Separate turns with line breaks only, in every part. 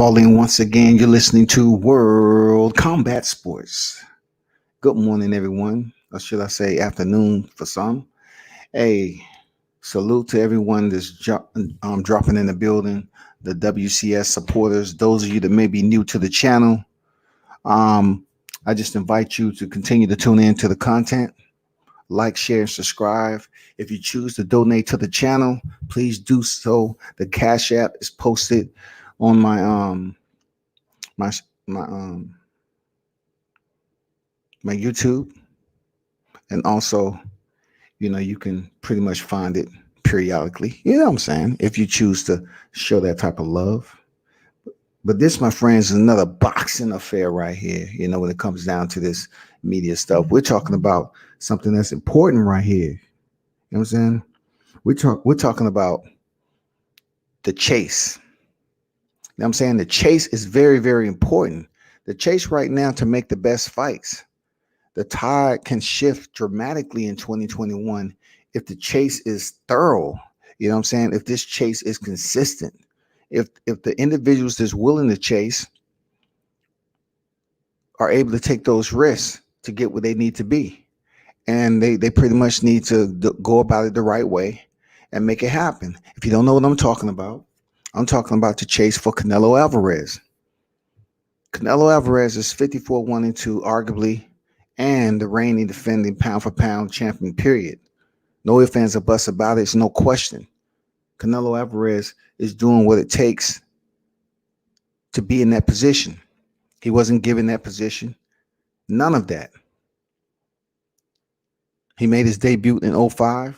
Falling once again, you're listening to World Combat Sports. Good morning, everyone, or should I say afternoon for some. Hey, salute to everyone that's dropping in the building, the WCS supporters, those of you that may be new to the channel. I just invite you to continue to tune in to the content, like, share, and subscribe. If you choose to donate to the channel, please do so. The Cash App is posted on my my YouTube, and also, you can pretty much find it periodically. You know what I'm saying? If you choose to show that type of love. But this, my friends, is another boxing affair right here. When it comes down to this media stuff, we're talking about something that's important right here. You know what I'm saying? We're talking about the chase. You know what I'm saying? The chase is very, very important. The chase right now to make the best fights. The tide can shift dramatically in 2021 if the chase is thorough. You know what I'm saying? If this chase is consistent, if the individuals that's willing to chase are able to take those risks to get where they need to be. And they pretty much need to go about it the right way and make it happen. If you don't know what I'm talking about the chase for Canelo Alvarez. Canelo Alvarez is 54-1-2, arguably, and the reigning defending pound for pound champion, period. No ifs, ands, or buts about it. It's no question. Canelo Alvarez is doing what it takes to be in that position. He wasn't given that position. None of that. He made his debut in 2005.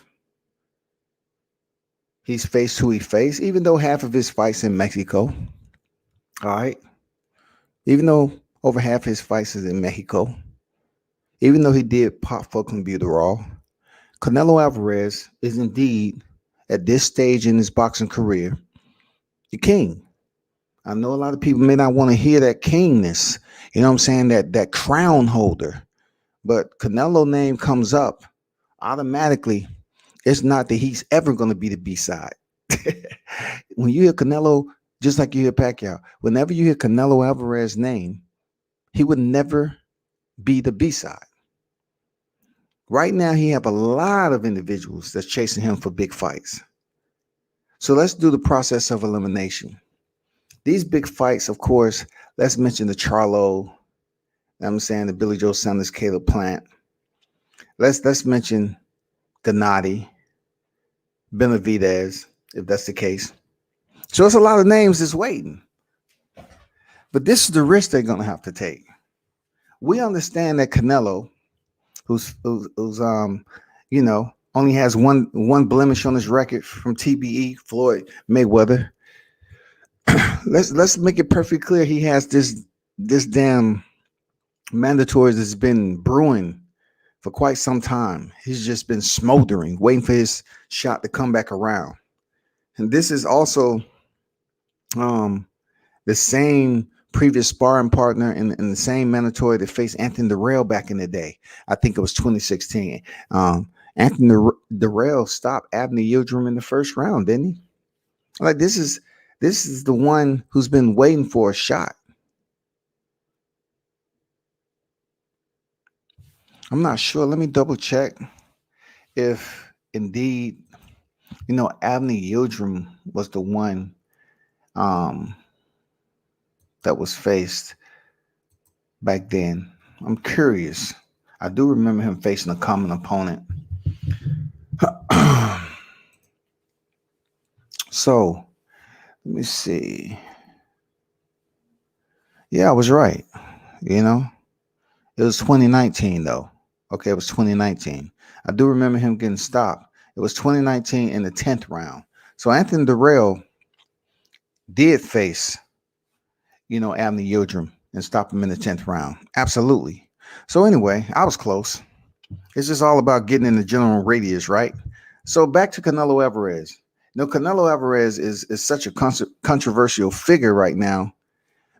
He's faced who he faced, even though half of his fights in Mexico. All right. Even though over half his fights is in Mexico. Even though he did pop for Clenbuterol, Canelo Alvarez is indeed, at this stage in his boxing career, the king. I know a lot of people may not want to hear that kingness, you know what I'm saying, that crown holder. But Canelo name comes up automatically. It's not that he's ever going to be the B-side. When you hear Canelo, just like you hear Pacquiao, whenever you hear Canelo Alvarez's name, he would never be the B-side. Right now, he have a lot of individuals that's chasing him for big fights. So let's do the process of elimination. These big fights, of course, let's mention the Charlo, I'm saying the Billy Joe Sanders, Caleb Plant. Let's mention Gennady, Benavidez, if that's the case. So it's a lot of names that's waiting. But this is the risk they're going to have to take. We understand that Canelo, who's only has one blemish on his record from TBE, Floyd Mayweather. Let's make it perfectly clear. He has this damn mandatory that's been brewing for quite some time. He's just been smoldering, waiting for his shot to come back around. And this is also the same previous sparring partner in the same mandatory that faced Anthony Dirrell back in the day. I think it was 2016. Anthony Dirrell stopped Abner Yildirim in the first round, didn't he? Like, this is the one who's been waiting for a shot. I'm not sure. Let me double check if indeed, Abner Yildirim was the one that was faced back then. I'm curious. I do remember him facing a common opponent. So, let me see. Yeah, I was right. It was 2019 though. Okay, it was 2019. I do remember him getting stopped. It was 2019 in the 10th round. So Anthony Dirrell did face, Abner Yildirim and stop him in the 10th round. Absolutely. So anyway, I was close. It's just all about getting in the general radius, right? So back to Canelo Alvarez. Canelo Alvarez is such a controversial figure right now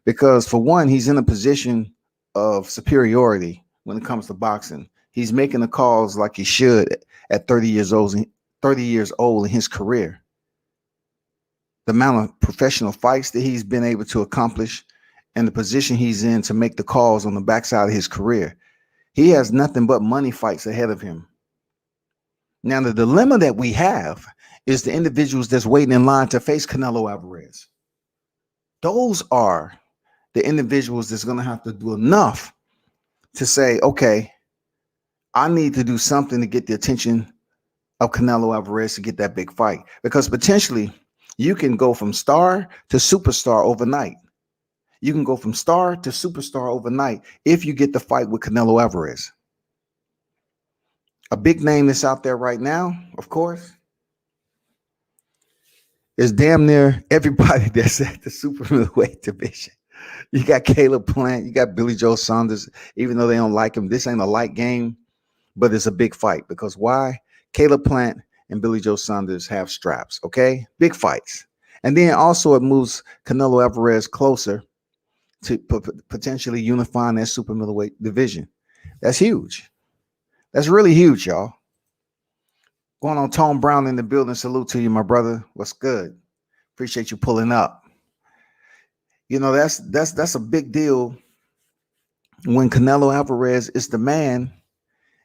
because, for one, he's in a position of superiority when it comes to boxing. He's making the calls like he should at 30 years old in his career. the amount of professional fights that he's been able to accomplish, and the position he's in to make the calls on the backside of his career. He has nothing but money fights ahead of him. Now, the dilemma that we have is the individuals that's waiting in line to face Canelo Alvarez. Those are the individuals that's going to have to do enough to say, okay, I need to do something to get the attention of Canelo Alvarez to get that big fight. Because potentially you can go from star to superstar overnight. You can go from star to superstar overnight if you get the fight with Canelo Alvarez. A big name that's out there right now, of course, is damn near everybody that's at the super middleweight division. You got Caleb Plant, you got Billy Joe Saunders. Even though they don't like him, this ain't a light game, but it's a big fight. Because why? Caleb Plant and Billy Joe Saunders have straps, okay? Big fights. And then also it moves Canelo Alvarez closer to potentially unifying that super middleweight division. That's huge. That's really huge, y'all. Going on, Tone Brown in the building. Salute to you, my brother. What's good? Appreciate you pulling up. You know, that's a big deal when Canelo Alvarez is the man,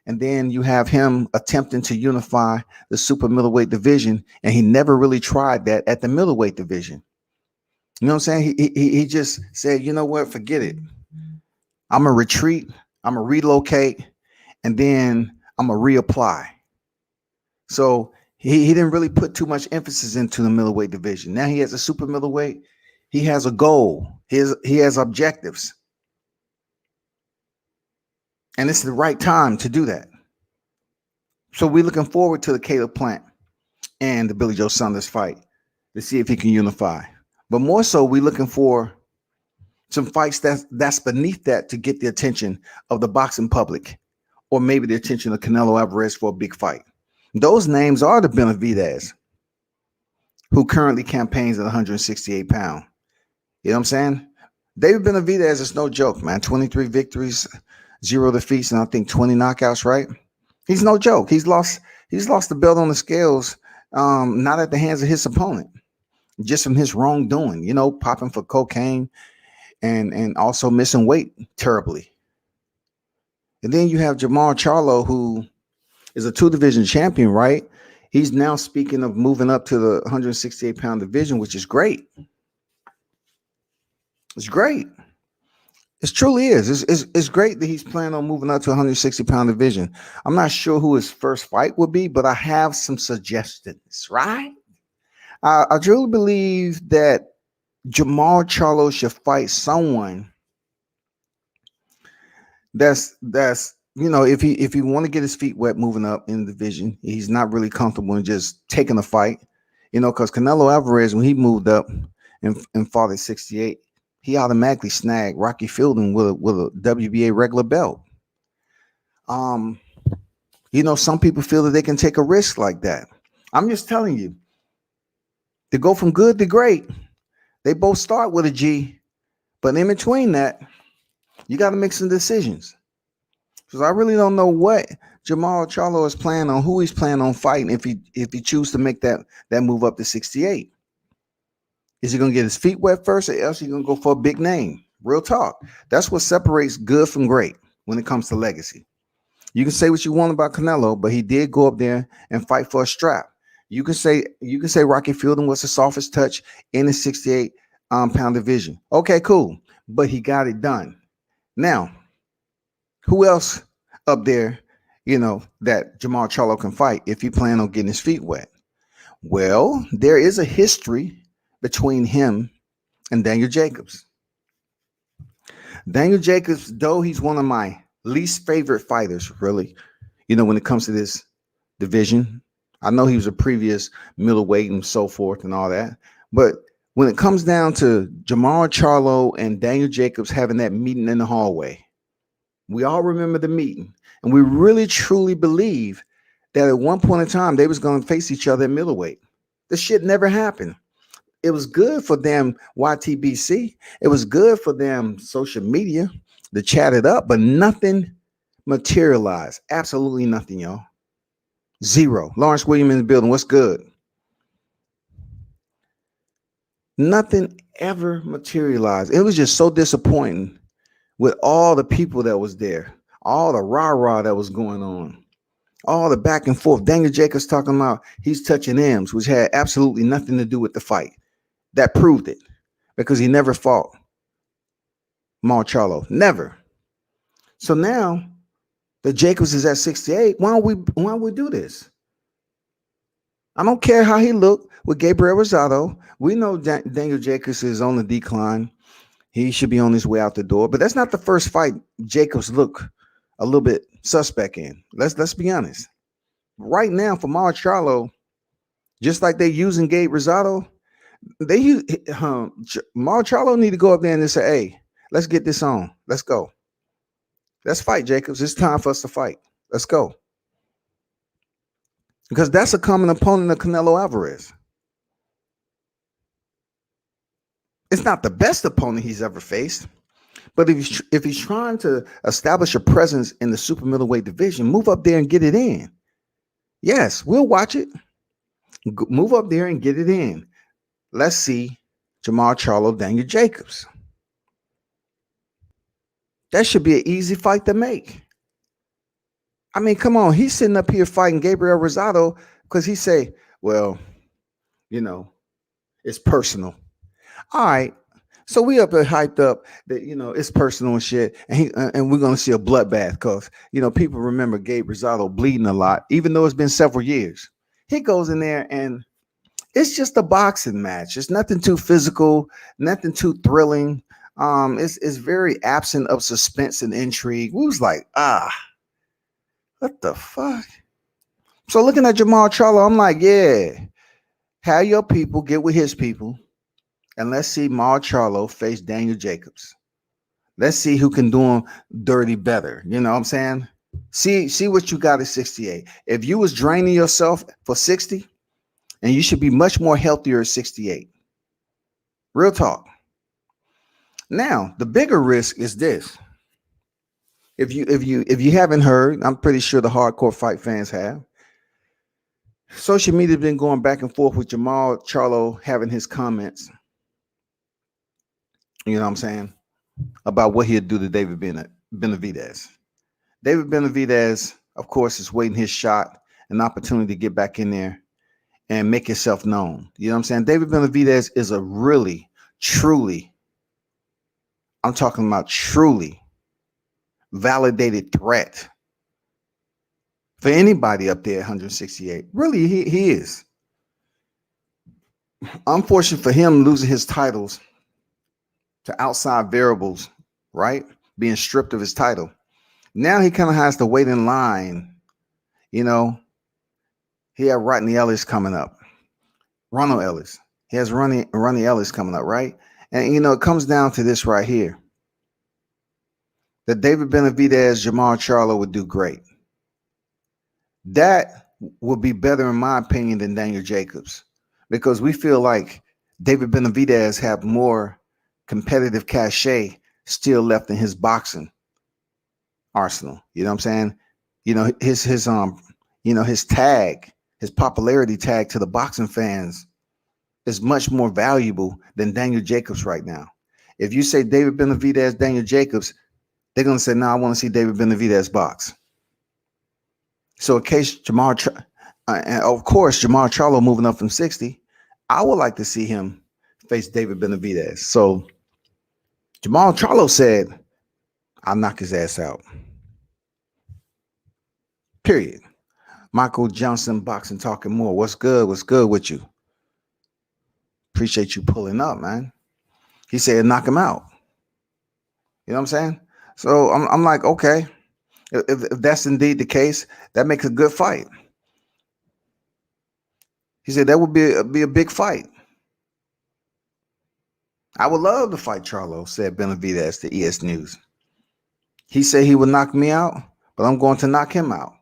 and then you have him attempting to unify the super middleweight division, and he never really tried that at the middleweight division. You know what I'm saying? He just said, you know what, forget it. I'm gonna retreat, I'm gonna relocate, and then I'm gonna reapply. So he didn't really put too much emphasis into the middleweight division. Now he has a super middleweight. He has a goal. He has objectives. And it's the right time to do that. So we're looking forward to the Caleb Plant and the Billy Joe Saunders fight to see if he can unify. But more so, we're looking for some fights that's beneath that to get the attention of the boxing public, or maybe the attention of Canelo Alvarez for a big fight. Those names are the Benavidez, who currently campaigns at 168 pounds. You know what I'm saying? David Benavidez is no joke, man. 23 victories, 0 defeats, and I think 20 knockouts, right? He's no joke. He's lost the belt on the scales, not at the hands of his opponent, just from his wrongdoing, you know, popping for cocaine and also missing weight terribly. And then you have Jamal Charlo, who is a 2-division champion, right? He's now speaking of moving up to the 168-pound division, which is great. It's great. It truly is. It's great that he's planning on moving up to 160-pound division. I'm not sure who his first fight would be, but I have some suggestions, right? I truly believe that Jamal Charlo should fight someone that's you know, if he want to get his feet wet moving up in the division, he's not really comfortable in just taking a fight, you know, because Canelo Alvarez, when he moved up and fought at 68, he automatically snagged Rocky Fielding with a WBA regular belt. You know, some people feel that they can take a risk like that. I'm just telling you, to go from good to great, they both start with a G, but in between that, you got to make some decisions. Because I really don't know what Jamal Charlo is planning on, who he's planning on fighting if he chooses to make that move up to 68. Is he going to get his feet wet first, or else he's going to go for a big name? Real talk. That's what separates good from great when it comes to legacy. You can say what you want about Canelo, but he did go up there and fight for a strap. You can say Rocky Fielding was the softest touch in the 68 pound division. Okay, cool. But he got it done. Now, who else up there, you know, that Jamal Charlo can fight if he plan on getting his feet wet? Well, there is a history between him and Daniel Jacobs. Daniel Jacobs, though he's one of my least favorite fighters, really, you know, when it comes to this division. I know he was a previous middleweight and so forth and all that. But when it comes down to Jamal Charlo and Daniel Jacobs having that meeting in the hallway, we all remember the meeting. And we really, truly believe that at one point in time, they was going to face each other at middleweight. This shit never happened. It was good for them YTBC. It was good for them social media to chat it up, but nothing materialized. Absolutely nothing, y'all. – 0. Lawrence Williams in the building. What's good? Nothing ever materialized. It was just so disappointing with all the people that was there, all the rah-rah that was going on, all the back and forth. Daniel Jacobs talking about he's touching M's, which had absolutely nothing to do with the fight. That proved it because he never fought Charlo. Never. So now the Jacobs is at 68. Why don't we do this? I don't care how he looked with Gabriel Rosado. We know Daniel Jacobs is on the decline. He should be on his way out the door. But that's not the first fight Jacobs look a little bit suspect in. Let's be honest. Right now, for Charlo, just like they're using Gabe Rosado, Charlo need to go up there and just say, hey, let's get this on. Let's go. Let's fight, Jacobs. It's time for us to fight. Let's go. Because that's a common opponent of Canelo Alvarez. It's not the best opponent he's ever faced, but if he's trying to establish a presence in the super middleweight division, move up there and get it in. Yes, we'll watch it. Move up there and get it in. Let's see Charlo, Daniel Jacobs. That should be an easy fight to make. I mean, come on. He's sitting up here fighting Gabriel Rosado because he say, well, it's personal. All right. So we up there hyped up that, it's personal and shit. And we're going to see a bloodbath because, people remember Gabe Rosado bleeding a lot, even though it's been several years. He goes in there and it's just a boxing match. It's nothing too physical, nothing too thrilling. It's very absent of suspense and intrigue. We was like, what the fuck? So looking at Charlo, I'm like, yeah, have your people get with his people. And let's see Charlo face Daniel Jacobs. Let's see who can do him dirty better. You know what I'm saying? See what you got at 68. If you was draining yourself for 60, and you should be much more healthier at 68. Real talk. Now, the bigger risk is this. If you haven't heard, I'm pretty sure the hardcore fight fans have. Social media has been going back and forth with Charlo having his comments. You know what I'm saying? About what he'd do to David Benavidez. David Benavidez, of course, is waiting his shot, an opportunity to get back in there and make himself known. You know what I'm saying? David Benavidez is a really, truly, I'm talking about truly validated threat for anybody up there at 168. Really, he is. Unfortunate for him losing his titles to outside variables, right? Being stripped of his title. Now he kind of has to wait in line. He had Rodney Ellis coming up. Ronald Ellis. He has Ronnie Ellis coming up, right? And, it comes down to this right here. That David Benavidez, Charlo would do great. That would be better, in my opinion, than Daniel Jacobs. Because we feel like David Benavidez have more competitive cachet still left in his boxing arsenal. You know what I'm saying? His tag, his popularity tag to the boxing fans is much more valuable than Daniel Jacobs right now. If you say David Benavidez, Daniel Jacobs, they're going to say, no, I want to see David Benavidez box. So in case and of course, Charlo moving up from 60, I would like to see him face David Benavidez. So Charlo said, I'll knock his ass out. Period. Michael Johnson, Boxing Talking More. What's good? What's good with you? Appreciate you pulling up, man. He said, knock him out. You know what I'm saying? So I'm like, okay, if that's indeed the case, that makes a good fight. He said that would be a big fight. I would love to fight Charlo, said Benavidez to ESNEWS. He said he would knock me out, but I'm going to knock him out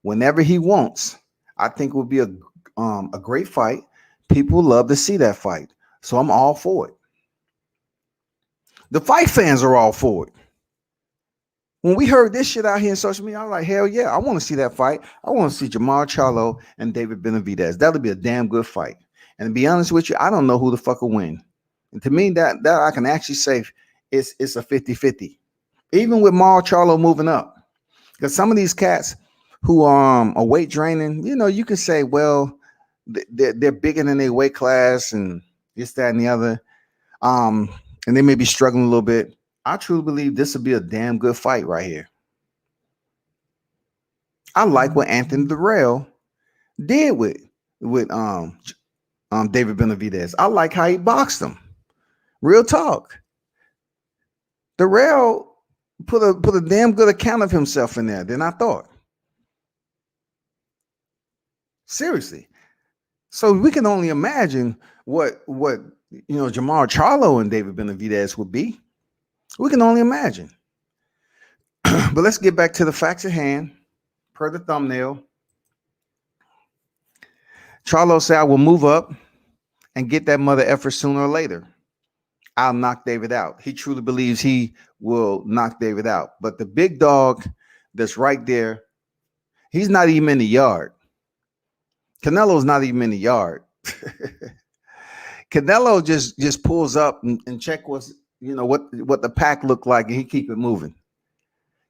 whenever he wants. I think it would be a great fight. People love to see that fight, so I'm all for it. The fight fans are all for it. When we heard this shit out here in social media, I'm like, hell yeah, I want to see that fight. I want to see Charlo and David Benavidez. That'll be a damn good fight. And to be honest with you, I don't know who the fuck will win. And to me, that I can actually say it's a 50-50. Even with Maul Charlo moving up. Because some of these cats who are weight draining, you can say, well, they're bigger than their weight class and this, that, and the other. And they may be struggling a little bit. I truly believe this will be a damn good fight right here. I like what Anthony Durrell did with David Benavidez. I like how he boxed him. Real talk. Durrell put a damn good account of himself in there than I thought. Seriously. So we can only imagine what Jamar Charlo and David Benavidez would be. We can only imagine. But let's get back to the facts at hand. Per the thumbnail, Charlo said, I will move up and get that mother effer sooner or later. I'll knock David out. He truly believes he will knock David out. But the big dog that's right there, he's not even in the yard. Canelo's not even in the yard. Canelo just pulls up and check what the pack looked like, and he keep it moving.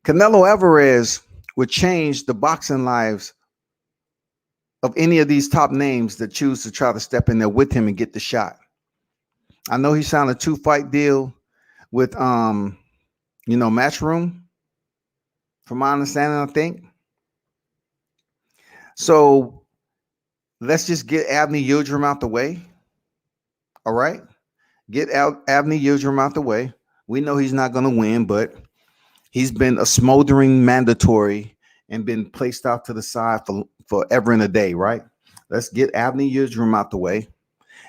Canelo Alvarez would change the boxing lives of any of these top names that choose to try to step in there with him and get the shot. I know he signed a 2-fight deal with Matchroom, from my understanding, I think. So let's just get Avni Yildirim out the way. All right? Get Avni Yildirim out the way. We know he's not going to win, but he's been a smoldering mandatory and been placed out to the side for forever and a day, right? Let's get Avni Yildirim out the way.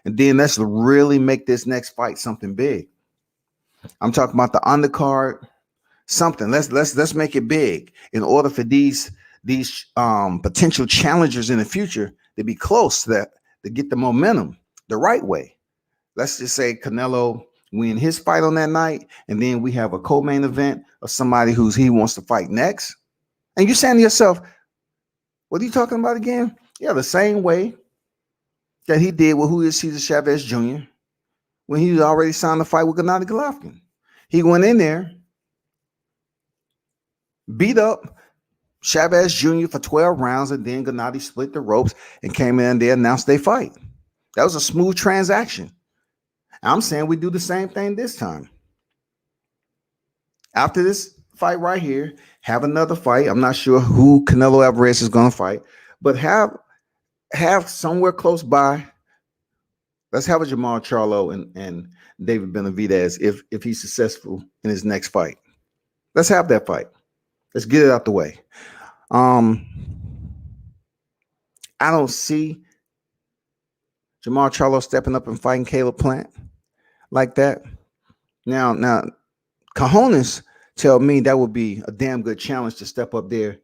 And then let's really make this next fight something big. I'm talking about the undercard, something. Let's make it big in order for these potential challengers in the future to be close to that, to get the momentum the right way. Let's just say Canelo win his fight on that night, and then we have a co-main event of somebody he wants to fight next. And you're saying to yourself, what are you talking about again? Yeah, the same way that he did with Julio Cesar Chavez Jr. when he was already signed to fight with Gennady Golovkin. He went in there, beat up Chavez Jr. for 12 rounds, and then Gennady split the ropes and came in there and announced they fight. That was a smooth transaction. I'm saying we do the same thing this time. After this fight right here, have another fight. I'm not sure who Canelo Alvarez is going to fight, but have somewhere close by. Let's have a Jamar Charlo and David Benavidez if he's successful in his next fight. Let's have that fight. Let's get it out the way. I don't see Jamar Charlo stepping up and fighting Caleb Plant like that. Now, cojones tell me that would be a damn good challenge to step up there.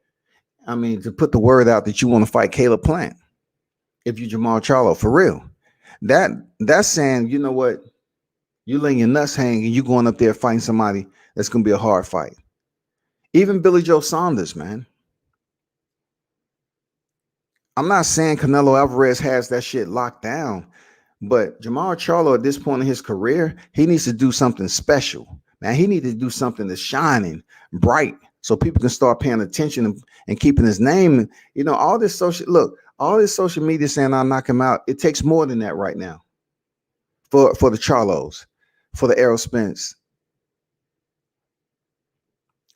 I mean, to put the word out that you want to fight Caleb Plant if you Jamar Charlo, for real. That's saying, you know what, you letting your nuts hang and you going up there fighting somebody that's going to be a hard fight. Even Billy Joe Saunders, man. I'm not saying Canelo Alvarez has that shit locked down, but Jamar Charlo at this point in his career, he needs to do something special. Man, he needs to do something that's shining bright so people can start paying attention and keeping his name. You know, all this social media saying I'll knock him out. It takes more than that right now for the Charlos, for the Errol Spence,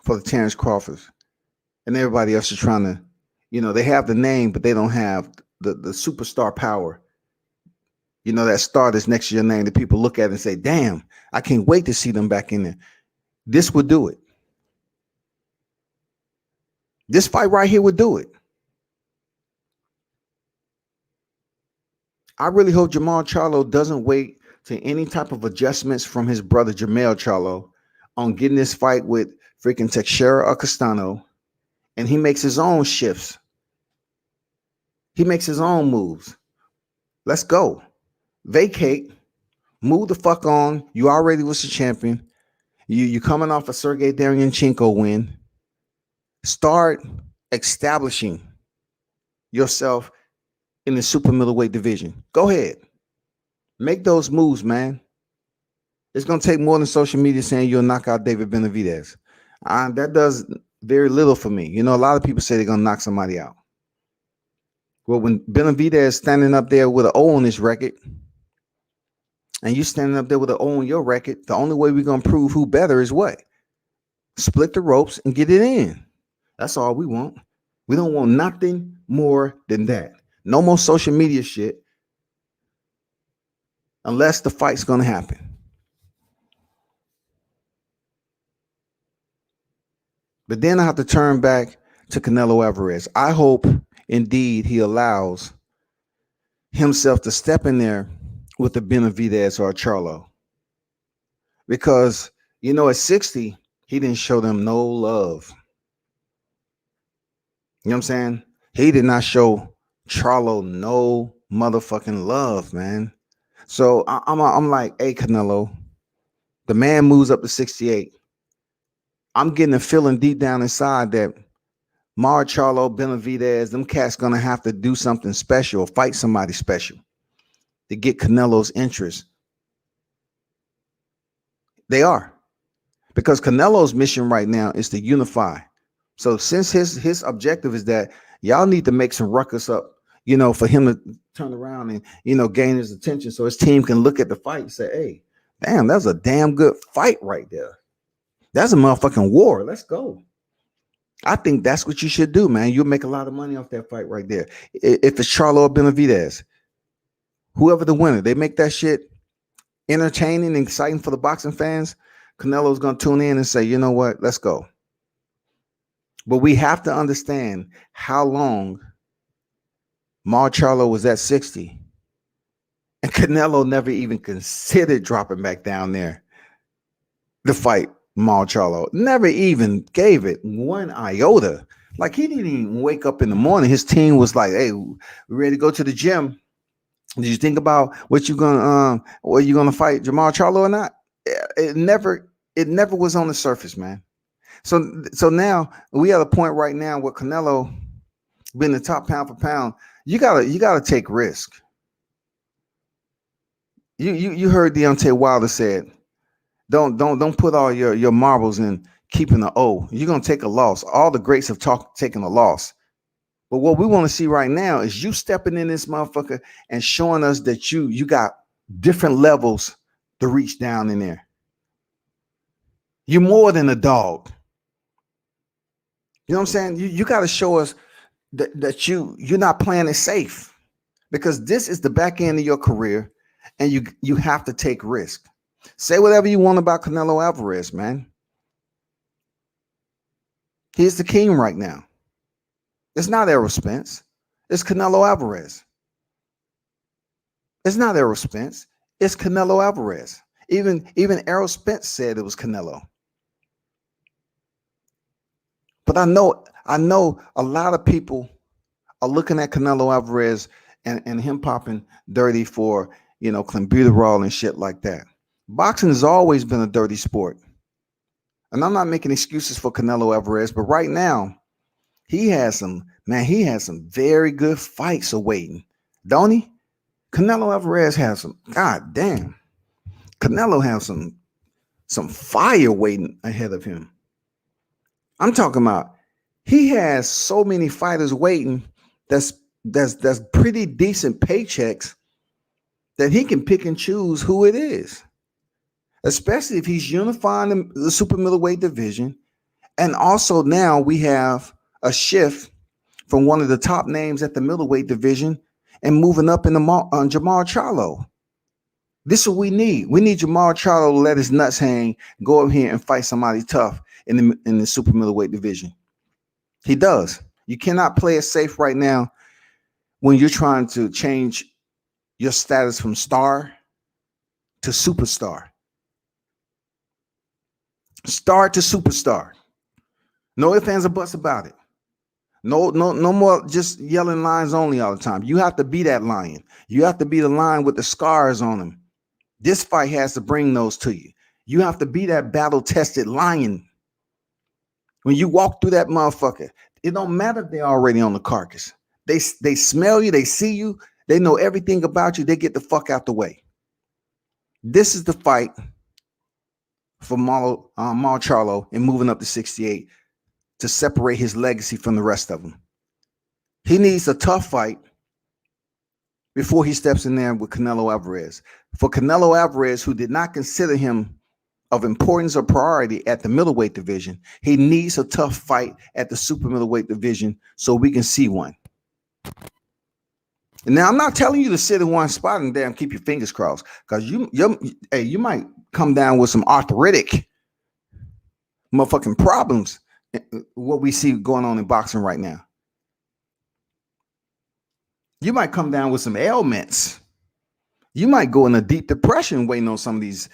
for the Terrence Crawfords, and everybody else is trying to, they have the name, but they don't have the superstar power. That star that's next to your name that people look at and say, damn, I can't wait to see them back in there. This would do it. This fight right here would do it. I really hope Jamar Charlo doesn't wait to any type of adjustments from his brother Jermell Charlo on getting this fight with freaking Teixeira or Castano, and he makes his own shifts. He makes his own moves. Let's go. Vacate. Move the fuck on. You already was the champion. You coming off a Sergey Derevyanchenko win. Start establishing yourself in the super middleweight division. Go ahead. Make those moves, man. It's gonna take more than social media saying you'll knock out David Benavidez. That does very little for me. A lot of people say they're gonna knock somebody out. Well, when Benavidez standing up there with an O on his record, and you standing up there with an O on your record, the only way we're gonna prove who better is what? Split the ropes and get it in. That's all we want. We don't want nothing more than that. No more social media shit unless the fight's gonna happen. But then I have to turn back to Canelo Alvarez. I hope indeed he allows himself to step in there with a Benavidez or a Charlo. Because, at 60, he didn't show them no love. You know what I'm saying? He did not show Charlo no motherfucking love, man. So I'm like, hey, Canelo, the man moves up to 68. I'm getting a feeling deep down inside that Charlo, Benavidez, them cats gonna have to do something special or fight somebody special to get Canelo's interest. They are. Because Canelo's mission right now is to unify. So since his objective is that y'all need to make some ruckus up, for him to turn around and, gain his attention so his team can look at the fight and say, hey, damn, that's a damn good fight right there. That's a motherfucking war. Let's go. I think that's what you should do, man. You'll make a lot of money off that fight right there. If it's Charlo or Benavidez, whoever the winner, they make that shit entertaining and exciting for the boxing fans. Canelo's going to tune in and say, you know what? Let's go. But we have to understand how long Charlo was at 60. And Canelo never even considered dropping back down there to fight Charlo. Never even gave it one iota. Like, he didn't even wake up in the morning. His team was like, hey, we ready to go to the gym. Did you think about what you gonna fight Charlo or not? It never was on the surface, man. So now we at a point right now where Canelo being the top pound for pound, you gotta take risk. You heard Deontay Wilder said, don't put all your marbles in keeping an O. You're gonna take a loss. All the greats have taken a loss. But what we want to see right now is you stepping in this motherfucker and showing us that you got different levels to reach down in there. You're more than a dog. You know what I'm saying? You got to show us that you're not playing it safe, because this is the back end of your career, and you have to take risk. Say whatever you want about Canelo Alvarez, man. He's the king right now. It's not Errol Spence. It's Canelo Alvarez. It's not Errol Spence. It's Canelo Alvarez. Even Errol Spence said it was Canelo. But I know a lot of people are looking at Canelo Alvarez and him popping dirty for, clenbuterol and shit like that. Boxing has always been a dirty sport. And I'm not making excuses for Canelo Alvarez, but right now, he has some very good fights awaiting, don't he? Canelo Alvarez has some, god damn. Canelo has some fire waiting ahead of him. I'm talking about, he has so many fighters waiting that's pretty decent paychecks that he can pick and choose who it is. Especially if he's unifying the super middleweight division. And also now we have a shift from one of the top names at the middleweight division and moving up in on Jermall Charlo. This is what we need. We need Jermall Charlo to let his nuts hang, go up here and fight somebody tough in the super middleweight division. He does. You cannot play it safe right now when you're trying to change your status from star to superstar. Star to superstar. No ifs, ands, or buts about it. No more just yelling lines only all the time. You have to be that lion. You have to be the lion with the scars on him. This fight has to bring those to you. You have to be that battle-tested lion. When you walk through that motherfucker, it don't matter if they're already on the carcass. They smell you, they see you, they know everything about you, they get the fuck out the way. This is the fight for Marlo Charlo and moving up to 68 to separate his legacy from the rest of them. He needs a tough fight before he steps in there with Canelo Alvarez. For Canelo Alvarez, who did not consider him of importance or priority at the middleweight division, he needs a tough fight at the super middleweight division so we can see one. And now I'm not telling you to sit in one spot and damn keep your fingers crossed, because you might come down with some arthritic motherfucking problems. What we see going on in boxing right now, you might come down with some ailments. You might go in a deep depression waiting on some of these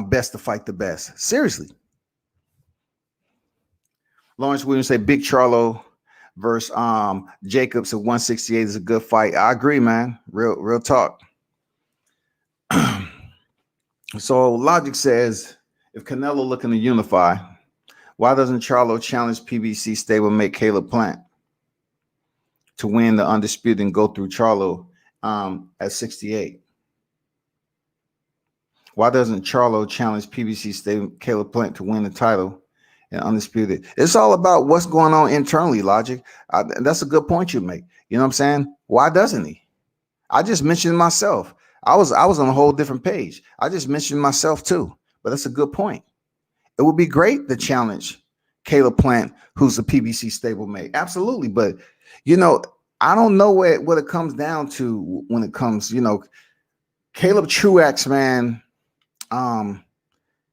best to fight the best. Seriously. Lawrence Williams say Big Charlo versus Jacobs at 168 is a good fight. I agree, man. Real talk. So Logic says, if Canelo looking to unify, why doesn't Charlo challenge PBC stablemate Caleb Plant to win the undisputed and go through Charlo at 68? Why doesn't Charlo challenge PBC stablemate Caleb Plant to win the title and undisputed? It's all about what's going on internally, Logic. That's a good point you make. You know what I'm saying? Why doesn't he? I just mentioned myself. I was on a whole different page. I just mentioned myself too, but that's a good point. It would be great to challenge Caleb Plant, who's a PBC stablemate. Absolutely. But, you know, I don't know what it comes down to when it comes, you know, Caleb Truax, man,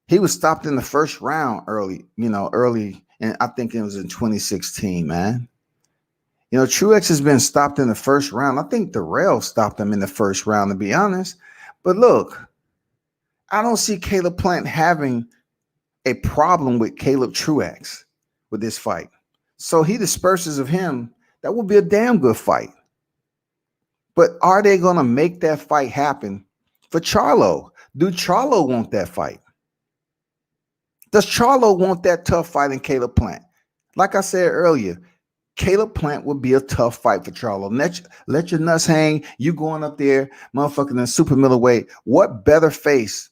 he was stopped in the first round early, and I think it was in 2016, man. You know, Truex has been stopped in the first round. I think Darrell stopped him in the first round, to be honest. But look, I don't see Caleb Plant having a problem with Caleb Truax with this fight. So he disperses of him. That would be a damn good fight. But are they going to make that fight happen for Charlo? Do Charlo want that fight? Does Charlo want that tough fight in Caleb Plant? Like I said earlier, Caleb Plant would be a tough fight for Charlo. Let your nuts hang. You going up there, motherfucking in super middleweight. What better face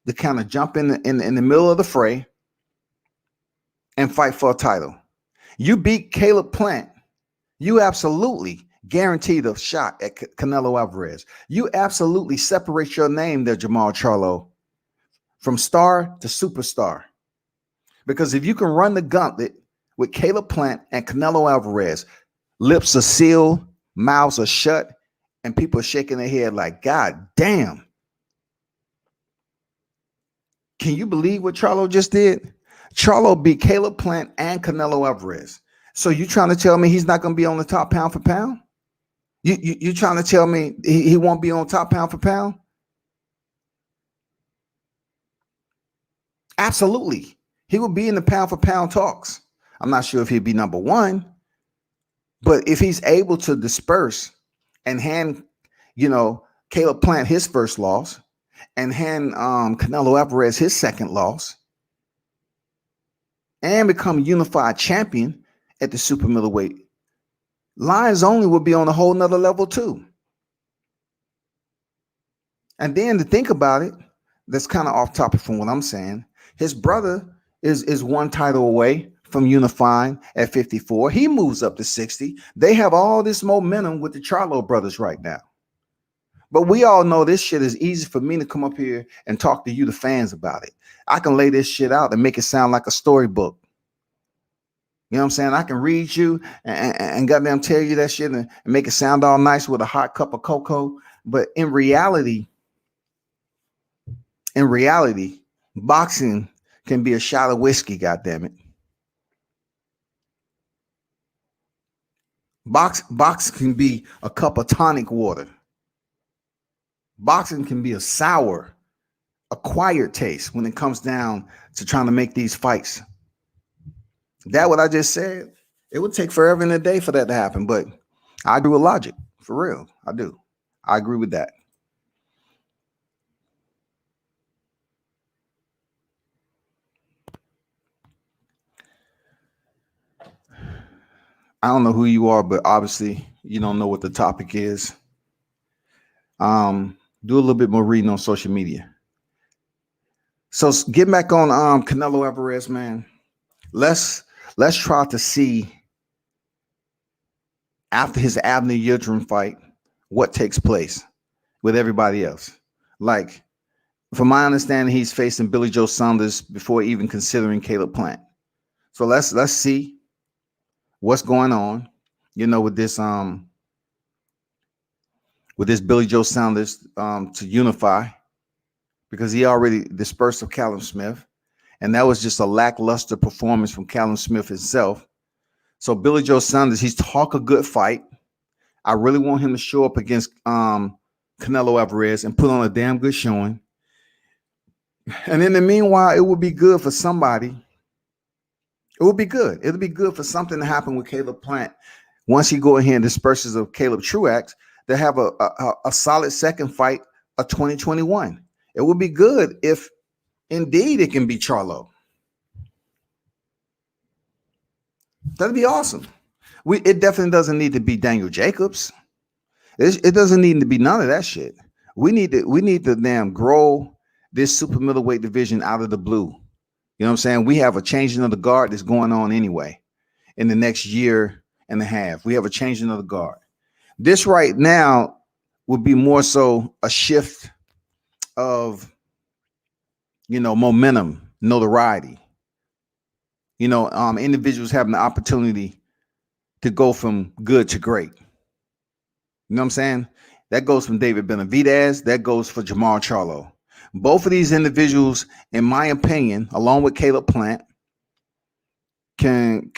to kind of jump in the middle of the fray and fight for a title? You beat Caleb Plant, you absolutely guaranteed a shot at Canelo Alvarez. You absolutely separate your name there, Jamal Charlo, from star to superstar. Because if you can run the gauntlet with Caleb Plant and Canelo Alvarez, lips are sealed, mouths are shut, and people are shaking their head like, God damn. Can you believe what Charlo just did? Charlo beat Caleb Plant and Canelo Alvarez. So you trying to tell me he's not going to be on the top pound for pound? You trying to tell me he won't be on top pound for pound? Absolutely. He will be in the pound for pound talks. I'm not sure if he'd be number one, but if he's able to disperse and hand, Caleb Plant his first loss and hand Canelo Alvarez his second loss and become unified champion at the super middleweight, Lions Only will be on a whole nother level too. And then to think about it, that's kind of off topic from what I'm saying. His brother is one title away from unifying at 54. He moves up to 60. They have all this momentum with the Charlo brothers right now. But we all know this shit is easy for me to come up here and talk to you, the fans, about it. I can lay this shit out and make it sound like a storybook. You know what I'm saying? I can read you and goddamn tell you that shit and make it sound all nice with a hot cup of cocoa. But in reality, boxing can be a shot of whiskey, goddammit. Boxing can be a cup of tonic water. Boxing can be a sour, acquired taste when it comes down to trying to make these fights. That what I just said, it would take forever and a day for that to happen. But I agree with Logic, for real. I do. I agree with that. I don't know who you are, but obviously you don't know what the topic is. Do a little bit more reading on social media. So get back on Canelo Alvarez, man. Let's try to see after his Abner Yildirim fight what takes place with everybody else. Like, from my understanding, he's facing Billy Joe Saunders before even considering Caleb Plant. So let's see what's going on, with this Billy Joe Saunders to unify, because he already dispersed of Callum Smith, and that was just a lackluster performance from Callum Smith himself. So Billy Joe Saunders, he's talk a good fight. I really want him to show up against Canelo Alvarez and put on a damn good showing. And in the meanwhile, it would be good for somebody. It would be good. It'll be good for something to happen with Caleb Plant once he go ahead and disperses of Caleb Truax, to have a solid second fight of 2021. It would be good if indeed it can be Charlo. That'd be awesome. It definitely doesn't need to be Daniel Jacobs. It doesn't need to be none of that shit. We need to damn grow this super middleweight division out of the blue. You know what I'm saying? We have a changing of the guard that's going on anyway in the next year and a half. We have a changing of the guard. This right now would be more so a shift of, momentum, notoriety. Individuals having the opportunity to go from good to great. You know what I'm saying? That goes from David Benavidez. That goes for Jamal Charlo. Both of these individuals, in my opinion, along with Caleb Plant, can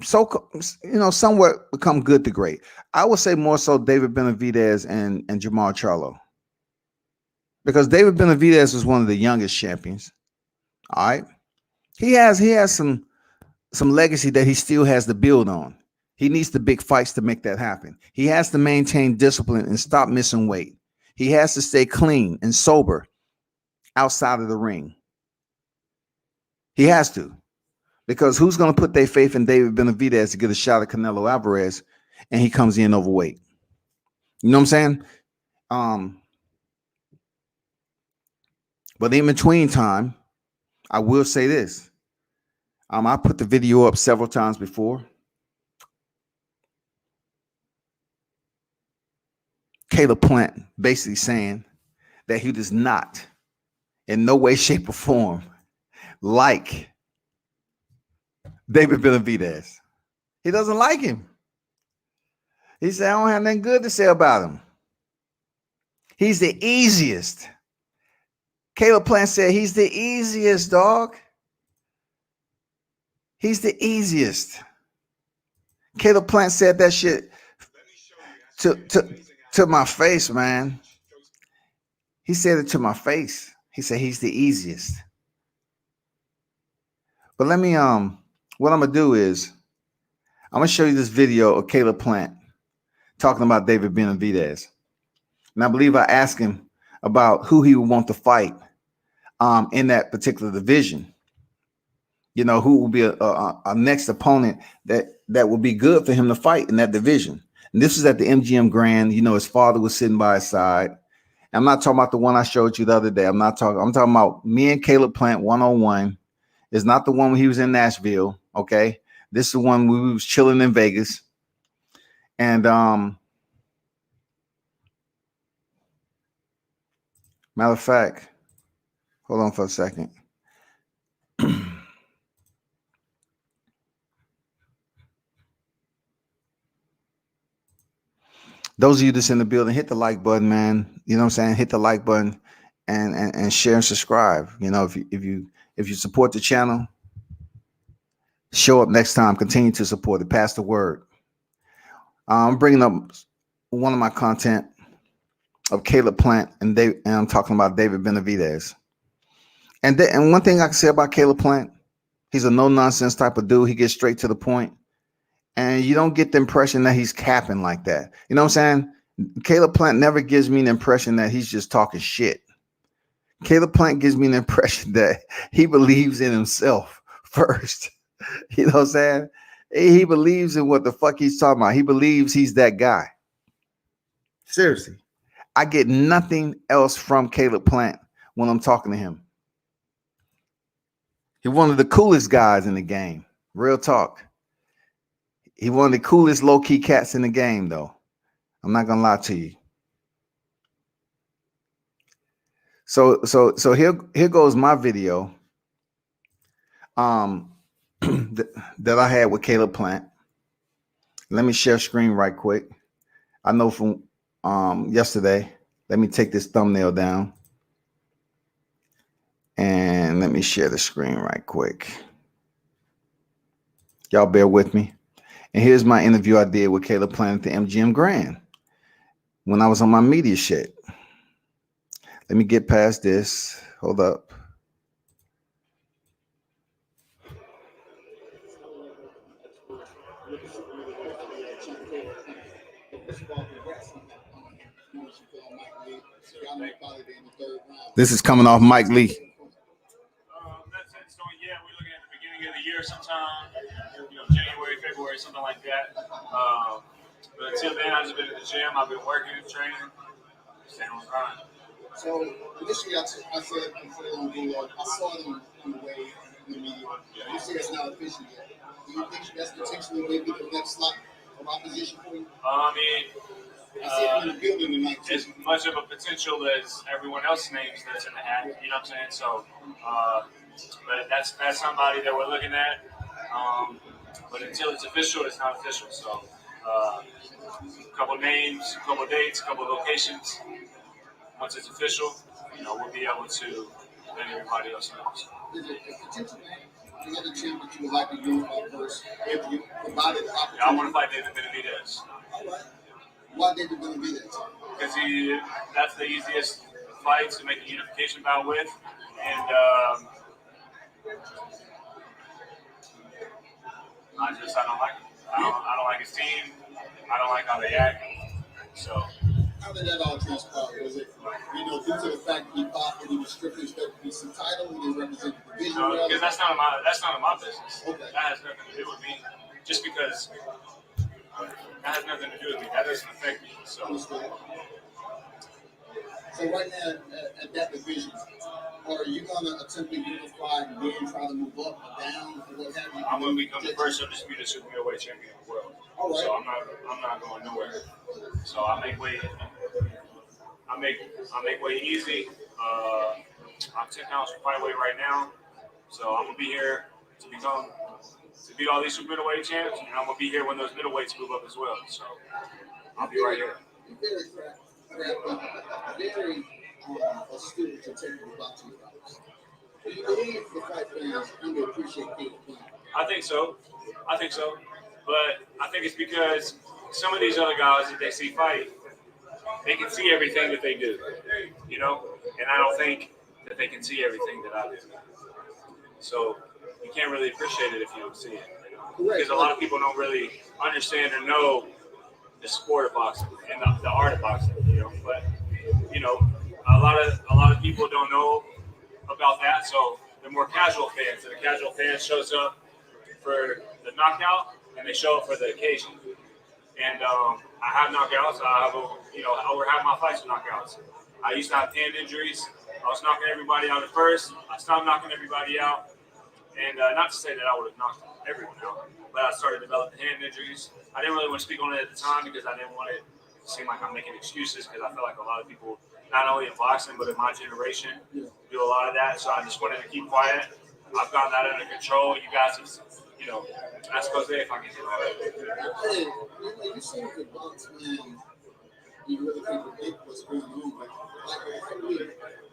somewhat become good to great. I would say more so David Benavidez and Jamal Charlo, because David Benavidez is one of the youngest champions. All right, he has some legacy that he still has to build on. He needs the big fights to make that happen. He has to maintain discipline and stop missing weight. He has to stay clean and sober outside of the ring. He has to, because who's going to put their faith in David Benavidez to get a shot at Canelo Alvarez and he comes in overweight? You know what I'm saying? But in between time, I will say this. I put the video up several times before. Caleb Plant basically saying that he does not, in no way, shape, or form, like David Benavidez. He doesn't like him. He said, I don't have nothing good to say about him. He's the easiest. Caleb Plant said he's the easiest, dog. He's the easiest. Caleb Plant said that shit to my face, man. He said it to my face. He said he's the easiest. But let me what I'm gonna do is I'm gonna show you this video of Caleb Plant talking about David Benavidez. And I believe I asked him about who he would want to fight in that particular division. Who will be a next opponent that would be good for him to fight in that division. And this is at the MGM Grand. His father was sitting by his side. I'm not talking about the one I showed you the other day. I'm talking about me and Caleb Plant one-on-one. It's not the one when he was in Nashville. Okay. This is the one when we was chilling in Vegas. And matter of fact, hold on for a second. Those of you that's in the building, hit the like button, man. You know what I'm saying? Hit the like button and share and subscribe. If you support the channel, show up next time. Continue to support it. Pass the word. I'm bringing up one of my content of Caleb Plant, and I'm talking about David Benavidez. And one thing I can say about Caleb Plant, he's a no-nonsense type of dude. He gets straight to the point. And you don't get the impression that he's capping like that. You know what I'm saying? Caleb Plant never gives me the impression that he's just talking shit. Caleb Plant gives me the impression that he believes in himself first. You know what I'm saying? He believes in what the fuck he's talking about. He believes he's that guy. Seriously. I get nothing else from Caleb Plant when I'm talking to him. He's one of the coolest guys in the game. Real talk. He one of the coolest low-key cats in the game, though. I'm not gonna lie to you. So here goes my video that I had with Caleb Plant. Let me share screen right quick. I know from yesterday. Let me take this thumbnail down. And let me share the screen right quick. Y'all bear with me. And here's my interview I did with Caleb Plant at the MGM Grand when I was on my media shit. Let me get past this. Hold up. This is coming off Mike Lee.
That's it. So yeah, we're looking at the beginning of the year sometime, January, February, something like that. But until then, I've just been in the gym. I've been working, training, staying on the grind.
So initially, I said on video, I saw them on the way in the media. You say it's not official yet. Do you think that's potentially maybe the next slot of opposition for you?
I mean,
I see it in the building tonight.
as much of a potential as everyone else's names that's in the hat. You know what I'm saying? So, but that's somebody that we're looking at. But until it's official, it's not official. So, a couple names, a couple dates, a couple locations. Once it's official, we'll be able to let everybody else know.
Is it a potential name? Another champ that you would like to do first if you provided the opportunity?
Yeah, I want to fight David Benavidez.
All right. Why David Benavidez?
Because that's the easiest fight to make a unification bout with, and I don't like him. I don't like his team. I don't like how they act. So.
How did that all transpire? Was it, due to the fact that he thought that he was strictly expected to be some title, he didn't represent the division?
No, because that's none of my business.
Okay.
That has nothing to do with me. Just because that has nothing to do with me. That doesn't affect me. So
right now at that division, are you gonna attempt to unify and then try to move up or down or what have you?
I'm gonna become the first undisputed super middleweight champion in the world.
All right.
So I'm not going nowhere. So I make way easy. I'm 10 pounds from fight weight right now. So I'm gonna be here to beat all these super middleweight champs, and I'm gonna be here when those middleweights move up as well. So I'll be right here.
Very astute with your technical boxing fights. Do you believe the fight fans underappreciate Caleb Plant?
I think so. But I think it's because some of these other guys that they see fight, they can see everything that they do, and I don't think that they can see everything that I do. So you can't really appreciate it if you don't see it, because a lot of people don't really understand or know the sport of boxing and the art of boxing, But a lot of people don't know about that. So the more casual fans, and the casual fan shows up for the knockout, and they show up for the occasion. And I have knockouts. I over half my fights with knockouts. I used to have hand injuries. I was knocking everybody out at first. I stopped knocking everybody out. And not to say that I would have knocked everyone out, but I started developing hand injuries. I didn't really want to speak on it at the time because I didn't want it to seem like I'm making excuses, because I feel like a lot of people, not only in boxing, but in my generation, do a lot of that. So I just wanted to keep quiet. I've gotten that under control. You guys have, ask Jose if I can do that.
Hey, you seem to box when you really can't predict what's going on. Like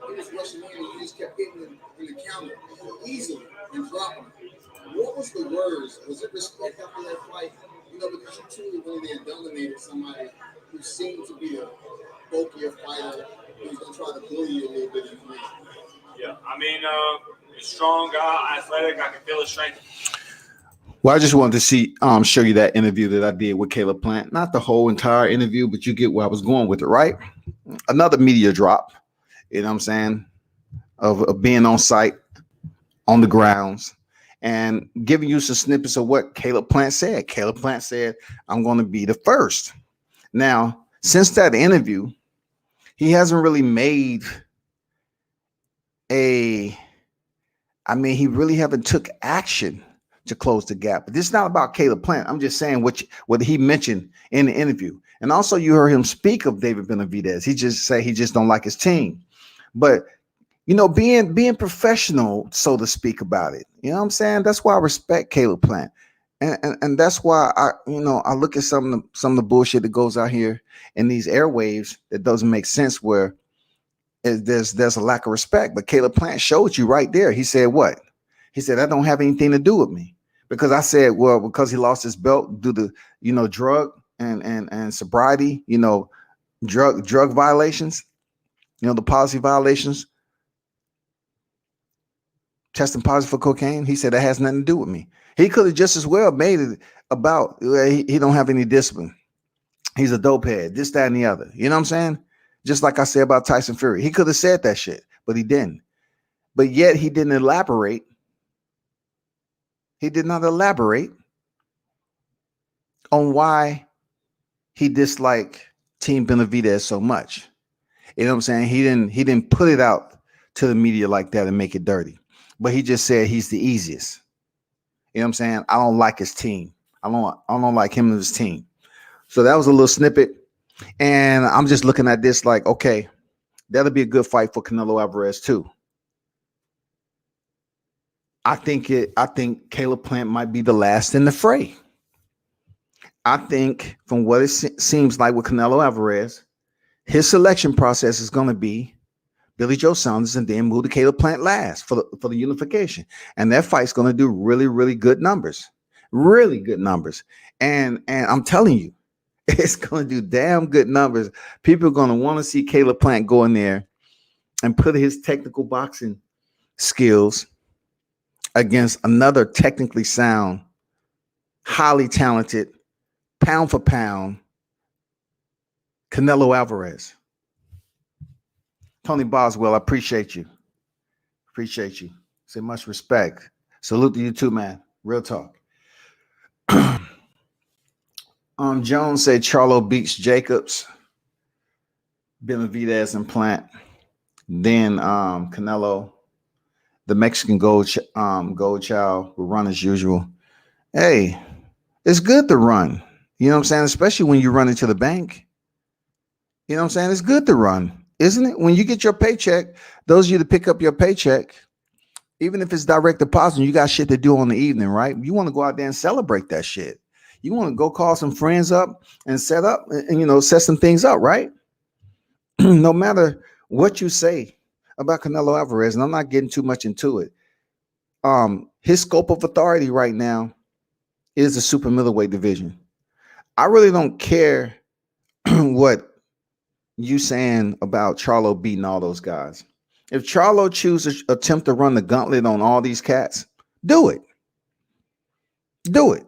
he was rushing in and you just kept hitting him in the counter easily and dropping him. What was the words? Was it respect after that fight? Because you truly really then dominated somebody who seemed to be a bulkier fighter who's going to try to bully you a little bit in the ring.
Yeah, I mean, he's a strong guy, athletic. I can feel his strength.
Well, I just wanted to show you that interview that I did with Caleb Plant. Not the whole entire interview, but you get where I was going with it, right? Another media drop, you know what I'm saying, of being on site, on the grounds, and giving you some snippets of what Caleb Plant said. Caleb Plant said, I'm going to be the first. Now, since that interview, he hasn't really made a I mean, he really haven't took action to close the gap. But this is not about Caleb Plant. I'm just saying what he mentioned in the interview. And also you heard him speak of David Benavidez. He just say he just don't like his team. But being professional, so to speak, about it. You know what I'm saying? That's why I respect Caleb Plant. And that's why I look at some of the bullshit that goes out here in these airwaves that doesn't make sense, where there's a lack of respect. But Caleb Plant showed you right there. He said what? He said that don't have anything to do with me, because I said, well, because he lost his belt due to drug and sobriety, drug violations, the policy violations, testing positive for cocaine. He said that has nothing to do with me. He could have just as well made it about he don't have any discipline. He's a dope head, this, that, and the other. You know what I'm saying? Just like I said about Tyson Fury. He could have said that shit, but he didn't. But yet he didn't elaborate. He did not elaborate on why he disliked Team Benavidez so much. You know what I'm saying? He didn't put it out to the media like that and make it dirty. But he just said he's the easiest. You know what I'm saying? I don't like his team. I don't like him and his team. So that was a little snippet. And I'm just looking at this like, okay, that'll be a good fight for Canelo Alvarez too. I think Caleb Plant might be the last in the fray. I think from what it seems like with Canelo Alvarez, his selection process is going to be Billy Joe Saunders and then move to Caleb Plant last for the unification. And that fight's going to do really, really good numbers. Really good numbers. And I'm telling you, it's going to do damn good numbers. People are going to want to see Caleb Plant go in there and put his technical boxing skills against another technically sound, highly talented, pound for pound, Canelo Alvarez. Tony Boswell, I appreciate you. Appreciate you. Say much respect. Salute to you too, man. Real talk. Jones said Charlo beats Jacobs, Benavidez, and Plant. Then Canelo, the Mexican gold child, will run as usual. Hey, it's good to run. You know what I'm saying? Especially when you run into the bank. You know what I'm saying? It's good to run, isn't it? When you get your paycheck, those of you that pick up your paycheck, even if it's direct deposit, you got shit to do on the evening, right? You want to go out there and celebrate that shit. You want to go call some friends up and set some things up, right? No matter what you say about Canelo Alvarez, and I'm not getting too much into it, his scope of authority right now is the super middleweight division. I really don't care what you saying about Charlo beating all those guys. If Charlo chooses to attempt to run the gauntlet on all these cats, do it. Do it.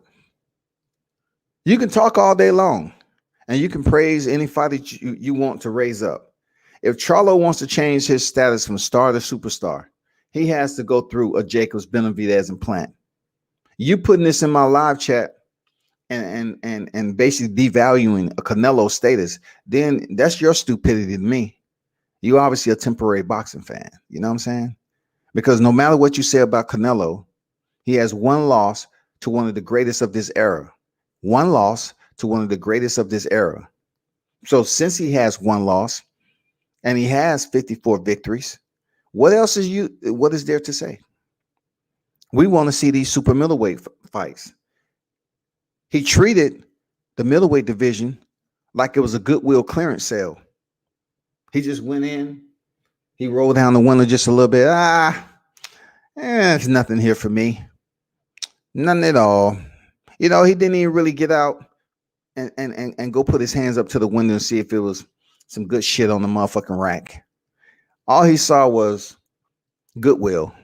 You can talk all day long, and you can praise any fighter you want to raise up. If Charlo wants to change his status from star to superstar, he has to go through a Jacobs, Benavidez, and Plant. You putting this in my live chat and basically devaluing a Canelo status, then that's your stupidity to me. You obviously a temporary boxing fan. You know what I'm saying? Because no matter what you say about Canelo, he has one loss to one of the greatest of this era. One loss to one of the greatest of this era. So since he has one loss and he has 54 victories, what is there to say? We want to see these super middleweight fights. He treated the middleweight division like it was a Goodwill clearance sale. He just went in, he rolled down the window just a little bit. There's nothing here for me. Nothing at all. He didn't even really get out and go put his hands up to the window and see if it was some good shit on the motherfucking rack. All he saw was Goodwill,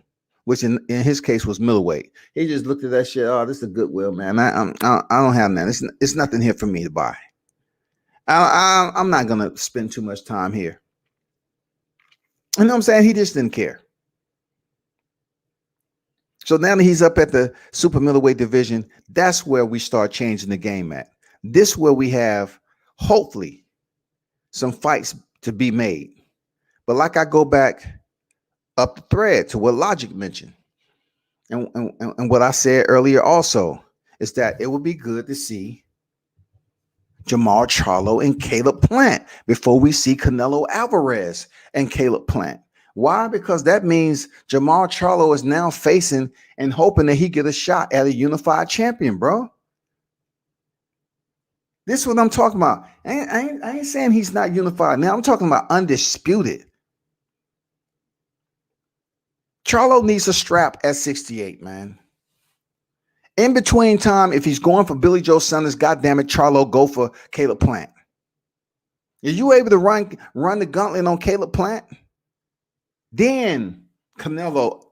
which in his case was middleweight. He just looked at that shit. Oh, this is a Goodwill, man. I don't have that. It's nothing here for me to buy. I'm not gonna spend too much time here. You know what I'm saying? He just didn't care. So now that he's up at the super middleweight division, that's where we start changing the game at. This is where we have, hopefully, some fights to be made. But like I go back up the thread to what Logic mentioned, And what I said earlier also is that it would be good to see Jamal Charlo and Caleb Plant before we see Canelo Alvarez and Caleb Plant. Why? Because that means Jamal Charlo is now facing and hoping that he get a shot at a unified champion, bro. This is what I'm talking about. I ain't saying he's not unified. Now I'm talking about undisputed. Charlo needs a strap at 68, man. In between time, if he's going for Billy Joe Saunders, goddamn it, Charlo, go for Caleb Plant. Are you able to run the gauntlet on Caleb Plant? Then Canelo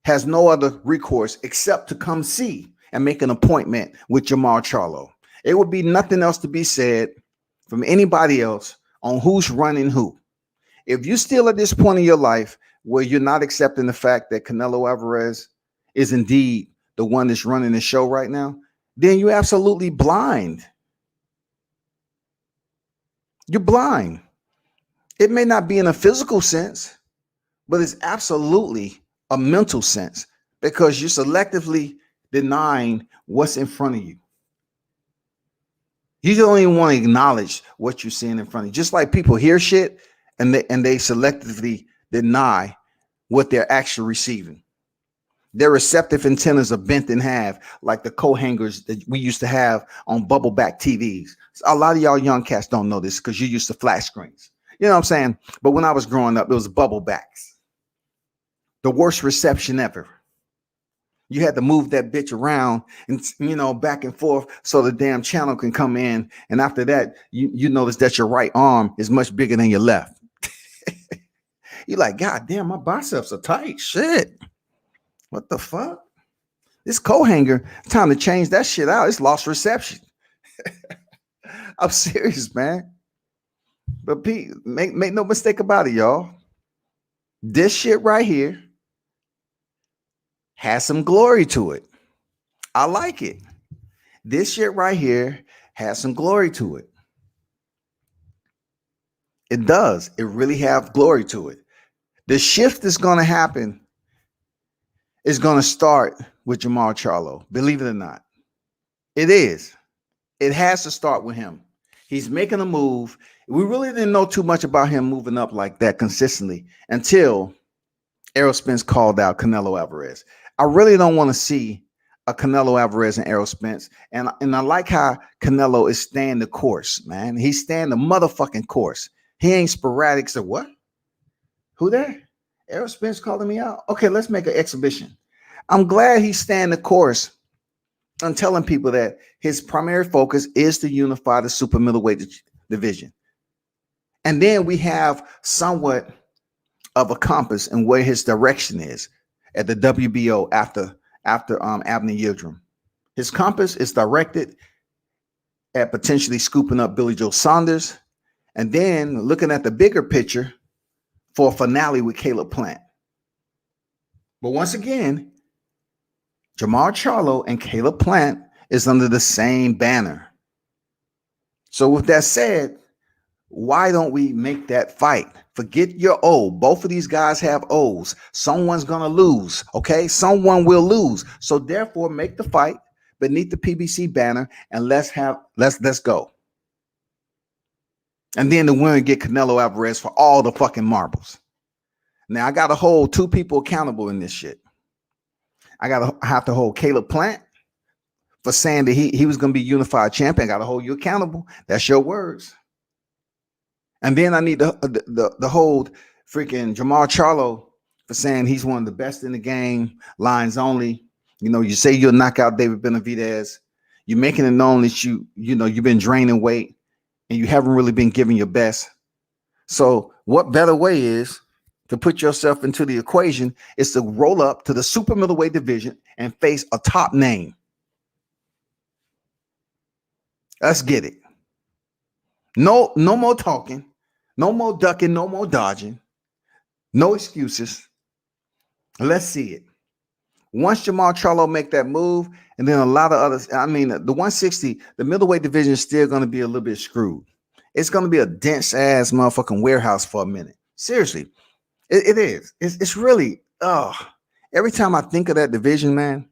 has no other recourse except to come see and make an appointment with Jamal Charlo. It would be nothing else to be said from anybody else on who's running who. If you're still at this point in your life where you're not accepting the fact that Canelo Alvarez is indeed the one that's running the show right now, then you're absolutely blind. You're blind. It may not be in a physical sense, but it's absolutely a mental sense because you're selectively denying what's in front of you. You don't even want to acknowledge what you're seeing in front of you. Just like people hear shit and they selectively deny what they're actually receiving. Their receptive antennas are bent in half, like the co-hangers that we used to have on bubble back TVs. A lot of y'all young cats don't know this because you used to flat screens. You know what I'm saying? But when I was growing up, it was bubble backs. The worst reception ever. You had to move that bitch around and, back and forth so the damn channel can come in. And after that, you notice that your right arm is much bigger than your left. You're like, God damn, my biceps are tight. Shit. What the fuck? This co-hanger, time to change that shit out. It's lost reception. I'm serious, man. But Pete, make no mistake about it, y'all. This shit right here has some glory to it. I like it. This shit right here has some glory to it. It does. It really have glory to it. The shift that's going to happen is going to start with Jamal Charlo. Believe it or not. It is. It has to start with him. He's making a move. We really didn't know too much about him moving up like that consistently until Errol Spence called out Canelo Alvarez. I really don't want to see a Canelo Alvarez and Errol Spence. And I like how Canelo is staying the course, man. He's staying the motherfucking course. He ain't sporadic. So what? Who there? Errol Spence calling me out. Okay, let's make an exhibition. I'm glad he's staying the course and telling people that his primary focus is to unify the super middleweight division. And then we have somewhat of a compass in where his direction is at the WBO after Abner Yildirim. His compass is directed at potentially scooping up Billy Joe Saunders and then looking at the bigger picture for a finale with Caleb Plant. But once again, Jamal Charlo and Caleb Plant is under the same banner. So with that said, why don't we make that fight? Forget your O. Both of these guys have O's. Someone's going to lose, okay? Someone will lose. So therefore, make the fight beneath the PBC banner and let's go. And then the winner get Canelo Alvarez for all the fucking marbles. Now, I got to hold two people accountable in this shit. I have to hold Caleb Plant for saying that he was going to be unified champion. I got to hold you accountable. That's your words. And then I need to hold freaking Jamal Charlo for saying he's one of the best in the game, lines only. You say you'll knock out David Benavidez. You're making it known that you've been draining weight and you haven't really been giving your best. So what better way is to put yourself into the equation is to roll up to the super middleweight division and face a top name. Let's get it. No more talking, no more ducking, no more dodging, no excuses. Let's see it. Once Jamal Charlo make that move, and then a lot of others, the 160, the middleweight division is still going to be a little bit screwed. It's going to be a dense ass motherfucking warehouse for a minute. Seriously, it is. It's really, Every time I think of that division, man,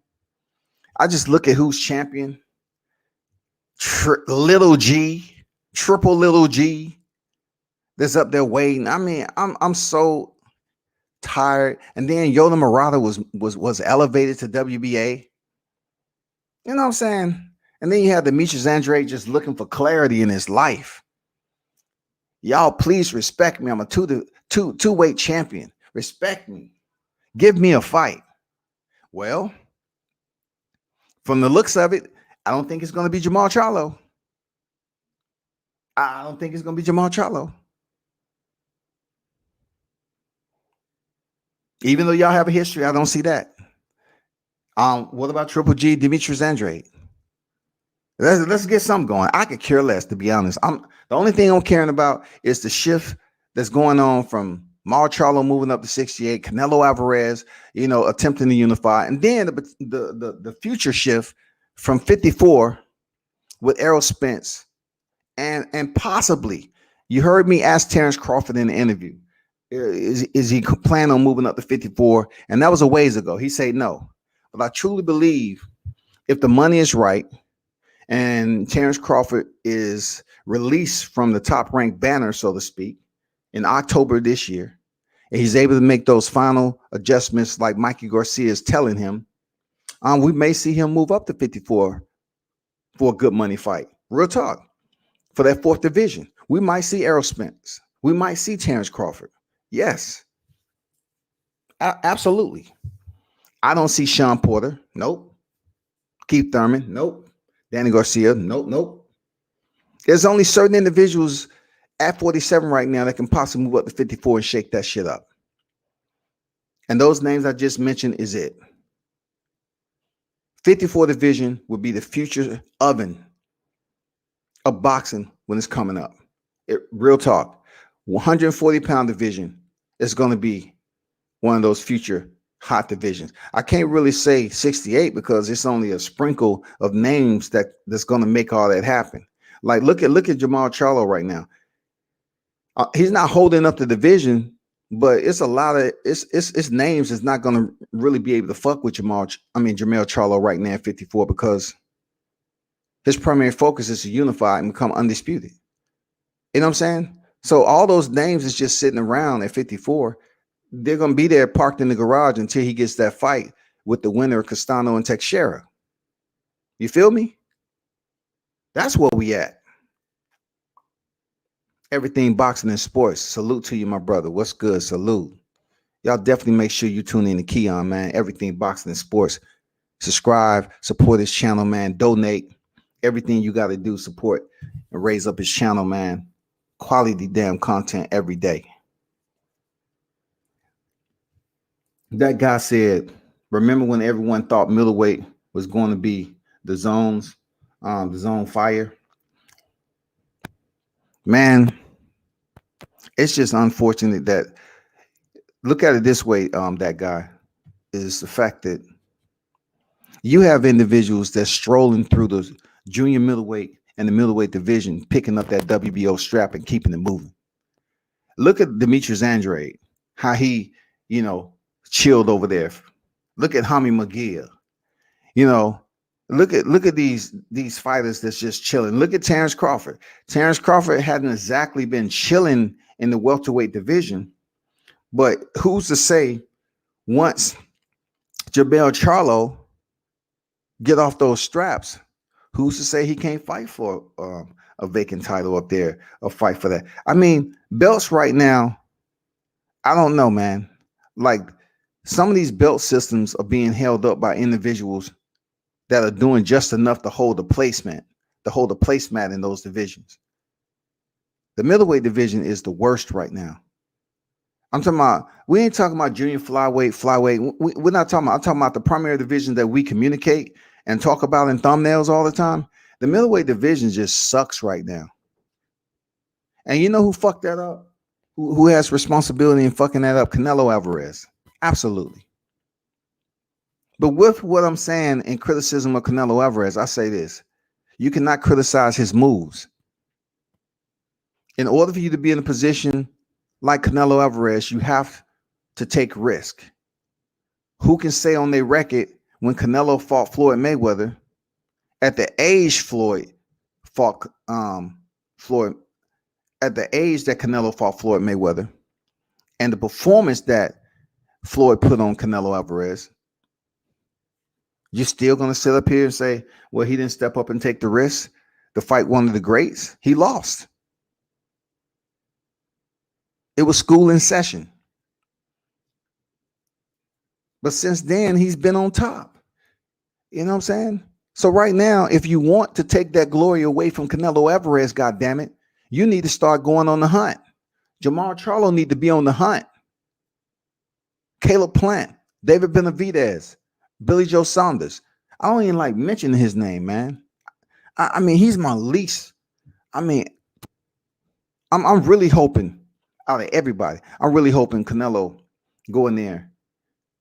I just look at who's champion. Little G, triple little G, that's up there waiting. I mean, I'm so tired. And then Yoda Murata was elevated to WBA. You know what I'm saying? And then you have Demetrius Andrade just looking for clarity in his life. Y'all, please respect me. I'm a two-weight champion. Respect me. Give me a fight. Well, from the looks of it, I don't think it's going to be Jamal Charlo. I don't think it's going to be Jamal Charlo. Even though y'all have a history, I don't see that. What about Triple G, Demetrius Andrade? Let's get something going. I could care less, to be honest. The only thing I'm caring about is the shift that's going on from Mar Charlo moving up to 68, Canelo Alvarez, attempting to unify, and then the future shift from 54 with Errol Spence, and possibly, you heard me ask Terrence Crawford in the interview, is he planning on moving up to 54? And that was a ways ago. He said no, but I truly believe if the money is right, and Terrence Crawford is released from the top-ranked banner, so to speak, in October this year, and he's able to make those final adjustments like Mikey Garcia is telling him, we may see him move up to 54 for a good money fight. Real talk. For that fourth division, we might see Errol Spence. We might see Terrence Crawford. Yes. Absolutely. I don't see Sean Porter. Nope. Keith Thurman. Nope. Danny Garcia, nope. There's only certain individuals at 47 right now that can possibly move up to 54 and shake that shit up. And those names I just mentioned is it. 54 division will be the future oven of boxing when it's coming up. Real talk. 140-pound division is going to be one of those future hot divisions. I can't really say 68 because it's only a sprinkle of names that's going to make all that happen. Like look at Jamal Charlo right now. He's not holding up the division, but it's a lot of it's names that's not going to really be able to fuck with Jamel Charlo right now at 54 because his primary focus is to unify and become undisputed. You know what I'm saying? So all those names is just sitting around at 54. They're going to be there parked in the garage until he gets that fight with the winner of Castano and Teixeira. You feel me? That's where we at. Everything boxing and sports. Salute to you, my brother. What's good? Salute. Y'all definitely make sure you tune in to Keon, man. Everything boxing and sports. Subscribe, support his channel, man. Donate. Everything you got to do, support and raise up his channel, man. Quality damn content every day. That guy said, remember when everyone thought middleweight was going to be the zone fire? Man, it's just unfortunate that, look at it this way, that guy, is the fact that you have individuals that's strolling through the junior middleweight and the middleweight division, picking up that WBO strap and keeping it moving. Look at Demetrius Andrade, how he, chilled over there. Look at Jaime McGill. Look at these fighters that's just chilling. Look at Terrence Crawford. Terrence Crawford hadn't exactly been chilling in the welterweight division, but who's to say once Jamal Charlo get off those straps, who's to say he can't fight for a vacant title up there, a fight for that? I mean, belts right now, I don't know, man. Like, some of these belt systems are being held up by individuals that are doing just enough to hold the placemat in those divisions. The middleweight division is the worst right now. We ain't talking about junior flyweight. We're not talking about, I'm talking about the primary division that we communicate and talk about in thumbnails all the time. The middleweight division just sucks right now. And you know who fucked that up? Who has responsibility in fucking that up? Canelo Alvarez. Absolutely. But with what I'm saying in criticism of Canelo Alvarez, I say this. You cannot criticize his moves. In order for you to be in a position like Canelo Alvarez, you have to take risk. who can say on their record when Canelo fought Floyd Mayweather at the age Floyd fought Floyd at the age that Canelo fought Floyd Mayweather and the performance that Floyd put on Canelo Alvarez, you're still going to sit up here and say, well, he didn't step up and take the risk to fight one of the greats? He lost. It was school in session. But since then, he's been on top. You know what I'm saying? So right now, if you want to take that glory away from Canelo Alvarez, goddammit, you need to start going on the hunt. Jamal Charlo need to be on the hunt. Caleb Plant, David Benavidez, Billy Joe Saunders. I don't even like mentioning his name, man. I mean, he's my least. I mean, I'm really hoping out of everybody, I'm really hoping Canelo go in there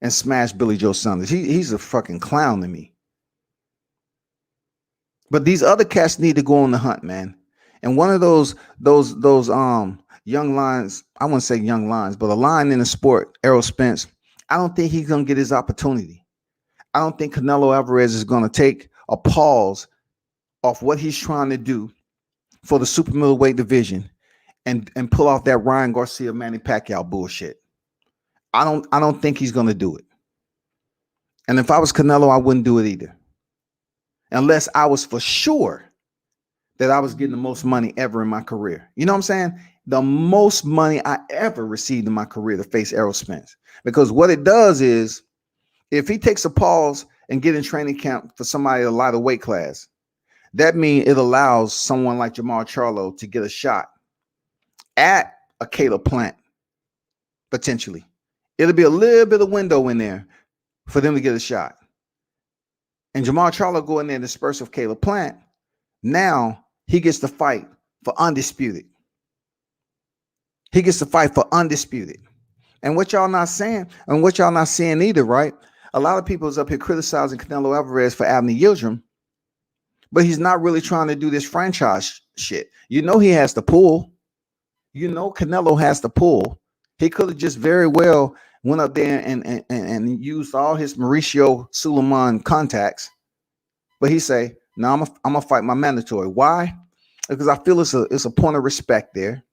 and smash Billy Joe Saunders. He's a fucking clown to me. But these other cats need to go on the hunt, man. And one of those young lions, I wouldn't say young lions, but a lion in the sport, Errol Spence, I don't think he's gonna get his opportunity. I don't think Canelo Alvarez is gonna take a pause off what he's trying to do for the super middleweight division and pull off that Ryan Garcia, Manny Pacquiao bullshit. I don't think he's gonna do it. And if I was Canelo, I wouldn't do it either. Unless I was for sure that I was getting the most money ever in my career. You know what I'm saying? The most money I ever received in my career to face Errol Spence. Because what it does is, if he takes a pause and get in training camp for somebody a lighter weight class, that means it allows someone like Jamal Charlo to get a shot at a Caleb Plant, potentially. It'll be a little bit of window in there for them to get a shot. And Jamal Charlo go in there and disperse of Caleb Plant. Now he gets to fight for undisputed. He gets to fight for undisputed. And what y'all not saying, and what y'all not seeing either, right? A lot of people is up here criticizing Canelo Alvarez for Abner Yildirim, but he's not really trying to do this franchise shit. You know he has the pull. You know Canelo has the pull. He could have just very well went up there and used all his Mauricio Suleiman contacts, but he say, "No, I'm gonna fight my mandatory." Why? Because I feel it's a point of respect there.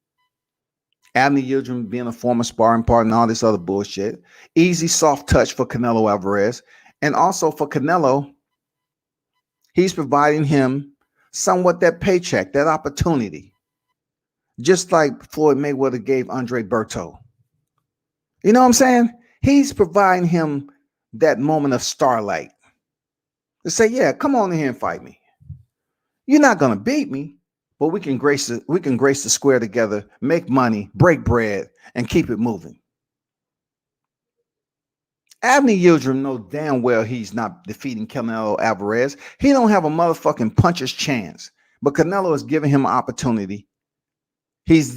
Abner Yildirim being a former sparring partner and all this other bullshit. Easy, soft touch for Canelo Alvarez. And also for Canelo, he's providing him somewhat that paycheck, that opportunity. Just like Floyd Mayweather gave Andre Berto. You know what I'm saying? He's providing him that moment of starlight. To say, yeah, come on in here and fight me. You're not gonna beat me, but we can grace the square together, make money, break bread, and keep it moving. Abner Yildirim knows damn well he's not defeating Canelo Alvarez. He don't have a motherfucking puncher's chance. But Canelo is giving him an opportunity. He's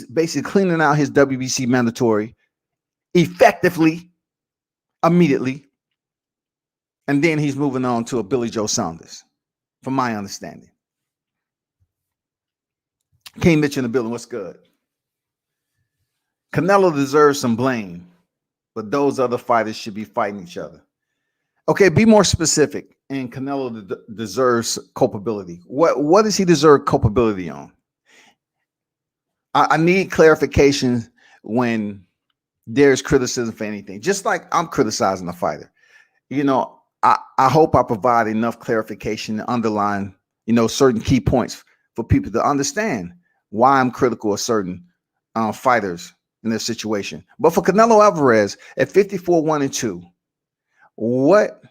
basically cleaning out his WBC mandatory effectively, immediately. And then he's moving on to a Billy Joe Saunders, from my understanding. King Mitch in the building, what's good? Canelo deserves some blame, but those other fighters should be fighting each other. Okay, be more specific. And Canelo deserves culpability. What does he deserve culpability on? I need clarification when there's criticism for anything. Just like I'm criticizing a fighter. You know, I hope I provide enough clarification to underline, certain key points for people to understand why I'm critical of certain fighters in this situation. But for Canelo Alvarez at 54-1-2, what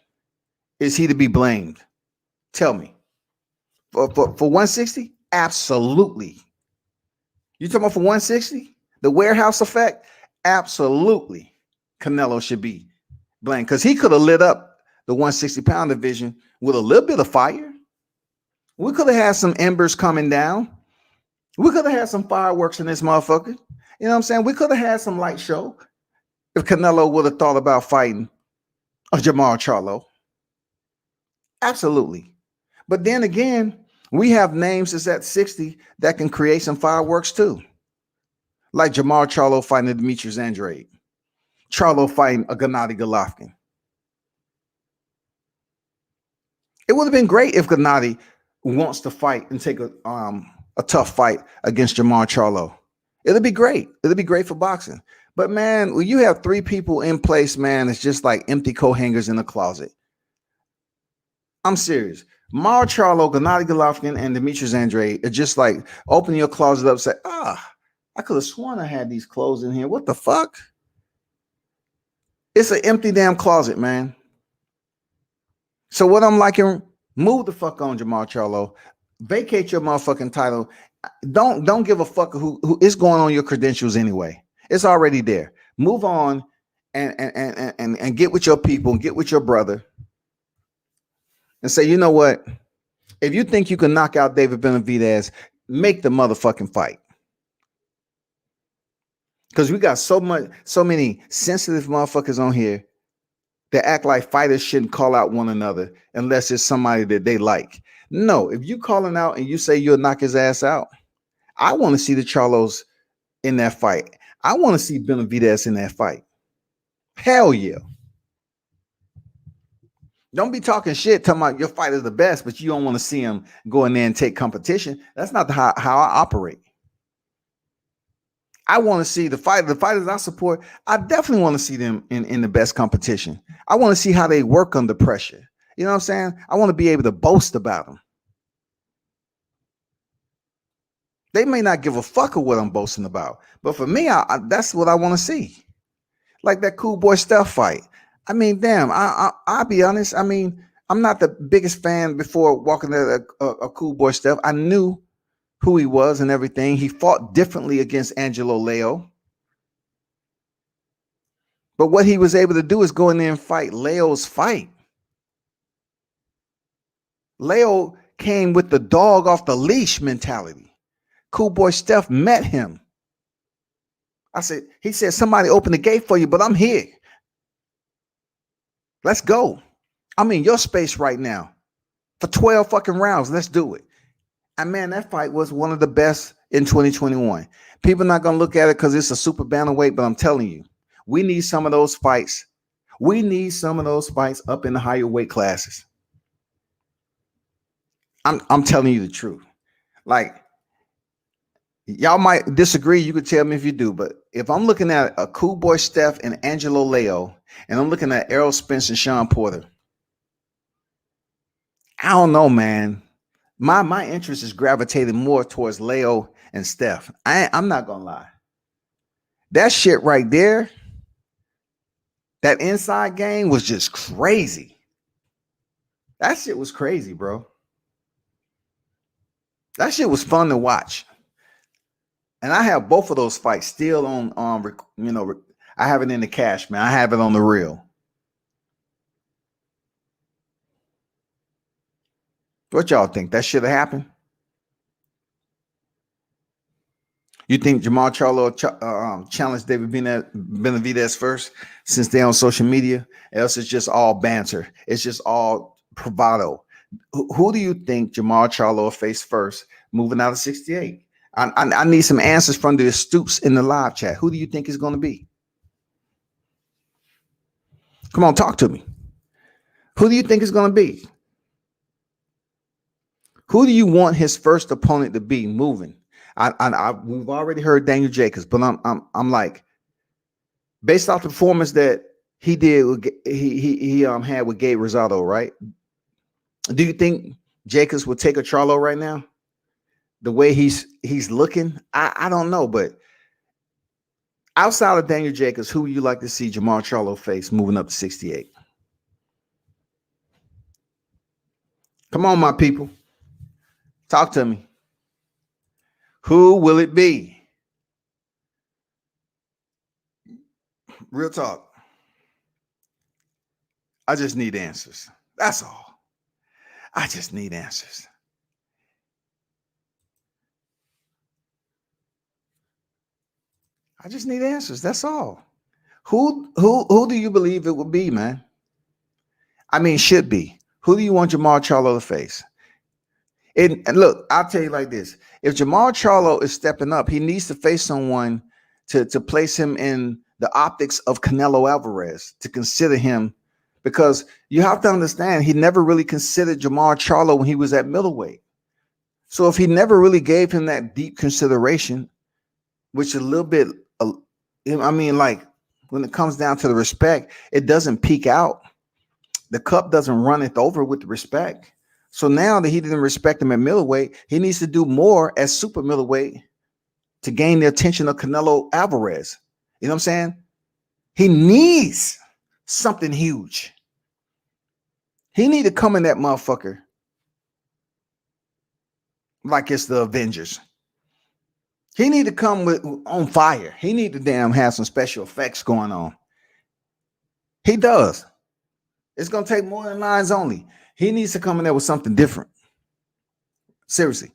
is he to be blamed? Tell me. For 160? Absolutely. You talking about for 160? The warehouse effect? Absolutely. Canelo should be blamed because he could have lit up the 160-pound division with a little bit of fire. We could have had some embers coming down. We could have had some fireworks in this motherfucker. You know what I'm saying? We could have had some light show if Canelo would have thought about fighting a Jamal Charlo. Absolutely. But then again, we have names that's at 60 that can create some fireworks too. Like Jamal Charlo fighting Demetrius Andrade. Charlo fighting a Gennady Golovkin. It would have been great if Gennady wants to fight and take a tough fight against Jamar Charlo. It'll be great. It'll be great for boxing. But man, when you have three people in place, man, it's just like empty coat hangers in the closet. I'm serious. Mar Charlo, Gennady Golovkin, and Demetrius Andrade are just like open your closet up and say, I could have sworn I had these clothes in here. What the fuck? It's an empty damn closet, man. So what I'm liking, move the fuck on, Jamar Charlo. Vacate your motherfucking title. Don't give a fuck who is going on your credentials anyway. It's already there. Move on and get with your people, get with your brother, and say, you know what? If you think you can knock out David Benavidez, make the motherfucking fight. Because we got so many sensitive motherfuckers on here that act like fighters shouldn't call out one another unless it's somebody that they like. No, if you calling out and you say you'll knock his ass out, I want to see the Charlos in that fight. I want to see Benavidez in that fight. Hell yeah. Don't be talking shit, talking about your fighter's the best, but you don't want to see him go in there and take competition. That's not how I operate. I want to see the fighters I support. I definitely want to see them in the best competition. I want to see how they work under pressure. You know what I'm saying? I want to be able to boast about them. They may not give a fuck of what I'm boasting about, but for me, that's what I want to see. Like that Cool Boy Steph fight. I mean, damn, I'll be honest. I mean, I'm not the biggest fan before walking at a Cool Boy Steph. I knew who he was and everything. He fought differently against Angelo Leo. But what he was able to do is go in there and fight Leo's fight. Leo came with the dog off the leash mentality. Cool Boy Steph met him. He said, somebody open the gate for you, but I'm here. Let's go. I'm in your space right now for 12 fucking rounds. Let's do it. And man, that fight was one of the best in 2021. People are not going to look at it because it's a super bantamweight, but I'm telling you, we need some of those fights. We need some of those fights up in the higher weight classes. I'm telling you the truth. Like, y'all might disagree. You could tell me if you do, but if I'm looking at a Cool Boy Steph and Angelo Leo, and I'm looking at Errol Spence and Sean Porter, I don't know, man. My interest is gravitating more towards Leo and Steph. I'm not gonna lie. That shit right there, that inside game was just crazy. That shit was crazy, bro. That shit was fun to watch. And I have both of those fights still on I have it in the cash, man. I have it on the reel. What y'all think? That should have happened? You think Jamar Charlo challenged David Benavidez first since they're on social media? Else it's just all banter. It's just all bravado. Who do you think Jamar Charlo will face first moving out of 68? I need some answers from the astutes in the live chat. Who do you think is going to be? Come on, talk to me. Who do you think is going to be? Who do you want his first opponent to be moving? We've already heard Daniel Jacobs, but I'm like, based off the performance that he did, he had with Gabe Rosado, right? Do you think Jacobs would take a Charlo right now? The way he's looking, I don't know, but outside of Daniel Jacobs, who would you like to see Jamar Charlo face moving up to 68? Come on, my people. Talk to me. Who will it be? Real talk. I just need answers. That's all. I just need answers. I just need answers. That's all. Who do you believe it will be, man? I mean, should be. Who do you want Jamar Charlo to face? And look, I'll tell you like this. If Jamar Charlo is stepping up, he needs to face someone to place him in the optics of Canelo Alvarez to consider him, because you have to understand he never really considered Jermall Charlo when he was at middleweight. So if he never really gave him that deep consideration, which a little bit, I mean, like when it comes down to the respect, it doesn't peak out. The cup doesn't run it over with the respect. So now that he didn't respect him at middleweight, he needs to do more at super middleweight to gain the attention of Canelo Alvarez. You know what I'm saying? He needs something huge. He need to come in that motherfucker like it's the Avengers. He need to come with on fire. He need to damn have some special effects going on. He does. It's gonna take more than lines only. He needs to come in there with something different. Seriously.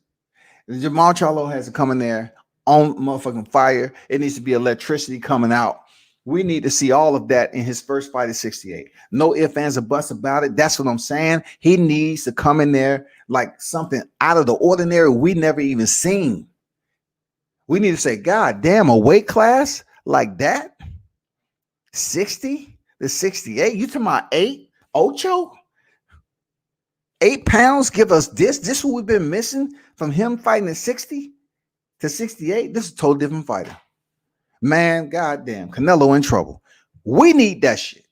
Jermall Charlo has to come in there on motherfucking fire. It needs to be electricity coming out. We need to see all of that in his first fight at 68. No ifs, ands, or buts about it. That's what I'm saying. He needs to come in there like something out of the ordinary we never even seen. We need to say, God damn, a weight class like that? 60 to 68? You talking about 8 pounds give us this? This is what we've been missing from him fighting at 60 to 68? This is a totally different fighter. Man, goddamn, Canelo in trouble. We need that shit.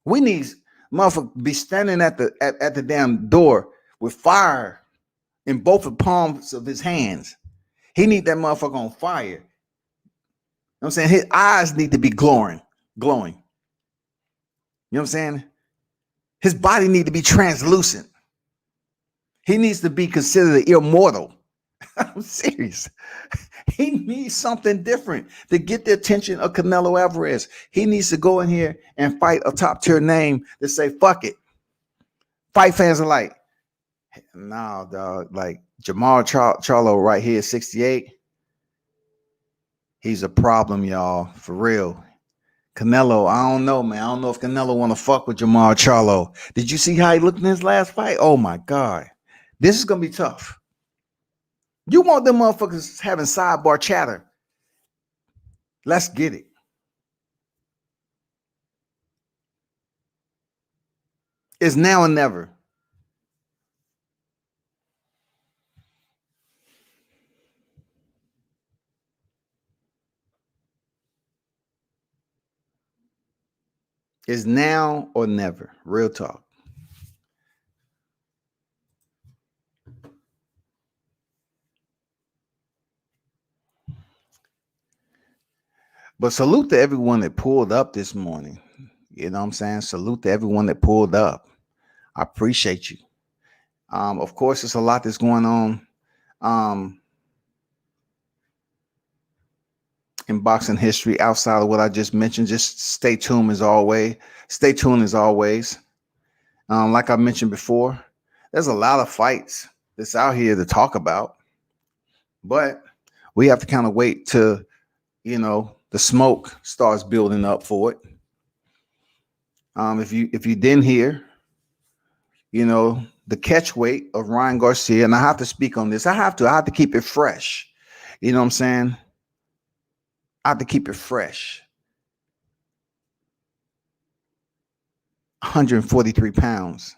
We need motherfucker be standing at the damn door with fire in both the palms of his hands. He need that motherfucker on fire. You know what I'm saying? His eyes need to be glowing. You know what I'm saying? His body need to be translucent. He needs to be considered immortal. I'm serious. He needs something different to get the attention of Canelo Alvarez. He needs to go in here and fight a top tier name to say, fuck it. Fight fans are like, nah, dog. Like Jermall Charlo right here, 68. He's a problem, y'all. For real. Canelo, I don't know, man. I don't know if Canelo want to fuck with Jermall Charlo. Did you see how he looked in his last fight? Oh, my God. This is going to be tough. You want them motherfuckers having sidebar chatter. Let's get it. It's now or never. It's now or never. Real talk. But salute to everyone that pulled up this morning. You know what I'm saying? Salute to everyone that pulled up. I appreciate you. Of course, there's a lot that's going on in boxing history outside of what I just mentioned. Just stay tuned as always. Stay tuned as always. Like I mentioned before, there's a lot of fights that's out here to talk about. But we have to kind of wait till, the smoke starts building up for it. If you didn't hear, the catch weight of Ryan Garcia, and I have to speak on this. I have to keep it fresh. You know what I'm saying? I have to keep it fresh. 143 pounds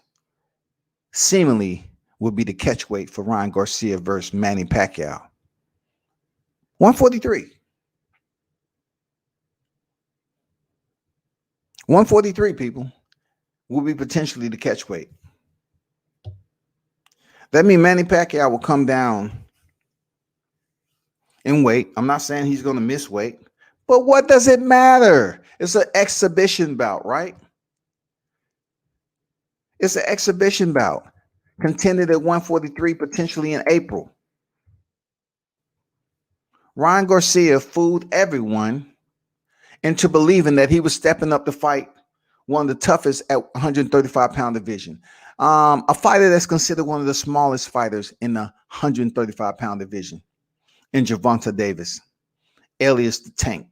seemingly would be the catch weight for Ryan Garcia versus Manny Pacquiao. 143. 143 people will be potentially the catch weight. That means Manny Pacquiao will come down in weight. I'm not saying he's going to miss weight, but what does it matter? It's an exhibition bout, right? It's an exhibition bout. Contended at 143 potentially in April. Ryan Garcia fooled everyone into believing that he was stepping up to fight one of the toughest at 135-pound division. A fighter that's considered one of the smallest fighters in the 135-pound division, in Gervonta Davis, alias the Tank.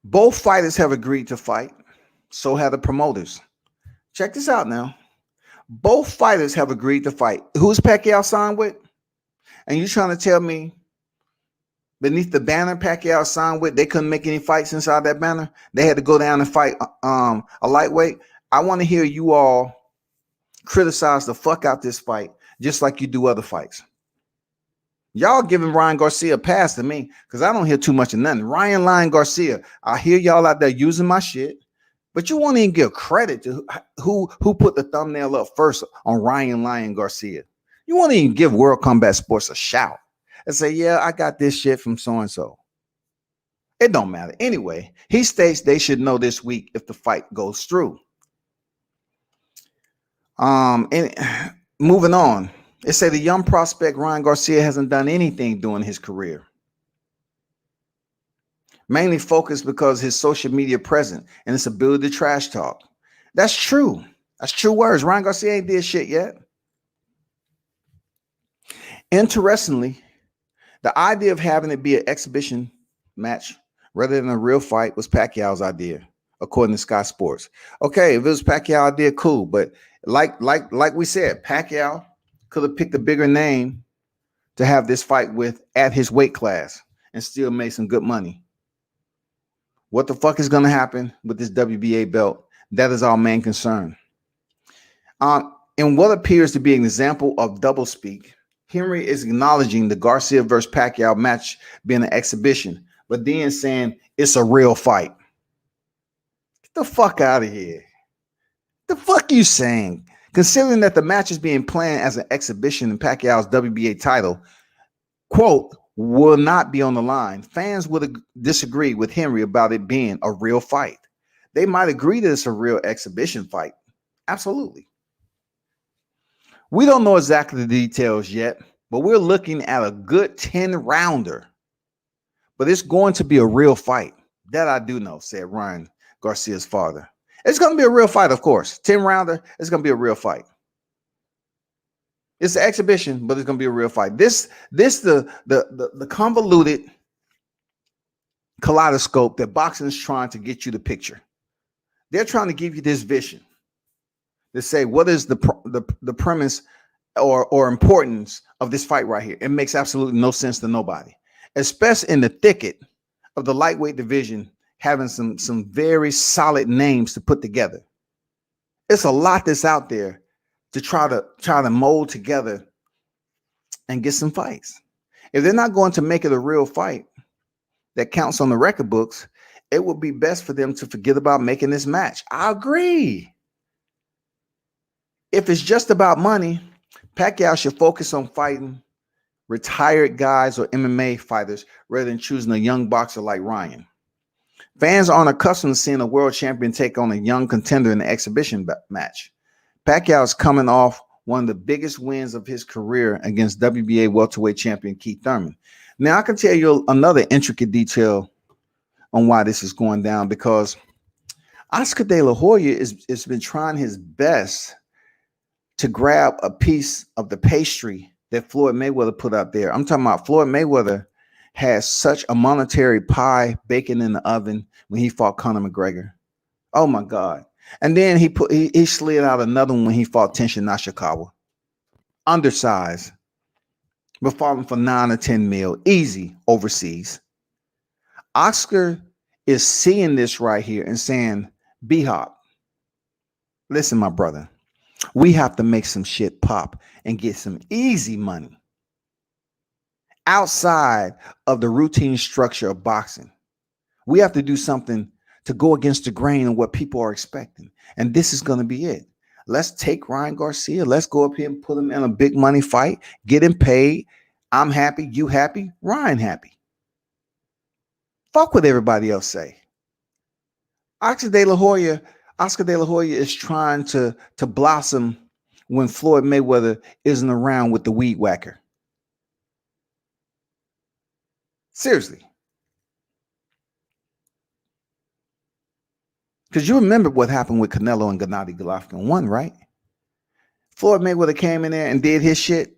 Both fighters have agreed to fight. So have the promoters. Check this out now. Both fighters have agreed to fight. Who's Pacquiao signed with? And you trying to tell me beneath the banner Pacquiao signed with, they couldn't make any fights inside that banner? They had to go down and fight a lightweight. I want to hear you all criticize the fuck out this fight, just like you do other fights. Y'all giving Ryan Garcia a pass to me because I don't hear too much of nothing. Ryan Garcia, I hear y'all out there using my shit, but you won't even give credit to who put the thumbnail up first on Ryan Garcia. You won't even give World Combat Sports a shout and say, yeah, I got this shit from so-and-so. It don't matter. Anyway, he states they should know this week if the fight goes through. And moving on, it said the young prospect Ryan Garcia hasn't done anything during his career. Mainly focused because his social media presence and his ability to trash talk. That's true. That's true words. Ryan Garcia ain't did shit yet. Interestingly, the idea of having it be an exhibition match rather than a real fight was Pacquiao's idea, according to Sky Sports. Okay, if it was Pacquiao's idea, cool. But like we said, Pacquiao could have picked a bigger name to have this fight with at his weight class and still made some good money. What the fuck is going to happen with this WBA belt? That is our main concern. In what appears to be an example of doublespeak, Henry is acknowledging the Garcia versus Pacquiao match being an exhibition, but then saying it's a real fight. Get the fuck out of here. The fuck you saying? Considering that the match is being planned as an exhibition in Pacquiao's WBA title, quote, will not be on the line. Fans would disagree with Henry about it being a real fight. They might agree that it's a real exhibition fight. Absolutely. We don't know exactly the details yet, but we're looking at a good 10-rounder. But it's going to be a real fight. That I do know, said Ryan Garcia's father. It's going to be a real fight, of course. 10-rounder, it's going to be a real fight. It's an exhibition, but it's going to be a real fight. The convoluted kaleidoscope that boxing is trying to get you to picture. They're trying to give you this vision to say what is the premise or importance of this fight right here. It makes absolutely no sense to nobody, especially in the thicket of the lightweight division, having some very solid names to put together. It's a lot that's out there to try to mold together and get some fights. If they're not going to make it a real fight that counts on the record books, it would be best for them to forget about making this match. I agree. If it's just about money, Pacquiao should focus on fighting retired guys or MMA fighters rather than choosing a young boxer like Ryan. Fans aren't accustomed to seeing a world champion take on a young contender in an exhibition match. Pacquiao is coming off one of the biggest wins of his career against WBA welterweight champion Keith Thurman. Now, I can tell you another intricate detail on why this is going down, because Oscar De La Hoya has been trying his best to grab a piece of the pastry that Floyd Mayweather put out there. I'm talking about Floyd Mayweather has such a monetary pie baking in the oven when he fought Conor McGregor. Oh my God. And then he slid out another one when he fought Tenshin Nashikawa. Undersized, but falling for 9 or 10 mil, easy overseas. Oscar is seeing this right here and saying, B-Hop, listen, my brother, we have to make some shit pop and get some easy money outside of the routine structure of boxing. We have to do something to go against the grain of what people are expecting. And this is going to be it. Let's take Ryan Garcia. Let's go up here and put him in a big money fight, get him paid. I'm happy. You happy? Ryan happy. Fuck what everybody else say. Oscar De La Hoya is trying to blossom when Floyd Mayweather isn't around with the weed whacker. Seriously. Because you remember what happened with Canelo and Gennady Golovkin won, right? Floyd Mayweather came in there and did his shit.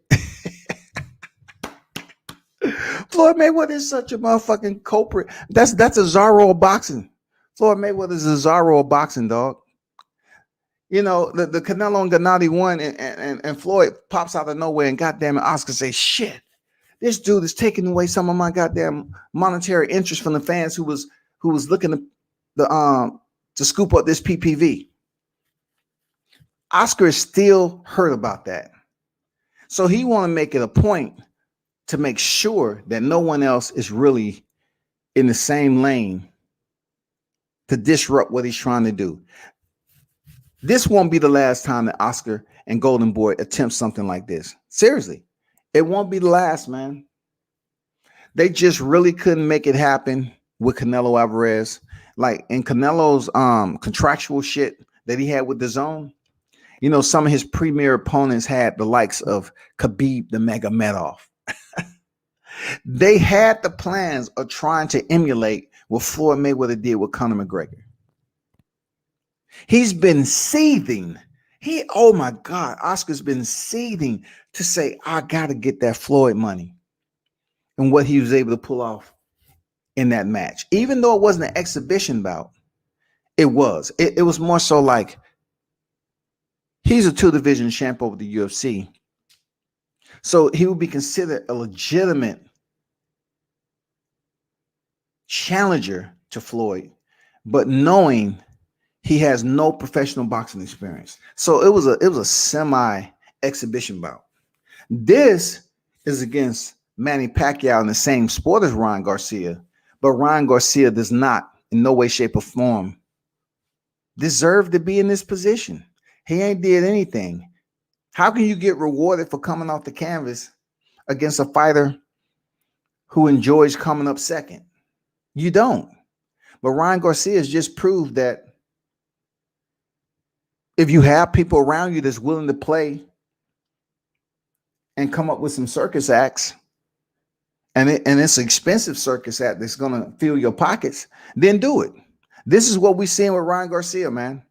Floyd Mayweather is such a motherfucking culprit. That's a Zorro of boxing. Floyd Mayweather is a Zorro of boxing, dog. You know, the Canelo and Gennady won, and Floyd pops out of nowhere, and goddamn it, Oscar say, shit, this dude is taking away some of my goddamn monetary interest from the fans who was looking to scoop up this PPV. Oscar is still hurt about that. So he want to make it a point to make sure that no one else is really in the same lane to disrupt what he's trying to do. This won't be the last time that Oscar and Golden Boy attempt something like this. Seriously, it won't be the last, man. They just really couldn't make it happen with Canelo Alvarez. Like in Canelo's contractual shit that he had with the Zone, you know, some of his premier opponents had the likes of Khabib the Magomedov. They had the plans of trying to emulate what Floyd Mayweather did with Conor McGregor. He's been seething. Oh my God, Oscar's been seething to say, I got to get that Floyd money. And what he was able to pull off in that match. Even though it wasn't an exhibition bout, it was. It was more so like, he's a 2-division champ over the UFC. So he would be considered a legitimate challenger to Floyd, but knowing he has no professional boxing experience. So it was a semi exhibition bout. This is against Manny Pacquiao in the same sport as Ryan Garcia, but Ryan Garcia does not in no way, shape, or form deserve to be in this position. He ain't did anything. How can you get rewarded for coming off the canvas against a fighter who enjoys coming up second? You don't. But Ryan Garcia has just proved that if you have people around you that's willing to play and come up with some circus acts, and it's an expensive circus act that's going to fill your pockets, then do it. This is what we're seeing with Ryan Garcia, man.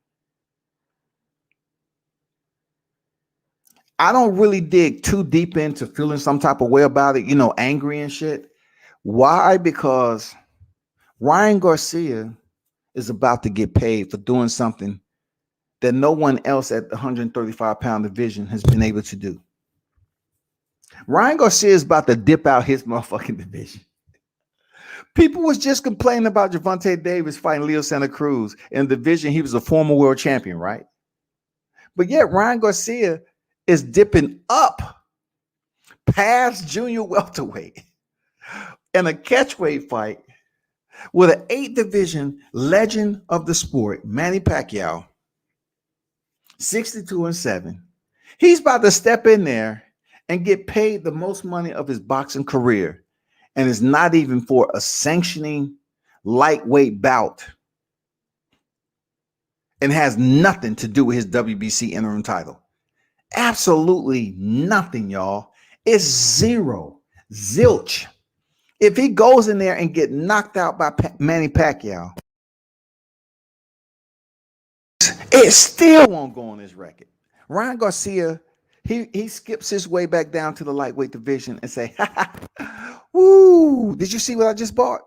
I don't really dig too deep into feeling some type of way about it, you know, angry and shit. Why? Because Ryan Garcia is about to get paid for doing something that no one else at the 135-pound division has been able to do. Ryan Garcia is about to dip out his motherfucking division. People was just complaining about Gervonta Davis fighting Leo Santa Cruz in the division. He was a former world champion, right? But yet Ryan Garcia is dipping up past junior welterweight in a catchweight fight with an 8-division legend of the sport, Manny Pacquiao, 62-7. He's about to step in there and get paid the most money of his boxing career. And it's not even for a sanctioning lightweight bout. And has nothing to do with his WBC interim title. Absolutely nothing, y'all. It's zero. Zilch. If he goes in there and get knocked out by Manny Pacquiao, it still won't go on his record. Ryan Garcia, he skips his way back down to the lightweight division and say, woo, did you see what I just bought?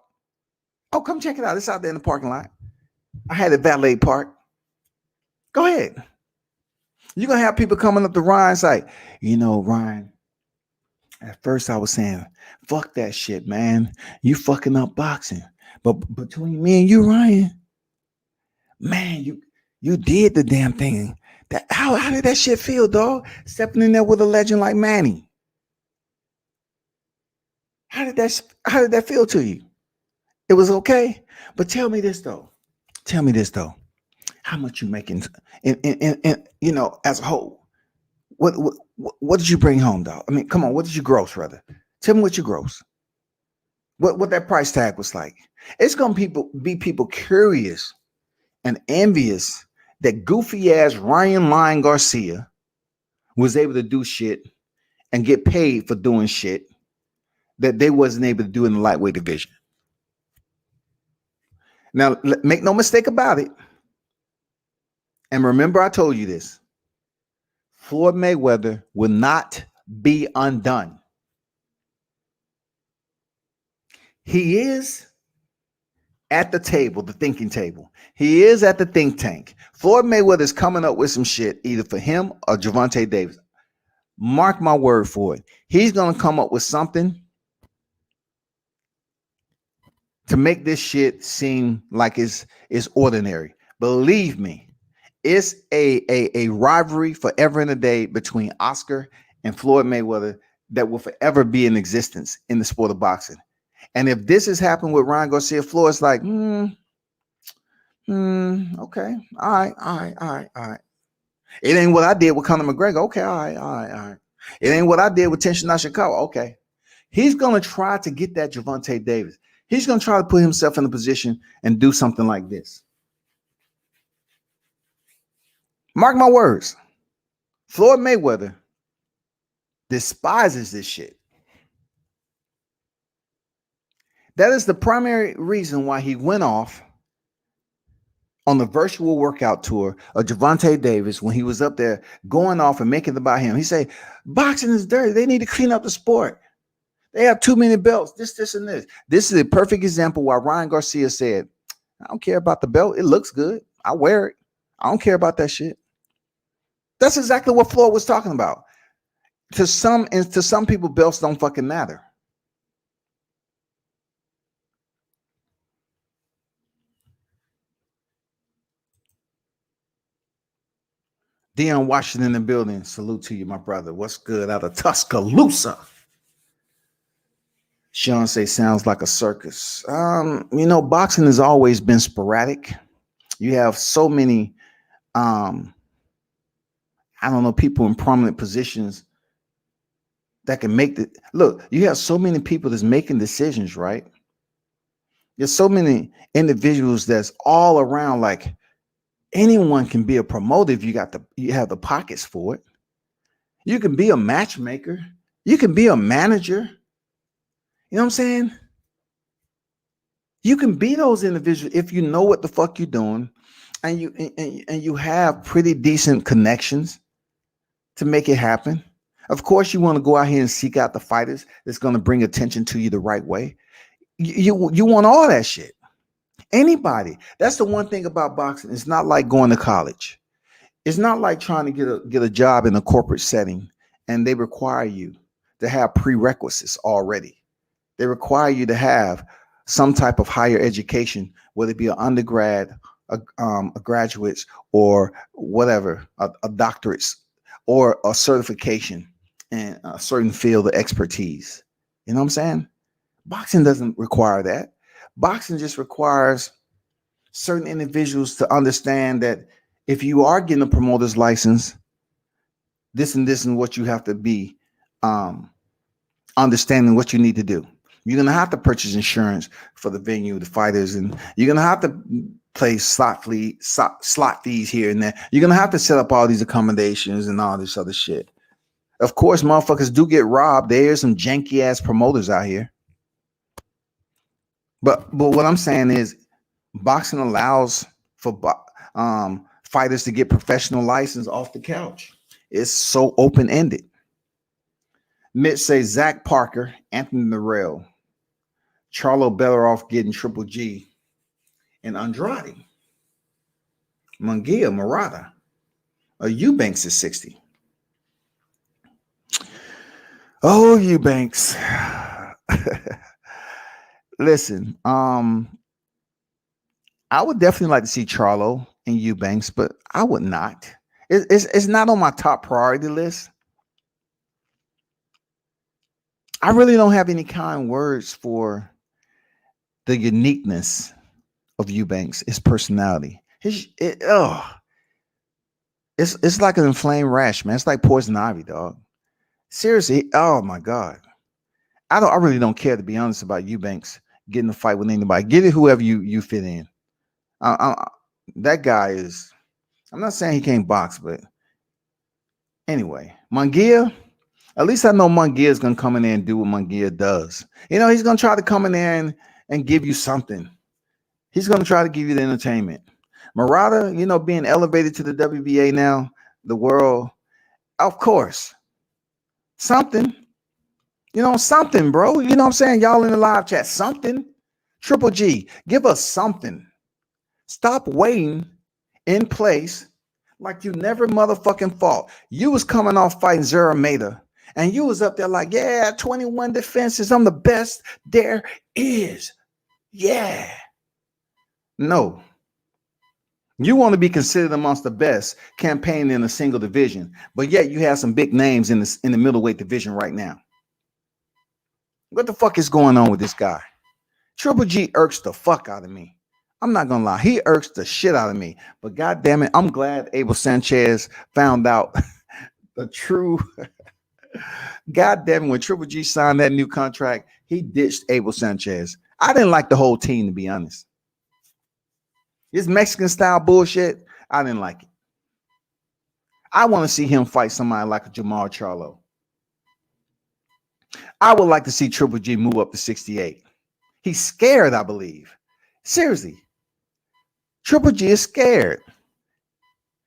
Oh, come check it out. It's out there in the parking lot. I had it valet parked. Go ahead. You're going to have people coming up to Ryan and say, you know, Ryan, at first I was saying, fuck that shit, man. You fucking up boxing. But between me and you, Ryan, man, you did the damn thing. How did that shit feel, dog? Stepping in there with a legend like Manny. How did that feel to you? It was okay. But tell me this though. How much you making in you know, as a whole? What did you bring home, dog? I mean, come on, what did you gross, rather? Tell me what you gross. What that price tag was like. It's gonna be people curious and envious that goofy ass Ryan Lion Garcia was able to do shit and get paid for doing shit that they wasn't able to do in the lightweight division. Now, make no mistake about it. And remember, I told you this. Floyd Mayweather will not be undone. He is at the table, the thinking table. He is at the think tank. Floyd Mayweather is coming up with some shit either for him or Gervonta Davis. Mark my word for it. He's going to come up with something to make this shit seem like it's ordinary. Believe me, it's a rivalry forever and a day between Oscar and Floyd Mayweather that will forever be in existence in the sport of boxing. And if this has happened with Ryan Garcia, Floyd's like, okay, all right. It ain't what I did with Conor McGregor. Okay, all right. It ain't what I did with Tenshin Nashikawa. Okay. He's going to try to get that Gervonta Davis. He's going to try to put himself in a position and do something like this. Mark my words. Floyd Mayweather despises this shit. That is the primary reason why he went off on the virtual workout tour of Gervonta Davis when he was up there going off and making it about him. He said, boxing is dirty. They need to clean up the sport. They have too many belts, this, and this. This is a perfect example why Ryan Garcia said, I don't care about the belt. It looks good. I wear it. I don't care about that shit. That's exactly what Floyd was talking about. To some people, belts don't fucking matter. Deion Washington in the building. Salute to you, my brother. What's good out of Tuscaloosa? Sean say sounds like a circus. Boxing has always been sporadic. You have so many, people in prominent positions that can make the look. You have so many people that's making decisions, right? There's so many individuals that's all around. Like anyone can be a promoter if you have the pockets for it. You can be a matchmaker. You can be a manager. You know what I'm saying? You can be those individuals if you know what the fuck you're doing, and you have pretty decent connections to make it happen. Of course, you want to go out here and seek out the fighters that's going to bring attention to you the right way. You want all that shit. Anybody. That's the one thing about boxing. It's not like going to college. It's not like trying to get a job in a corporate setting and they require you to have prerequisites already. They require you to have some type of higher education, whether it be an undergrad, a graduates, or whatever, a doctorates, or a certification in a certain field of expertise. You know what I'm saying? Boxing doesn't require that. Boxing just requires certain individuals to understand that if you are getting a promoter's license, this and what you have to be understanding what you need to do. You're going to have to purchase insurance for the venue, the fighters, and you're going to have to play slot fees here and there. You're going to have to set up all these accommodations and all this other shit. Of course, motherfuckers do get robbed. There's some janky ass promoters out here. But what I'm saying is boxing allows for fighters to get professional license off the couch. It's so open-ended. Mitch says Zach Parker, Anthony Narell, Charlo better off getting Triple G and Andrade. Munguia, Murata. Eubanks is 60. Oh, Eubanks. Listen, I would definitely like to see Charlo and Eubanks, but I would not. It's not on my top priority list. I really don't have any kind words for the uniqueness of Eubanks, his personality. It's like an inflamed rash, man. It's like poison ivy, dog. Seriously, oh my God. I really don't care, to be honest, about Eubanks getting a fight with anybody. Get it whoever you fit in. That guy is, I'm not saying he can't box, but anyway, Munguia, at least I know Munguia is going to come in there and do what Munguia does. He's going to try to come in there and give you something. He's going to try to give you the entertainment. Murata, being elevated to the WBA now, the world, of course, something. Something, bro. You know what I'm saying? Y'all in the live chat, something. Triple G, give us something. Stop waiting in place like you never motherfucking fought. You was coming off fighting Zara Mata, and you was up there like, yeah, 21 defenses. I'm the best there is. Yeah. No. You want to be considered amongst the best campaigning in a single division, but yet you have some big names in the middleweight division right now. What the fuck is going on with this guy? Triple G irks the fuck out of me. I'm not gonna lie, he irks the shit out of me. But god damn it, I'm glad Abel Sanchez found out the true. God damn it, when Triple G signed that new contract, he ditched Abel Sanchez. I didn't like the whole team, to be honest. This Mexican style bullshit, I didn't like it. I want to see him fight somebody like a Jamal Charlo. I would like to see Triple G move up to 68. He's scared, I believe. Seriously. Triple G is scared.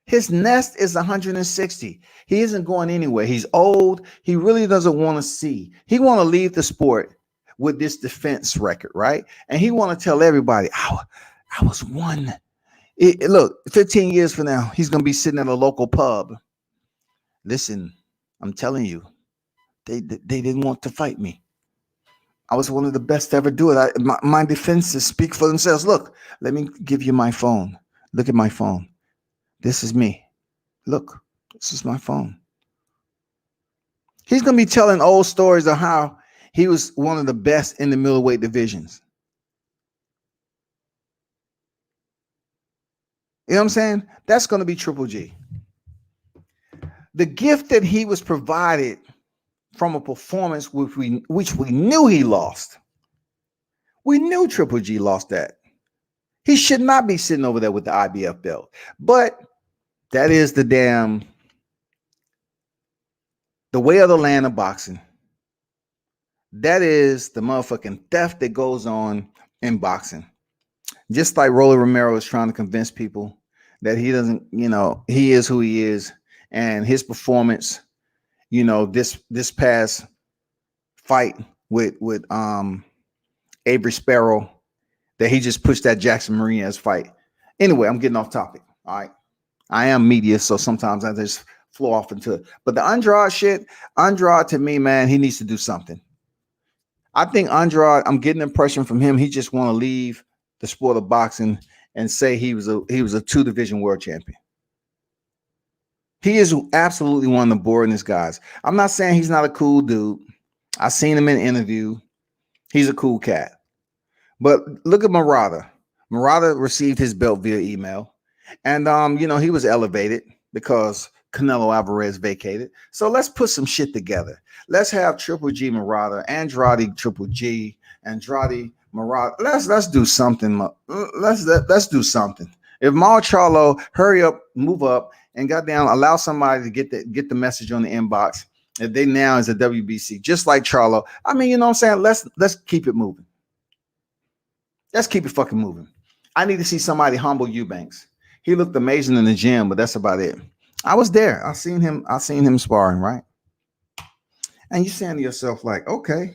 His nest is 160. He isn't going anywhere. He's old. He really doesn't want to see. He want to leave the sport with this defense record, right? And he want to tell everybody, I was one. Look, 15 years from now, he's going to be sitting at a local pub. Listen, I'm telling you, they didn't want to fight me. I was one of the best to ever do it. My defenses speak for themselves. Look, let me give you my phone. Look at my phone. This is me. Look, this is my phone. He's going to be telling old stories of how he was one of the best in the middleweight divisions. You know what I'm saying? That's going to be Triple G. The gift that he was provided from a performance which we knew he lost. We knew Triple G lost that. He should not be sitting over there with the IBF belt. But that is the way of the land of boxing. That is the motherfucking theft that goes on in boxing. Just like Rolly Romero is trying to convince people that he doesn't, he is who he is, and his performance, this past fight with Avery Sparrow, that he just pushed that Jackson Martinez fight. Anyway, I'm getting off topic. All right. I am media, so sometimes I just flow off into it. But the Andrade shit, Andrade to me, man, he needs to do something. I think Andrade, I'm getting an impression from him, he just want to leave the sport of boxing and say he was a 2-division world champion. He is absolutely one of the boringest guys. I'm not saying he's not a cool dude. I seen him in an interview. He's a cool cat. But look at Murata. Murata received his belt via email. And, he was elevated because Canelo Alvarez vacated. So let's put some shit together. Let's have Triple G Murata, Andrade Triple G, Andrade Murata. Let's do something. Let's do something. If Mal Charlo, hurry up, move up, and goddamn allow somebody to get the message on the inbox. If they now is a WBC, just like Charlo. I mean, you know what I'm saying? Let's keep it moving. Let's keep it fucking moving. I need to see somebody humble Eubanks. He looked amazing in the gym, but that's about it. I was there. I seen him sparring, right? And you're saying to yourself, like, okay,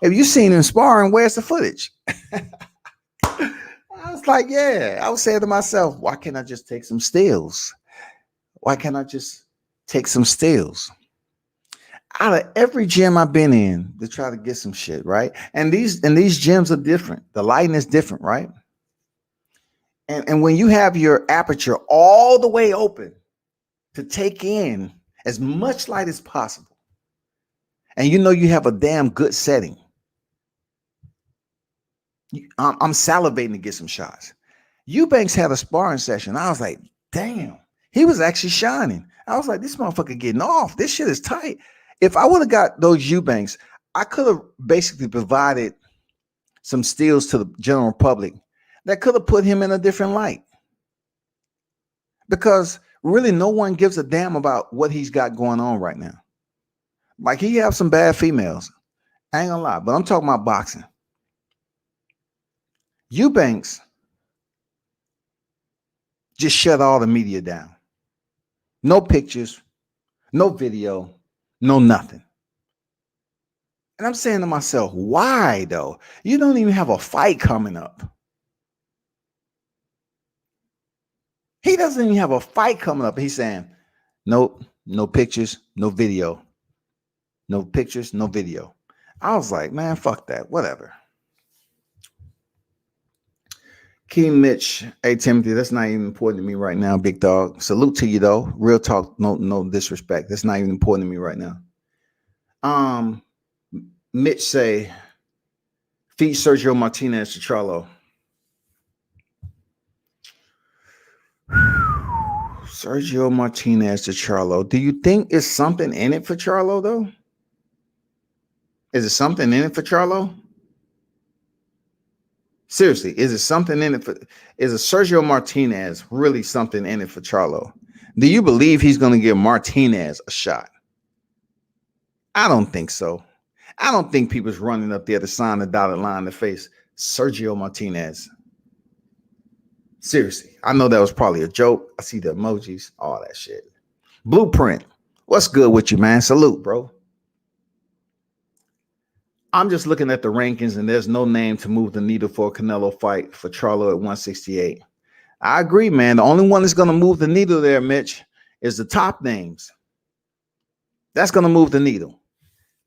if you seen him sparring, where's the footage? I was like, yeah. I was saying to myself, why can't I just take some stills? Why can't I just take some stills? Out of every gym I've been in to try to get some shit, right? And these gyms are different. The lighting is different, right? And when you have your aperture all the way open to take in as much light as possible, and you have a damn good setting, I'm salivating to get some shots. Eubanks had a sparring session. I was like, damn, he was actually shining. I was like, this motherfucker getting off. This shit is tight. If I would have got those Eubanks, I could have basically provided some steals to the general public that could have put him in a different light. Because really no one gives a damn about what he's got going on right now. Like, he have some bad females. I ain't gonna lie, but I'm talking about boxing. Eubanks just shut all the media down. No pictures, no video, no nothing. And I'm saying to myself, why though? You don't even have a fight coming up. He doesn't even have a fight coming up. He's saying, nope, no pictures, no video. No pictures, no video. I was like, man, fuck that. Whatever. Key Mitch, hey Timothy, that's not even important to me right now, big dog. Salute to you though. Real talk, no disrespect. That's not even important to me right now. Mitch say, feed Sergio Martinez to Charlo. Sergio Martinez to Charlo. Do you think it's something in it for Charlo though? Is it something in it for Charlo? Seriously, is it something in it for? Is a Sergio Martinez really something in it for Charlo? Do you believe he's going to give Martinez a shot? I don't think so. I don't think people's running up there to sign the dotted line to face Sergio Martinez. Seriously, I know that was probably a joke. I see the emojis, all that shit. Blueprint, what's good with you, man? Salute, bro. I'm just looking at the rankings, and there's no name to move the needle for a Canelo fight for Charlo at 168. I agree, man. The only one that's going to move the needle there, Mitch, is the top names. That's going to move the needle.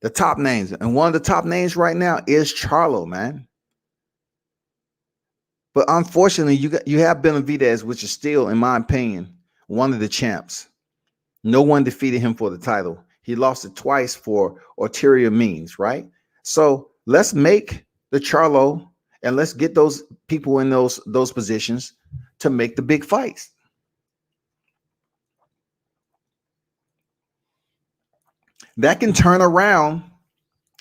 The top names. And one of the top names right now is Charlo, man. But unfortunately, you have Benavidez, which is still, in my opinion, one of the champs. No one defeated him for the title. He lost it twice for ulterior means, right? So let's make the Charlo and let's get those people in those positions to make the big fights. That can turn around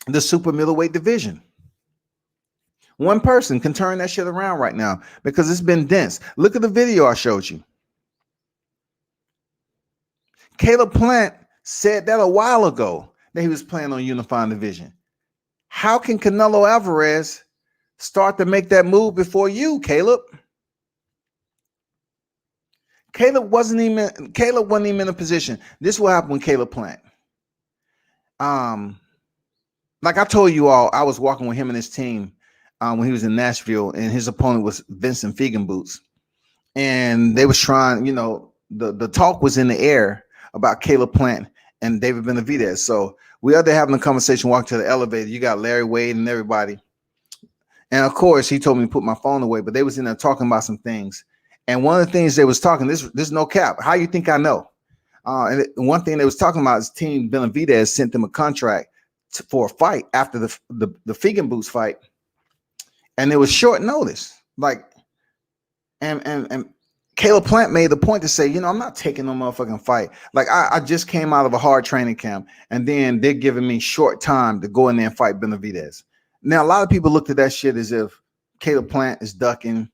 the super middleweight division. One person can turn that shit around right now because it's been dense. Look at the video I showed you. Caleb Plant said that a while ago that he was planning on unifying the division. How can Canelo Alvarez start to make that move before you, Caleb? Caleb wasn't even in a position. This will happen with Caleb Plant. Like I told you all, I was walking with him and his team when he was in Nashville, and his opponent was Vincent Feigenboots. And they was trying, the talk was in the air about Caleb Plant and David Benavidez. So we are there having a conversation, walking to the elevator. You got Larry Wade and everybody. And of course, he told me to put my phone away, but they was in there talking about some things. And one of the things they was talking, this is no cap. How you think I know? And one thing they was talking about is Team Benavidez sent them a contract for a fight after the Feigenboots fight. And it was short notice. And Caleb Plant made the point to say, I'm not taking no motherfucking fight. Like I just came out of a hard training camp, and then they're giving me short time to go in there and fight Benavidez. Now, a lot of people looked at that shit as if Caleb Plant is ducking.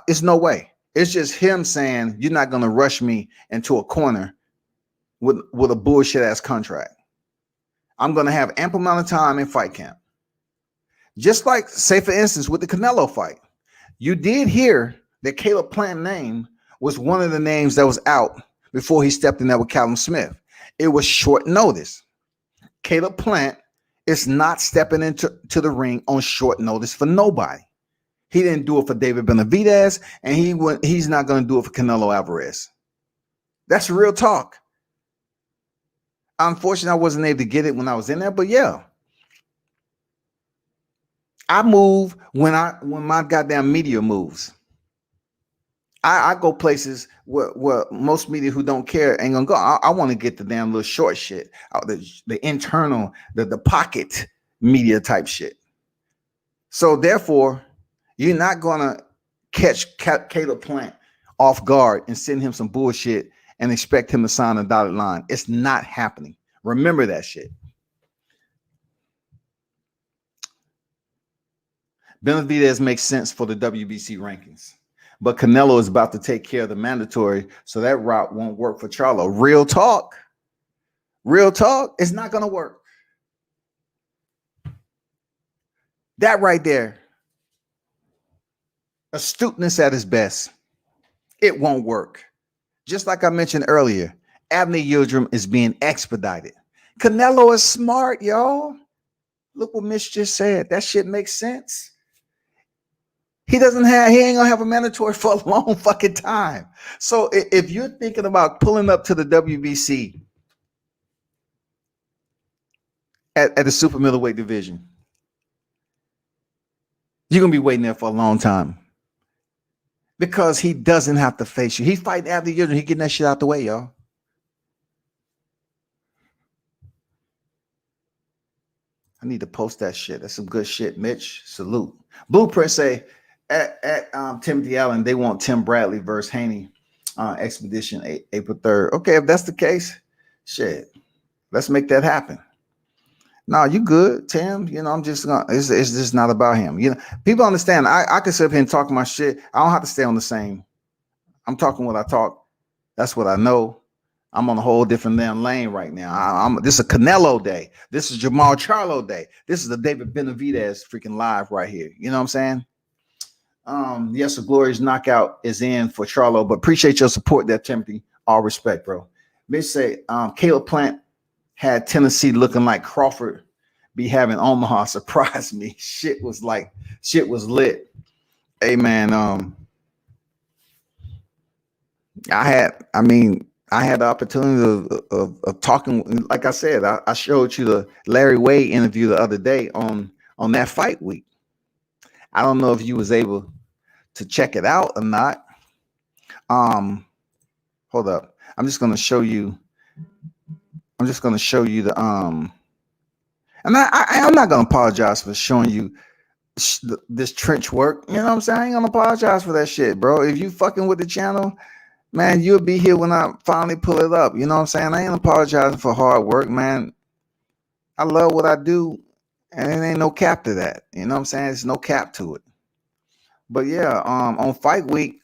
It's no way. It's just him saying, you're not going to rush me into a corner with a bullshit ass contract. I'm going to have ample amount of time in fight camp. Just like, say, for instance, with the Canelo fight, you did hear that Caleb Plant's name was one of the names that was out before he stepped in there with Callum Smith. It was short notice. Caleb Plant is not stepping into the ring on short notice for nobody. He didn't do it for David Benavidez, and he's not going to do it for Canelo Alvarez. That's real talk. Unfortunately, I wasn't able to get it when I was in there, but yeah. I move when my goddamn media moves. I go places where most media who don't care ain't gonna go. I want to get the damn little short shit, the internal, the pocket media type shit. So therefore, you're not gonna catch Caleb Plant off guard and send him some bullshit and expect him to sign a dotted line. It's not happening. Remember that shit. Benavidez makes sense for the WBC rankings, but Canelo is about to take care of the mandatory, so that route won't work for Charlo. Real talk. It's not going to work. That right there, astuteness at its best. It won't work. Just like I mentioned earlier, Abner Yildirim is being expedited. Canelo is smart, y'all. Look what Mitch just said. That shit makes sense. He ain't gonna have a mandatory for a long fucking time. So if you're thinking about pulling up to the WBC at the super middleweight division, you're gonna be waiting there for a long time. Because he doesn't have to face you. He's fighting after you, and he getting that shit out the way, y'all. I need to post that shit. That's some good shit, Mitch. Salute. Blueprint say at Timothy Allen, they want Tim Bradley versus Haney Expedition April 3rd. Okay, if that's the case, shit, let's make that happen. No, you good, Tim. You know, I'm just gonna. It's just not about him. You know, people understand. I can sit up here and talk my shit. I don't have to stay on the same. I'm talking what I talk. That's what I know. I'm on a whole different damn lane right now. This is a Canelo day. This is Jamal Charlo day. This is the David Benavidez freaking live right here. You know what I'm saying? Yes, a glorious knockout is in for Charlo, but appreciate your support there, Timothy. All respect, bro. Mitch say Caleb Plant had Tennessee looking like Crawford be having Omaha. Surprised me. Shit was lit. Hey man, I had the opportunity of talking. Like I said, I showed you the Larry Wade interview the other day on that fight week. I don't know if you was able to check it out or not. Hold up. I'm just gonna show you the and I'm not gonna apologize for showing you this trench work. You know what I'm saying? I ain't gonna apologize for that shit, bro. If you fucking with the channel, man, you'll be here when I finally pull it up. You know what I'm saying? I ain't apologizing for hard work, man. I love what I do, and it ain't no cap to that. You know what I'm saying? There's no cap to it. But yeah, on fight week,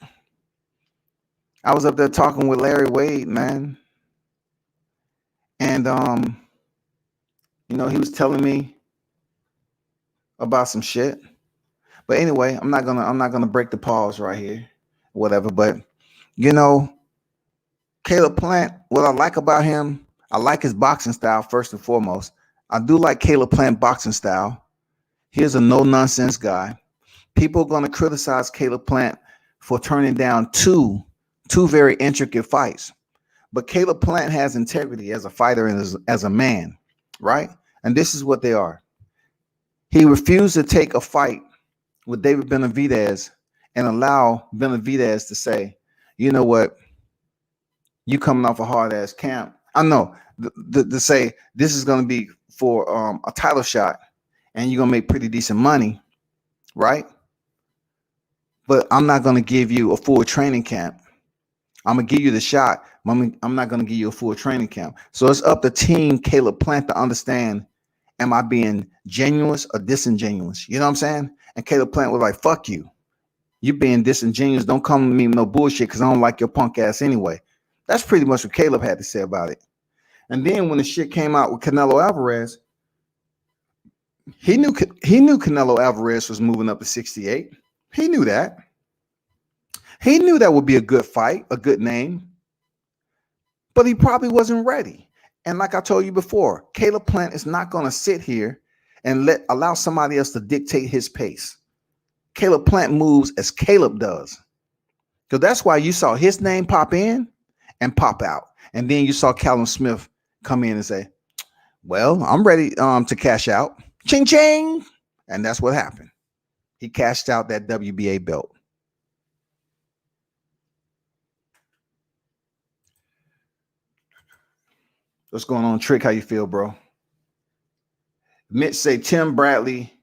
I was up there talking with Larry Wade, man. And you know, he was telling me about some shit. But anyway, I'm not gonna break the pause right here, whatever. But you know, Caleb Plant, what I like about him, I like his boxing style first and foremost. I do like Caleb Plant boxing style. He's a no-nonsense guy. People are going to criticize Caleb Plant for turning down two very intricate fights. But Caleb Plant has integrity as a fighter and as a man, right? And this is what they are. He refused to take a fight with David Benavidez and allow Benavidez to say, you know what? You coming off a hard ass camp. I know to say this is going to be for a title shot and you're going to make pretty decent money, right? But I'm not going to give you a full training camp. I'm going to give you the shot. I'm not going to give you a full training camp. So it's up to Team Caleb Plant to understand, am I being genuine or disingenuous? You know what I'm saying? And Caleb Plant was like, fuck you. You being disingenuous. Don't come to me with no bullshit because I don't like your punk ass anyway. That's pretty much what Caleb had to say about it. And then when the shit came out with Canelo Alvarez, he knew Canelo Alvarez was moving up to 68. He knew that. He knew that would be a good fight, a good name. But he probably wasn't ready. And like I told you before, Caleb Plant is not going to sit here and allow somebody else to dictate his pace. Caleb Plant moves as Caleb does. Because that's why you saw his name pop in and pop out. And then you saw Callum Smith come in and say, well, I'm ready to cash out. Ching, ching. And that's what happened. He cashed out that WBA belt. What's going on, Trick? How you feel, bro? Mitch say Tim Bradley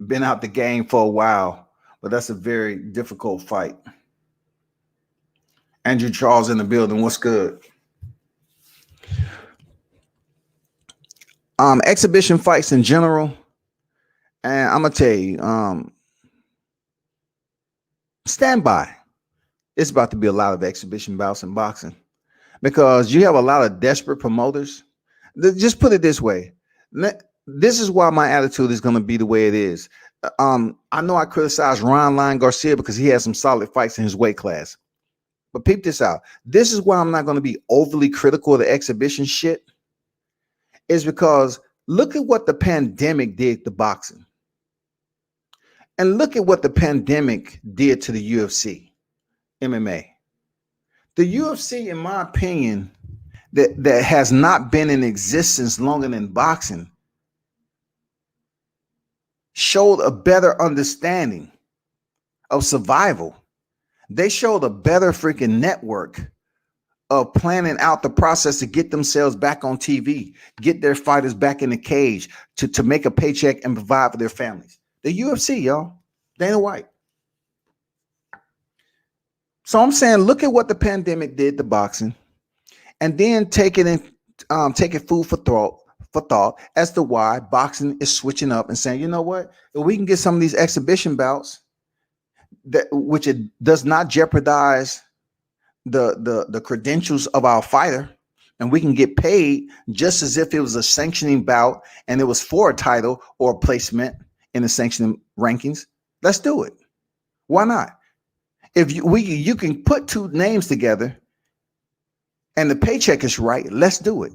been out the game for a while, but that's a very difficult fight. Andrew Charles in the building. What's good? Exhibition fights in general, and I'm gonna tell you, stand by. It's about to be a lot of exhibition bouts in boxing because you have a lot of desperate promoters. Just put it this way. This is why my attitude is going to be the way it is. I know I criticize Ron Lyon Garcia because he has some solid fights in his weight class. But peep this out. This is why I'm not going to be overly critical of the exhibition shit. Is because Look at what the pandemic did to boxing. And look at what the pandemic did to the UFC, MMA. The UFC, in my opinion, that has not been in existence longer than boxing, showed a better understanding of survival. They showed a better freaking network of planning out the process to get themselves back on TV, get their fighters back in the cage to make a paycheck and provide for their families. The UFC, y'all, Dana White. So I'm saying, look at what the pandemic did to boxing, and then take it food for thought as to why boxing is switching up and saying, you know what, if we can get some of these exhibition bouts which it does not jeopardize the credentials of our fighter, and we can get paid just as if it was a sanctioning bout and it was for a title or a placement in the sanctioning rankings. Let's do it. Why not? If you can put two names together and the paycheck is right, let's do it.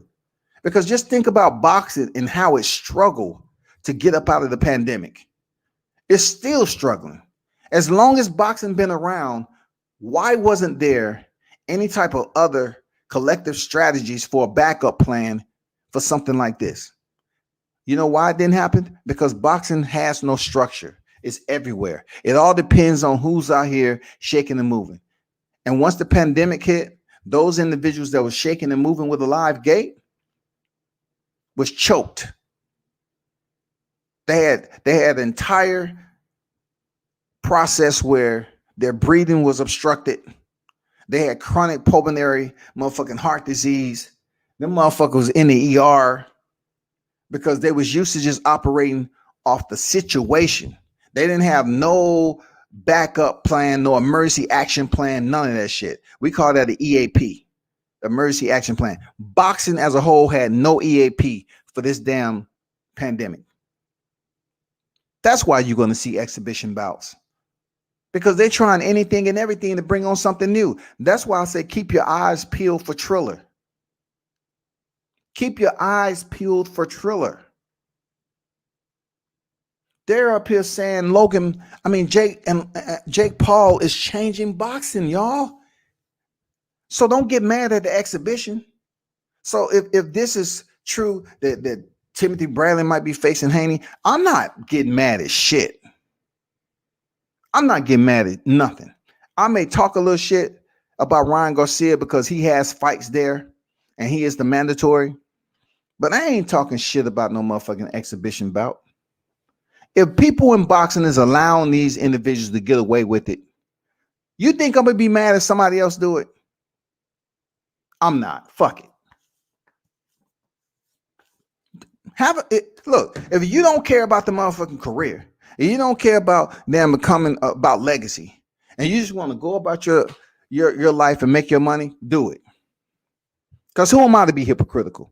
Because just think about boxing and how it struggled to get up out of the pandemic. It's still struggling. As long as boxing been around, why wasn't there any type of other collective strategies for a backup plan for something like this? You know why it didn't happen? Because boxing has no structure. It's everywhere. It all depends on who's out here shaking and moving. And once the pandemic hit, those individuals that were shaking and moving with a live gait was choked. They had entire process where their breathing was obstructed. They had chronic pulmonary motherfucking heart disease. Them motherfuckers was in the ER because they was used to just operating off the situation. They didn't have no backup plan, no emergency action plan, none of that shit. We call that an EAP, emergency action plan. Boxing as a whole had no EAP for this damn pandemic. That's why you're going to see exhibition bouts, because they're trying anything and everything to bring on something new. That's why I say keep your eyes peeled for Triller. Keep your eyes peeled for Triller. They're up here saying Jake Paul is changing boxing, y'all. So don't get mad at the exhibition. So if this is true that Timothy Bradley might be facing Haney, I'm not getting mad at shit. I'm not getting mad at nothing. I may talk a little shit about Ryan Garcia because he has fights there and he is the mandatory, but I ain't talking shit about no motherfucking exhibition bout. If people in boxing is allowing these individuals to get away with it, you think I'm gonna be mad if somebody else do it? I'm not. Fuck it. Look, if you don't care about the motherfucking career, and you don't care about them becoming about legacy, and you just want to go about your life and make your money, do it. Because who am I to be hypocritical?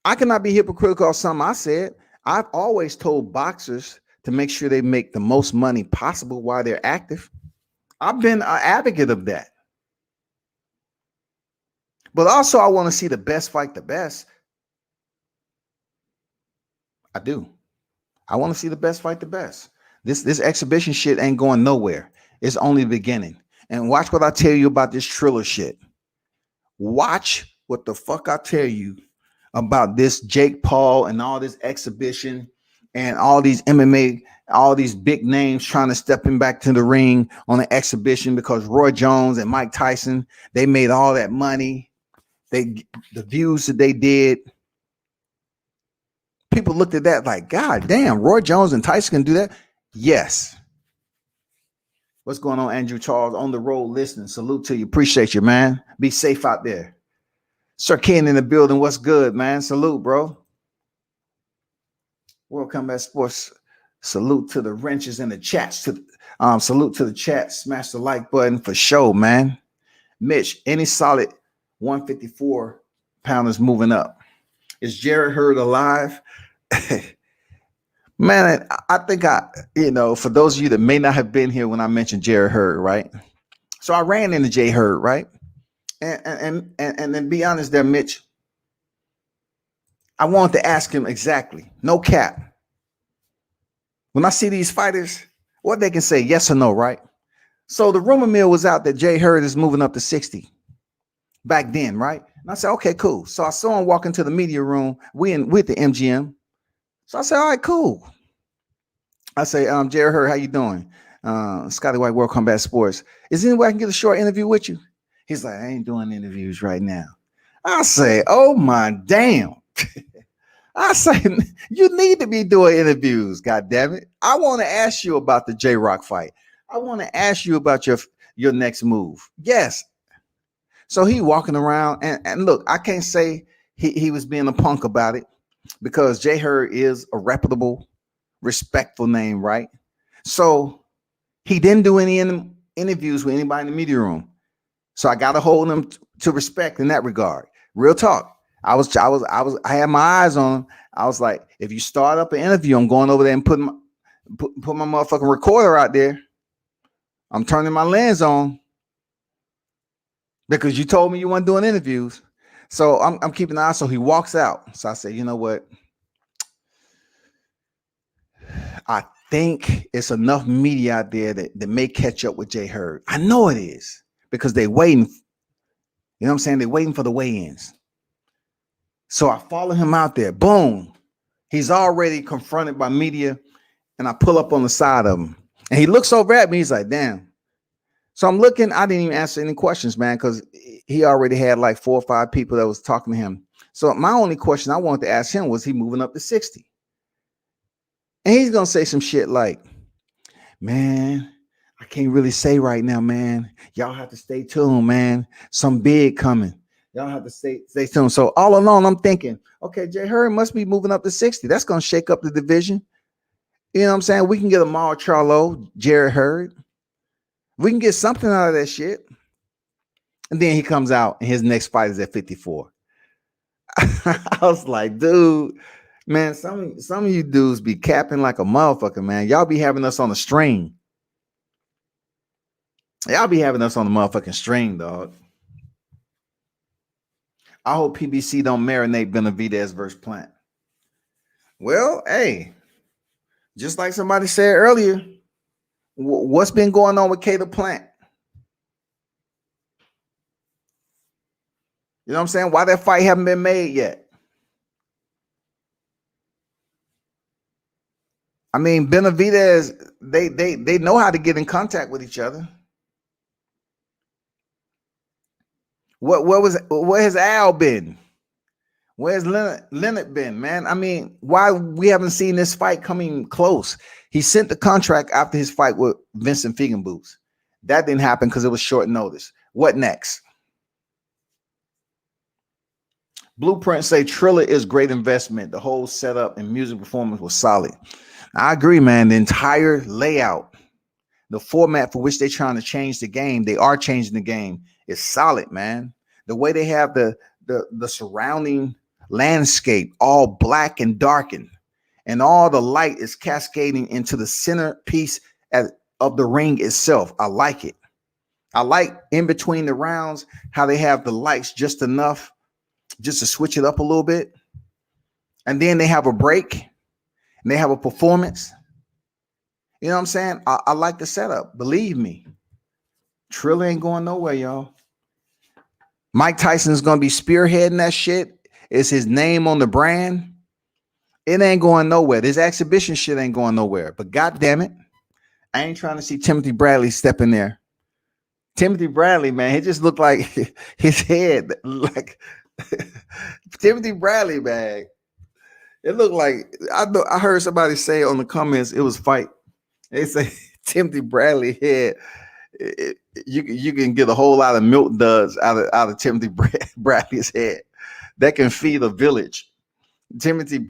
I cannot be hypocritical of something I said. I've always told boxers to make sure they make the most money possible while they're active. I've been an advocate of that. But also, I want to see the best fight the best. I do. I want to see the best fight the best. This exhibition shit ain't going nowhere. It's only the beginning. And watch what I tell you about this Triller shit. Watch what the fuck I tell you about this Jake Paul and all this exhibition and all these MMA, all these big names trying to step him back to the ring on an exhibition because Roy Jones and Mike Tyson, they made all that money. The views that they did. People looked at that like, God damn, Roy Jones and Tyson can do that? Yes. What's going on, Andrew Charles? On the road listening. Salute to you. Appreciate you, man. Be safe out there. Sir Ken in the building. What's good, man? Salute, bro. World Combat Sports. Salute to the wrenches in the chats. Salute to the chat. Smash the like button for sure, man. Mitch, any solid 154 pounders moving up? Is Jared Hurd alive? Man, I think for those of you that may not have been here when I mentioned Jared Hurd, right? So I ran into Jay Hurd, right? And then be honest there, Mitch. I wanted to ask him exactly, no cap. When I see these fighters, what they can say, yes or no, right? So the rumor mill was out that Jay Hurd is moving up to 60 back then, right? And I said, okay, cool. So I saw him walk into the media room. We with the MGM. So I said, all right, cool. I say, Jerry Hurd, how you doing? Scotty White, World Combat Sports. Is there any way I can get a short interview with you? He's like, I ain't doing interviews right now. I say, oh my damn. I say, you need to be doing interviews, God damn it. I want to ask you about the J-Rock fight. I want to ask you about your next move. Yes. So he walking around and look, I can't say he was being a punk about it because Jay Hurd is a reputable, respectful name, right? So he didn't do any interviews with anybody in the media room. So I got to hold him to respect in that regard. Real talk. I had my eyes on him. I was like, if you start up an interview, I'm going over there and put my motherfucking recorder out there. I'm turning my lens on because you told me you weren't doing interviews. So I'm keeping an eye. So he walks out. So I said, you know what? I think it's enough media out there that may catch up with Jay Hurd. I know it is because they're waiting. You know what I'm saying? They're waiting for the weigh-ins. So I follow him out there. Boom. He's already confronted by media. And I pull up on the side of him. And he looks over at me. He's like, damn. So I'm looking. I didn't even answer any questions, man, because he already had like 4 or 5 people that was talking to him. So my only question I wanted to ask him was he moving up to 60? And he's going to say some shit like, man, I can't really say right now, man. Y'all have to stay tuned, man. Some big coming. Y'all have to stay tuned. So all along, I'm thinking, okay, Jay Hurd must be moving up to 60. That's going to shake up the division. You know what I'm saying? We can get a Charlo, Jerry Hurd. We can get something out of that shit. And then he comes out and his next fight is at 54. I was like, dude, man, some of you dudes be capping like a motherfucker, man. Y'all be having us on a string. Y'all be having us on the motherfucking string, dog. I hope PBC don't marinate Benavidez versus Plant. Well, hey, just like somebody said earlier, what's been going on with Cater Plant? You know what I'm saying? Why that fight haven't been made yet? I mean, Benavidez, they know how to get in contact with each other. Where has Al been? Where's Leonard been, man? I mean, why we haven't seen this fight coming close? He sent the contract after his fight with Vincent Feigenboots. That didn't happen because it was short notice. What next? Blueprint say Triller is great investment. The whole setup and music performance was solid. I agree, man. The entire layout, the format for which they're trying to change the game, they are changing the game. It's solid, man. The way they have the surrounding landscape all black and darkened, and all the light is cascading into the centerpiece of the ring itself. I like it. I like in between the rounds how they have the lights just enough just to switch it up a little bit. And then they have a break and they have a performance. You know what I'm saying? I like the setup. Believe me. Triller ain't going nowhere, y'all. Mike Tyson's going to be spearheading that shit. It's his name on the brand. It ain't going nowhere. This exhibition shit ain't going nowhere. But God damn it, I ain't trying to see Timothy Bradley step in there. Timothy Bradley, man, he just looked like his head, like Timothy Bradley, man. It looked like I heard somebody say on the comments it was fight. They say Timothy Bradley head. You can get a whole lot of milk duds out of Timothy Bradley's head. That can feed a village. Timothy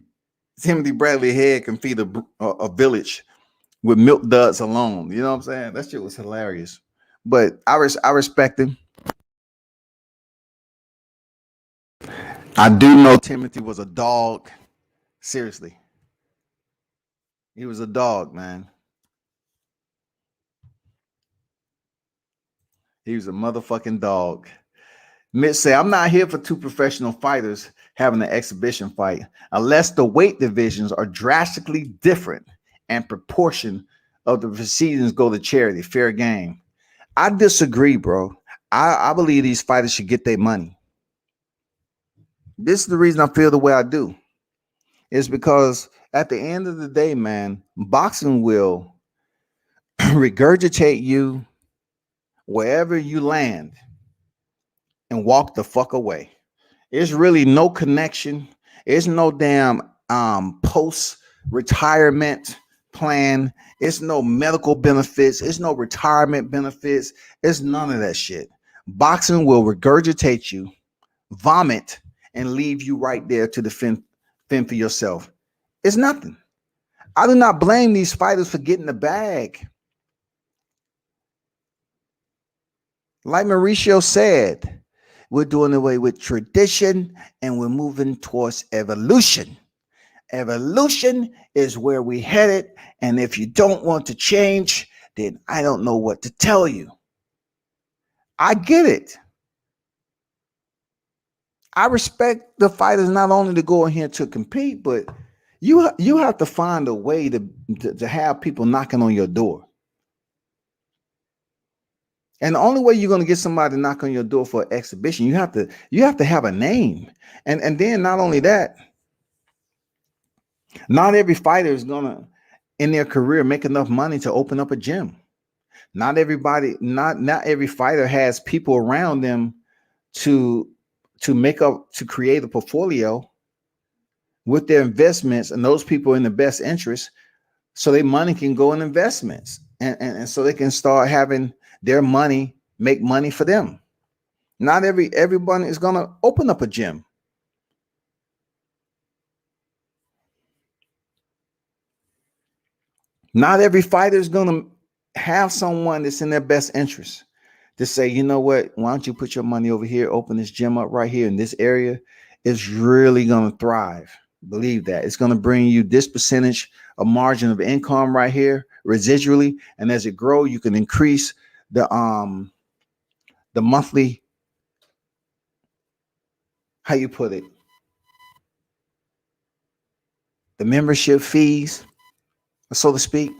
Bradley head can feed a village with milk duds alone. You know what I'm saying? That shit was hilarious. But I respect him. I do know Timothy was a dog. Seriously. He was a dog, man. He was a motherfucking dog. Mitch say, I'm not here for two professional fighters having an exhibition fight unless the weight divisions are drastically different and proportion of the proceedings go to charity. Fair game. I disagree, bro. I believe these fighters should get their money. This is the reason I feel the way I do. Is because at the end of the day, man, boxing will regurgitate you wherever you land and walk the fuck away. There's really no connection. There's no damn post retirement plan. It's no medical benefits. It's no retirement benefits. It's none of that shit. Boxing will regurgitate you, vomit, and leave you right there to defend for yourself. It's nothing. I do not blame these fighters for getting the bag. Like Mauricio said, we're doing away with tradition and we're moving towards evolution. Evolution is where we headed. And if you don't want to change, then I don't know what to tell you. I get it. I respect the fighters not only to go in here to compete, but you have to find a way to have people knocking on your door. And the only way you're going to get somebody to knock on your door for an exhibition, you have to have a name. And then not only that, not every fighter is going to, in their career, make enough money to open up a gym. Not every fighter has people around them to create a portfolio with their investments, and those people in the best interest, so their money can go in investments, and so they can start having their money make money for them. Not everyone is going to open up a gym. Not every fighter is going to have someone that's in their best interest to say, you know what, why don't you put your money over here, open this gym up right here in this area. It's really going to thrive. Believe that. It's going to bring you this percentage of margin of income right here, residually. And as it grows, you can increase the monthly, how you put it, the membership fees, so to speak.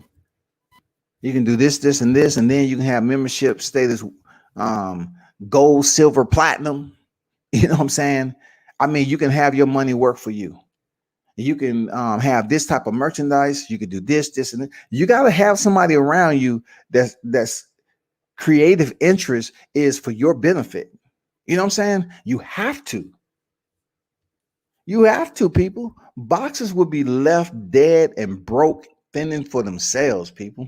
You can do this, this, and this, and then you can have membership status, gold, silver, platinum. You know what I'm saying? I mean, you can have your money work for you. You can have this type of merchandise. You can do this, this, and this. You got to have somebody around you that's creative interest is for your benefit. You know what I'm saying? You have to. You have to, people. Boxers would be left dead and broke, fending for themselves, people.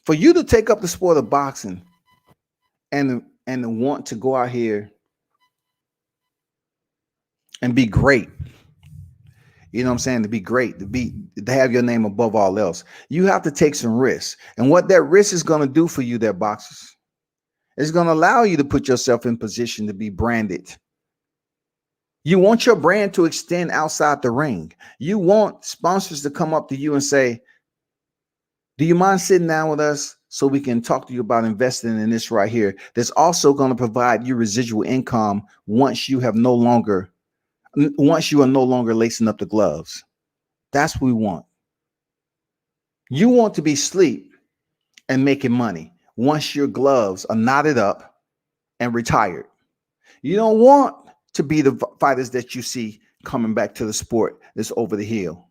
For you to take up the sport of boxing and want to go out here and be great, you know what I'm saying? To be great, to have your name above all else, you have to take some risks. And what that risk is going to do for you, there, boxers, is going to allow you to put yourself in position to be branded. You want your brand to extend outside the ring. You want sponsors to come up to you and say, do you mind sitting down with us so we can talk to you about investing in this right here? That's also going to provide you residual income once you are no longer lacing up the gloves. That's what we want. You want to be asleep and making money once your gloves are knotted up and retired. You don't want to be the fighters that you see coming back to the sport that's over the hill.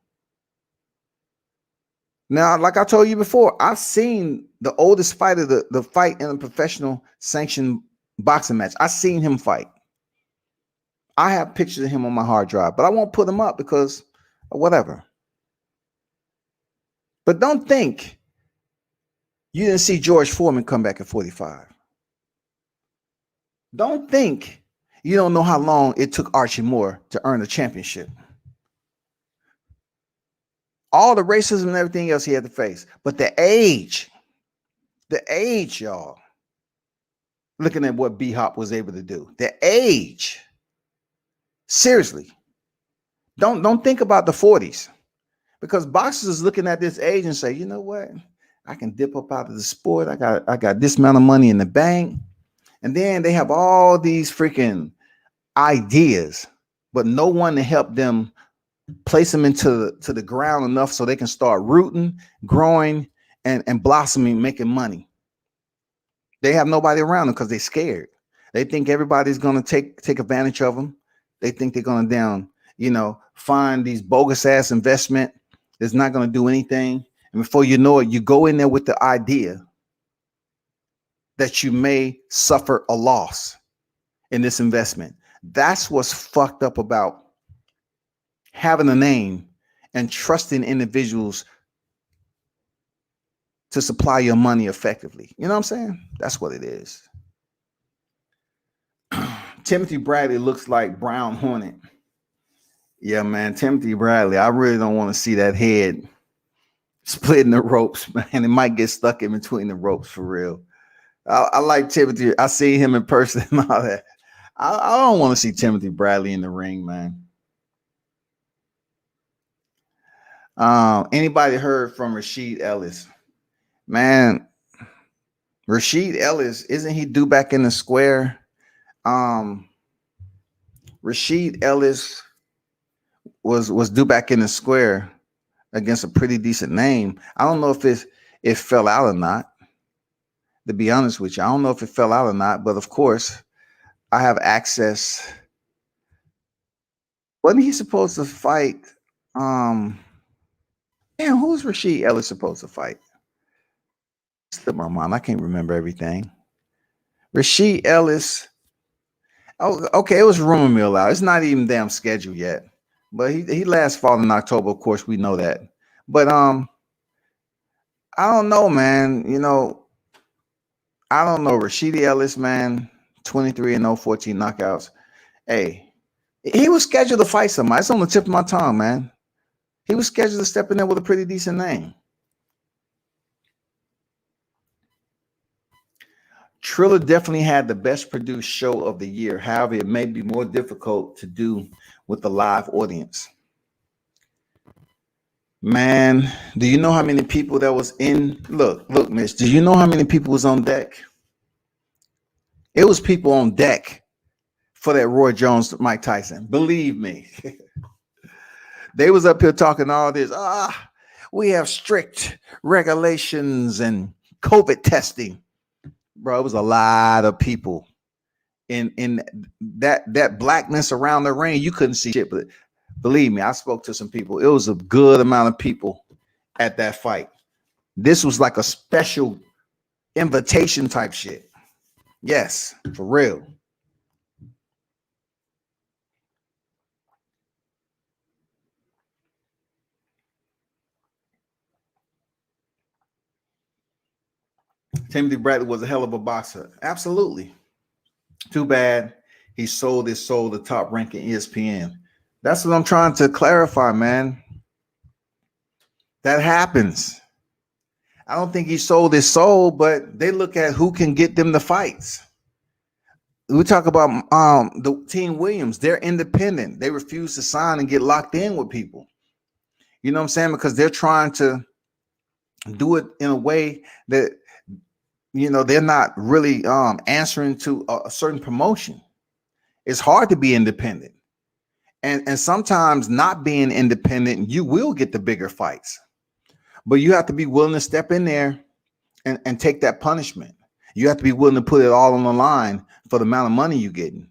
Now, like I told you before, I've seen the oldest fighter, the fight in a professional sanctioned boxing match. I've seen him fight. I have pictures of him on my hard drive, but I won't put them up because whatever. But don't think you didn't see George Foreman come back at 45. Don't think you don't know how long it took Archie Moore to earn a championship. All the racism and everything else he had to face. But the age, y'all, looking at what B-Hop was able to do. The age. Seriously. Don't think about the 40s. Because boxers is looking at this age and say, you know what? I can dip up out of the sport. I got this amount of money in the bank. And then they have all these freaking ideas, but no one to help them place them into the ground enough so they can start rooting, growing, and blossoming, making money. They have nobody around them because they're scared. They think everybody's gonna take advantage of them. They think they're gonna find these bogus ass investment that's not gonna do anything. And before you know it, you go in there with the idea that you may suffer a loss in this investment. That's what's fucked up about having a name and trusting individuals to supply your money effectively. You know what I'm saying? That's what it is. Timothy Bradley looks like Brown Hornet. Yeah, man, Timothy Bradley. I really don't want to see that head splitting the ropes, man. It might get stuck in between the ropes for real. I like Timothy. I see him in person and all that. I don't want to see Timothy Bradley in the ring, man. Anybody heard from Rasheed Ellis? Man, Rasheed Ellis, isn't he due back in the square? Rasheed Ellis was due back in the square against a pretty decent name. I don't know if it fell out or not. To be honest with you, I don't know if it fell out or not, but of course, I have access. Wasn't he supposed to fight? Who's Rasheed Ellis supposed to fight? Slipped my mind. I can't remember everything. Rasheed Ellis. Oh, okay. It was rumor mill out. It's not even damn scheduled yet. But he last fought in October. Of course, we know that. But I don't know, man. I don't know. Rasheed Ellis, man, 23-0, 14 knockouts. Hey, he was scheduled to fight somebody. It's on the tip of my tongue, man. He was scheduled to step in there with a pretty decent name. Triller definitely had the best produced show of the year. However, it may be more difficult to do with the live audience. Man, do you know how many people that was in? Look, Mitch, do you know how many people was on deck? It was people on deck for that Roy Jones, Mike Tyson. Believe me. They was up here talking all this. We have strict regulations and COVID testing. Bro, it was a lot of people in that blackness around the ring. You couldn't see shit, but believe me, I spoke to some people. It was a good amount of people at that fight. This was like a special invitation type shit. Yes, for real. Timothy Bradley was a hell of a boxer. Absolutely. Too bad he sold his soul to Top Rank in ESPN. That's what I'm trying to clarify, man. That happens. I don't think he sold his soul, but they look at who can get them the fights. We talk about the Team Williams. They're independent. They refuse to sign and get locked in with people. You know what I'm saying? Because they're trying to do it in a way that, they're not really answering to a certain promotion. It's hard to be independent. And sometimes not being independent, you will get the bigger fights. But you have to be willing to step in there and take that punishment. You have to be willing to put it all on the line for the amount of money you're getting.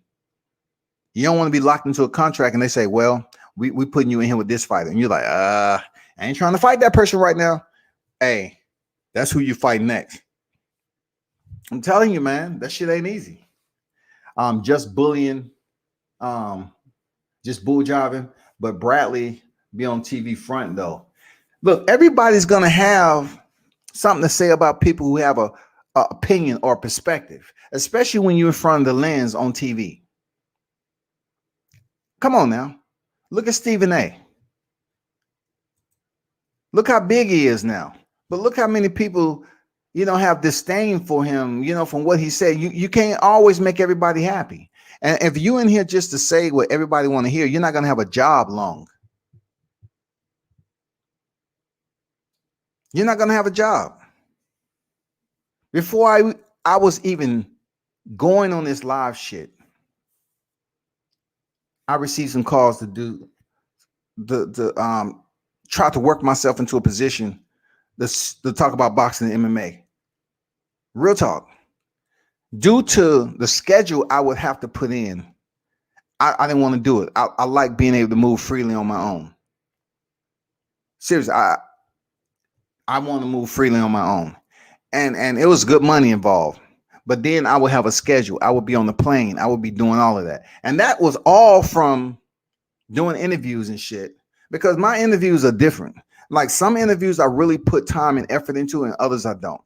You don't want to be locked into a contract and they say, well, we putting you in here with this fighter. And you're like, I ain't trying to fight that person right now. Hey, that's who you fight next. I'm telling you, man, that shit ain't easy. Just bullying, just bull jobbing. But Bradley be on TV front though. Look, everybody's gonna have something to say about people who have a opinion or perspective, especially when you're in front of the lens on TV. Come on now, look at Stephen A. Look how big he is now. But look how many people, have disdain for him, from what he said. You can't always make everybody happy. And if you're in here just to say what everybody want to hear, you're not going to have a job long. You're not going to have a job. Before I was even going on this live shit, I received some calls to do the try to work myself into a position to talk about boxing and MMA. Real talk. Due to the schedule I would have to put in, I didn't want to do it. I like being able to move freely on my own. Seriously, I want to move freely on my own. And it was good money involved. But then I would have a schedule. I would be on the plane. I would be doing all of that. And that was all from doing interviews and shit. Because my interviews are different. Like some interviews I really put time and effort into, and others I don't.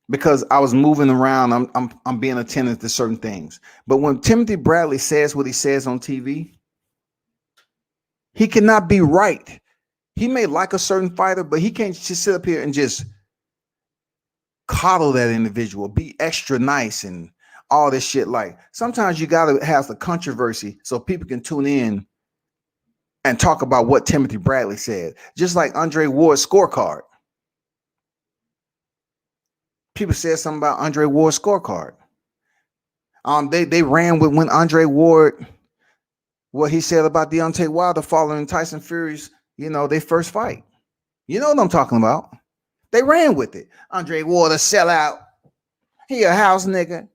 Because I was moving around, I'm being attentive to certain things. But when Timothy Bradley says what he says on TV, he cannot be right. He may like a certain fighter, but he can't just sit up here and just coddle that individual, be extra nice and all this shit. Like sometimes you gotta have the controversy so people can tune in and talk about what Timothy Bradley said. Just like Andre Ward's scorecard. People said something about Andre Ward's scorecard. They ran with when Andre Ward, what he said about Deontay Wilder following Tyson Fury's, their first fight. You know what I'm talking about? They ran with it. Andre Ward a sellout. He a house nigga.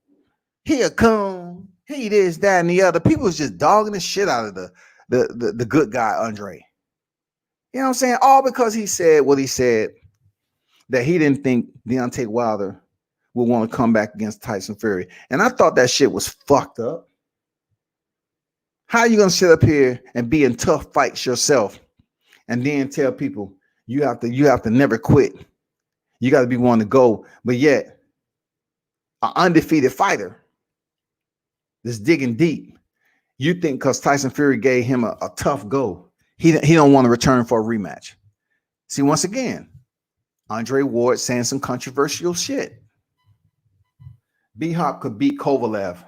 He a coon. He this, that, and the other. People was just dogging the shit out of the good guy, Andre. You know what I'm saying? All because he said what he said, that he didn't think Deontay Wilder would want to come back against Tyson Fury. And I thought that shit was fucked up. How are you going to sit up here and be in tough fights yourself and then tell people you have to never quit? You got to be one to go. But yet, an undefeated fighter that's digging deep, you think because Tyson Fury gave him a tough go, he don't want to return for a rematch. See, once again, Andre Ward saying some controversial shit. B-Hop could beat Kovalev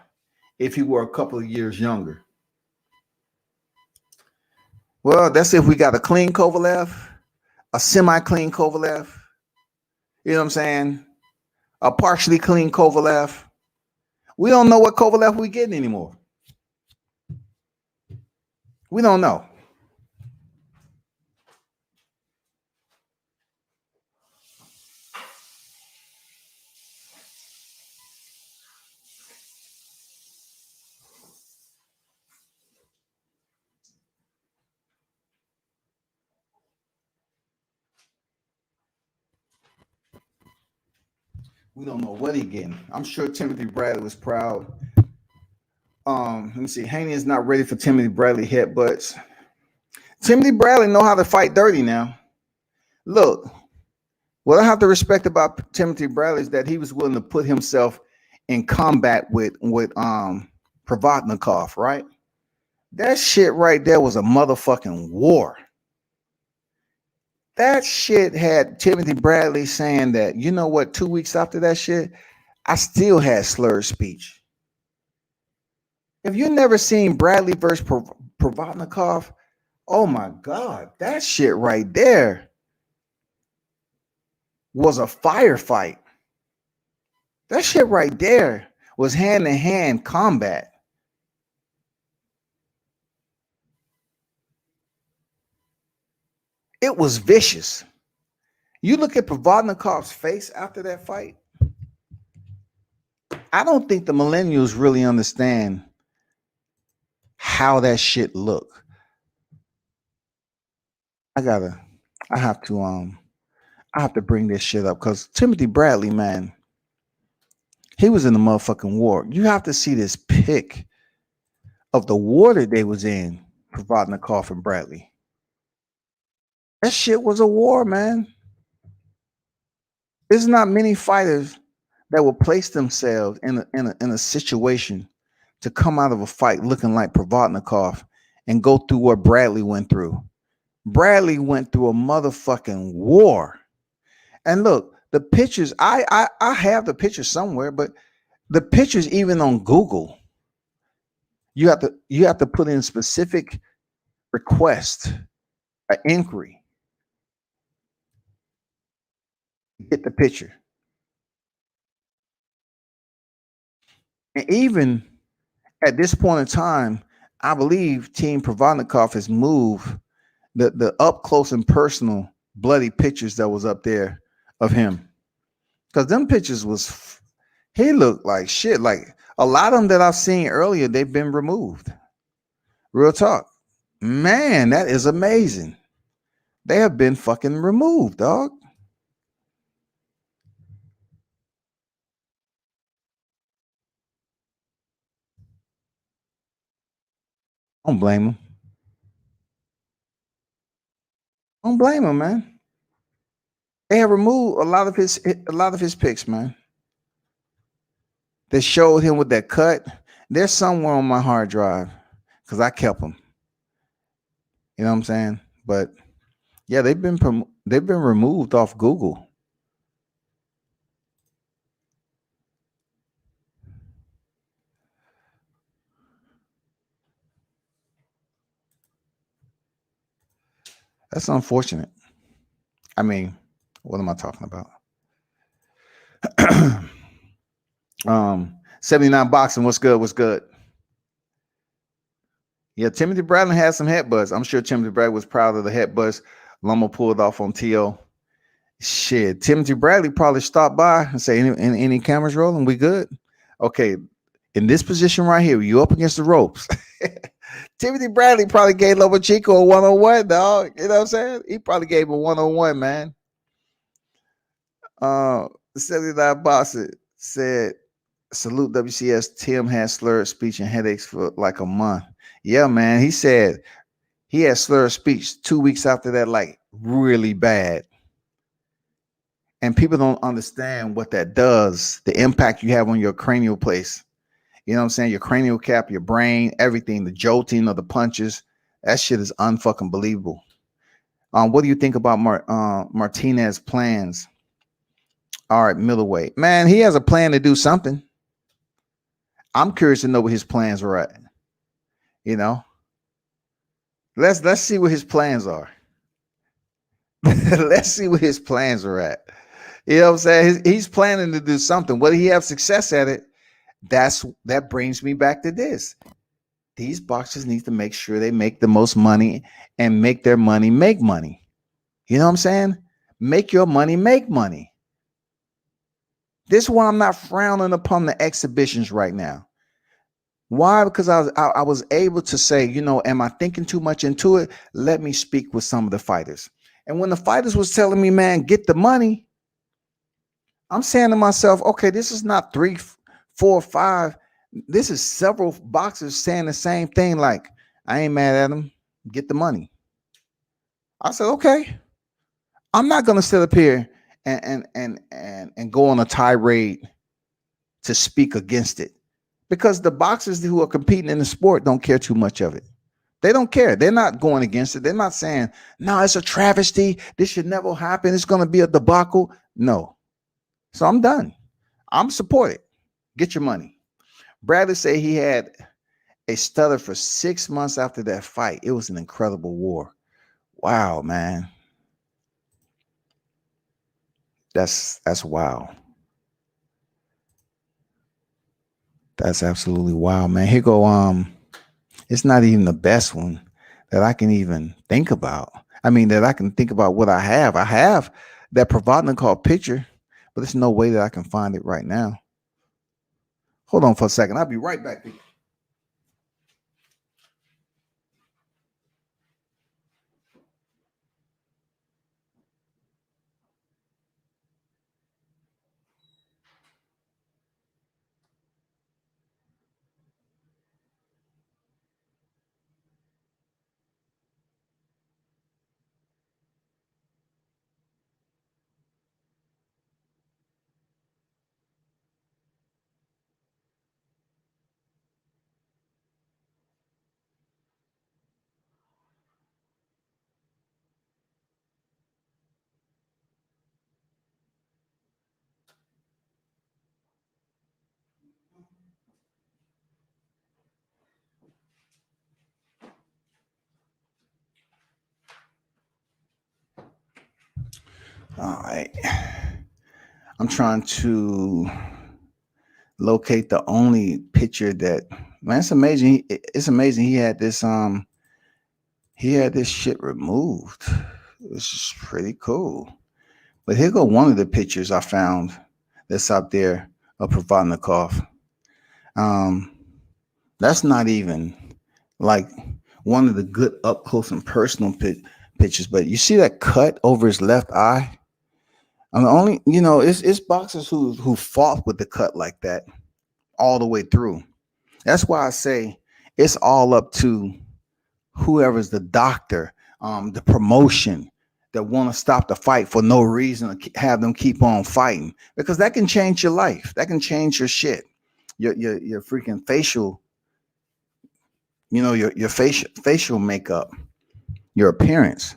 if he were a couple of years younger. Well, that's if we got a clean Kovalev, a semi-clean Kovalev. You know what I'm saying? A partially clean Kovalev. We don't know what Kovalev we getting anymore. We don't know. We don't know what he getting. I'm sure Timothy Bradley was proud. Let me see. Haney is not ready for Timothy Bradley headbutts. Timothy Bradley know how to fight dirty now. Look, what I have to respect about Timothy Bradley is that he was willing to put himself in combat with Provodnikov, right? That shit right there was a motherfucking war. That shit had Timothy Bradley saying that, you know what, 2 weeks after that shit, I still had slurred speech. If you never seen Bradley versus Provodnikov, oh my God, that shit right there was a firefight. That shit right there was hand-to-hand combat. It was vicious. You look at Provodnikov's face after that fight, I don't think the millennials really understand how that shit look. I have to bring this shit up because Timothy Bradley, man, he was in the motherfucking war. You have to see this pic of the water they was in, Provodnikov and Bradley. That shit was a war, man. There's not many fighters that will place themselves in a situation to come out of a fight looking like Provodnikov and go through what Bradley went through. Bradley went through a motherfucking war. And look, the pictures, I have the pictures somewhere, but the pictures even on Google, you have to put in specific request, an inquiry. Get the picture. And even at this point in time, I believe Team Provodnikov has moved the up close and personal bloody pictures that was up there of him. Because them pictures was he looked like shit. Like a lot of them that I've seen earlier, they've been removed. Real talk. Man, that is amazing. They have been fucking removed, dog. Don't blame him. Don't blame him, man. They have removed a lot of his picks, man. They showed him with that cut. They're somewhere on my hard drive because I kept them. You know what I'm saying? But yeah, they've been removed off Google. That's unfortunate. I mean, what am I talking about? 79 boxing. What's good? What's good? Yeah, Timothy Bradley had some headbutts. I'm sure Timothy Bradley was proud of the headbutts Loma pulled off on T.O. Shit, Timothy Bradley probably stopped by and say, any cameras rolling? We good? Okay, in this position right here, you up against the ropes. Timothy Bradley probably gave Lomachenko a one-on-one, dog. You know what I'm saying? He probably gave him a one-on-one, man. 79 Boxer said, salute WCS. Tim had slurred speech and headaches for like a month. Yeah, man. He said he had slurred speech 2 weeks after that, like really bad. And people don't understand what that does, the impact you have on your cranial place. You know what I'm saying? Your cranial cap, your brain, everything, the jolting of the punches. That shit is unfucking believable. What do you think about Martinez's plans? All right, middleweight. Man, he has a plan to do something. I'm curious to know what his plans are at. You know? Let's see what his plans are. Let's see what his plans are at. You know what I'm saying? He's planning to do something. Whether he have success at it, that brings me back to this. These boxers need to make sure they make the most money and make their money make money. You know what I'm saying? Make your money make money. This is why I'm not frowning upon the exhibitions right now. Why? Because I was able to say, am I thinking too much into it? Let me speak with some of the fighters. And when the fighters was telling me, man, get the money, I'm saying to myself, okay, this is not 3, 4, 5. This is several boxers saying the same thing. Like, I ain't mad at them. Get the money. I said, okay. I'm not gonna sit up here and go on a tirade to speak against it, because the boxers who are competing in the sport don't care too much of it. They don't care. They're not going against it. They're not saying, no, it's a travesty. This should never happen. It's going to be a debacle. No. So I'm done. I'm supported. Get your money. Bradley said he had a stutter for 6 months after that fight. It was an incredible war. Wow, man. That's wow. That's absolutely wow, man. Here go. It's not even the best one that I can even think about. I mean, that I can think about what I have. I have that Provodnikov picture, but there's no way that I can find it right now. Hold on for a second. I'll be right back. All right. I'm trying to locate the only picture that, man, it's amazing. It's amazing he had this shit removed. This is pretty cool. But here go one of the pictures I found that's out there of Provodnikov. That's not even like one of the good up close and personal pictures. But you see that cut over his left eye? I'm the only, it's boxers who fought with the cut like that all the way through. That's why I say it's all up to whoever's the doctor, the promotion that want to stop the fight for no reason to have them keep on fighting, because that can change your life. That can change your shit, your freaking facial, your facial makeup, your appearance.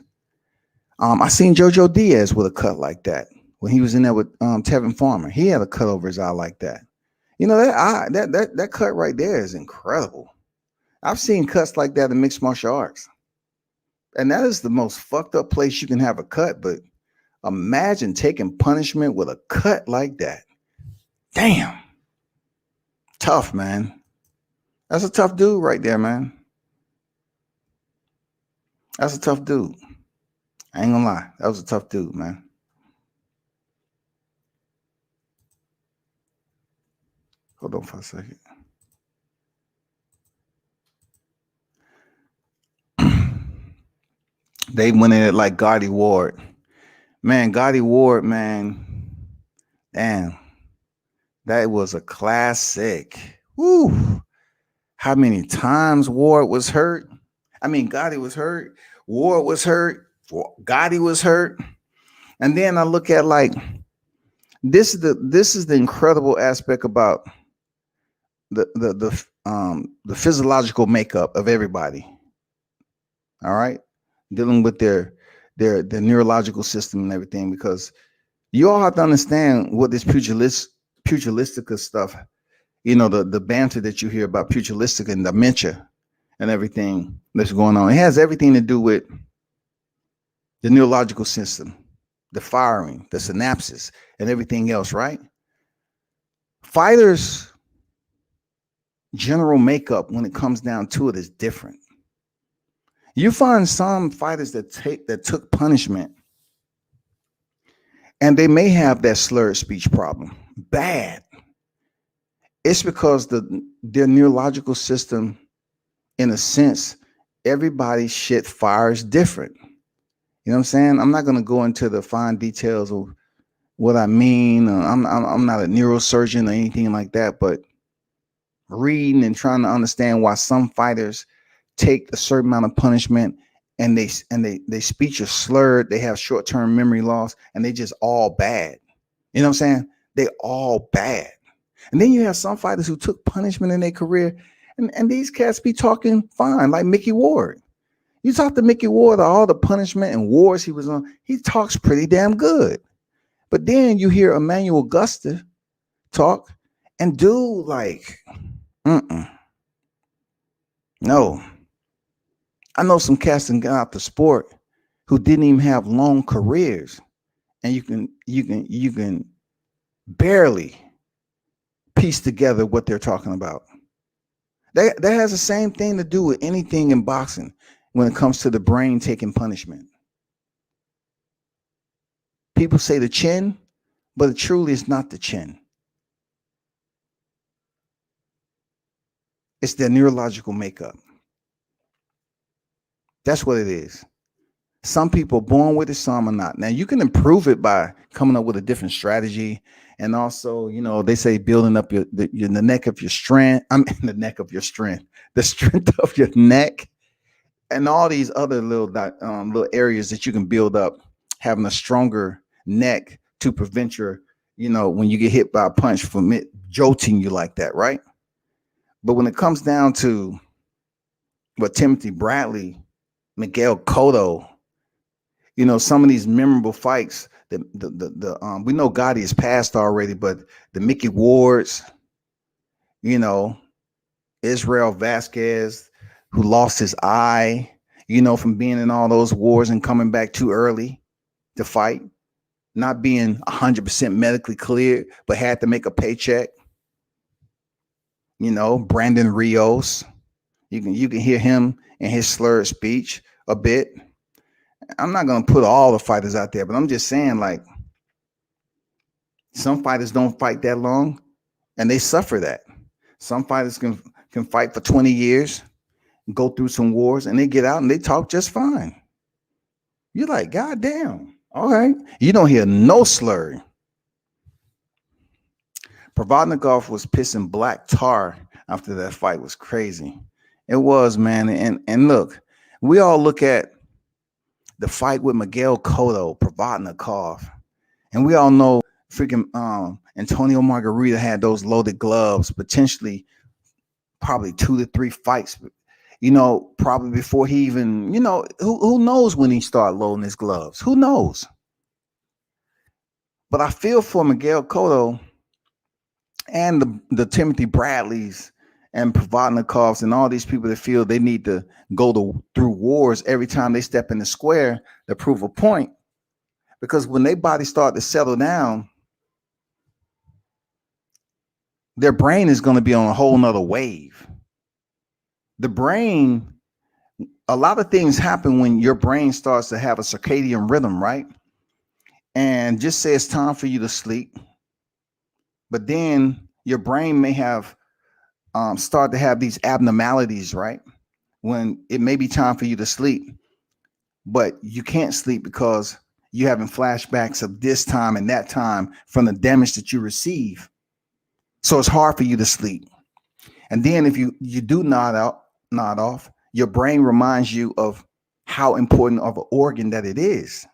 I seen Jojo Diaz with a cut like that when he was in there with Tevin Farmer. He had a cut over his eye like that. That cut right there is incredible. I've seen cuts like that in mixed martial arts. And that is the most fucked up place you can have a cut. But imagine taking punishment with a cut like that. Damn. Tough, man. That's a tough dude right there, man. That's a tough dude. I ain't gonna lie. That was a tough dude, man. Hold on for a second. They went in it like Gotti Ward. Man, Gotti Ward, man. Damn. That was a classic. Woo. How many times Ward was hurt? I mean, Gotti was hurt. Ward was hurt. Gotti was hurt. And then I look at like this is the incredible aspect about the physiological makeup of everybody. All right, dealing with their neurological system and everything, because you all have to understand what this pugilistic stuff, the banter that you hear about pugilistic and dementia and everything that's going on. It has everything to do with the neurological system, the firing, the synapses, and everything else, right? Fighters' general makeup, when it comes down to it, is different. You find some fighters that took punishment, and they may have that slurred speech problem. Bad. It's because their neurological system, in a sense, everybody's shit fires different. You know what I'm saying? I'm not going to go into the fine details of what I mean. I'm not a neurosurgeon or anything like that, but reading and trying to understand why some fighters take a certain amount of punishment and they speech is slurred, they have short-term memory loss, and they just all bad. You know what I'm saying? They all bad. And then you have some fighters who took punishment in their career, and these cats be talking fine, like Mickey Ward. You talk to Mickey Ward, all the punishment and wars he was on, he talks pretty damn good. But then you hear Emmanuel Augusta talk, and dude, like, no. I know some cats that got out the sport who didn't even have long careers, and you can barely piece together what they're talking about. That has the same thing to do with anything in boxing when it comes to the brain taking punishment. People say the chin, but it truly is not the chin. It's their neurological makeup. That's what it is. Some people are born with it, some are not. Now, you can improve it by coming up with a different strategy. And also, they say building up the neck of your strength. The neck of your strength, the strength of your neck, and all these other little areas that you can build up, having a stronger neck to prevent your, when you get hit by a punch, from it jolting you like that, right? But when it comes down to what Timothy Bradley, Miguel Cotto, some of these memorable fights that we know Gotti is passed already, but the Mickey Wards, Israel Vasquez, who lost his eye, from being in all those wars and coming back too early to fight. not being 100% medically cleared, but had to make a paycheck. Brandon Rios. You can hear him in his slurred speech a bit. I'm not going to put all the fighters out there, but I'm just saying, like, some fighters don't fight that long and they suffer that. Some fighters can fight for 20 years, go through some wars, and they get out and they talk just fine. You're like, God damn. All right. You don't hear no slurring. Provodnikov was pissing black tar after that fight. Was crazy. It was, man. And look, we all look at the fight with Miguel Cotto, Provodnikov, and we all know freaking Antonio Margarita had those loaded gloves, potentially probably 2 to 3 fights, probably before he even, who knows when he started loading his gloves? Who knows? But I feel for Miguel Cotto and the Timothy Bradleys and Provodnikovs and all these people that feel they need to go through wars every time they step in the square to prove a point. Because when their bodies start to settle down, their brain is going to be on a whole nother wave. The brain, a lot of things happen when your brain starts to have a circadian rhythm, right? And just say it's time for you to sleep. But then your brain may have start to have these abnormalities, right? When it may be time for you to sleep, but you can't sleep because you're having flashbacks of this time and that time from the damage that you receive. So it's hard for you to sleep. And then if you do nod off, your brain reminds you of how important of an organ that it is.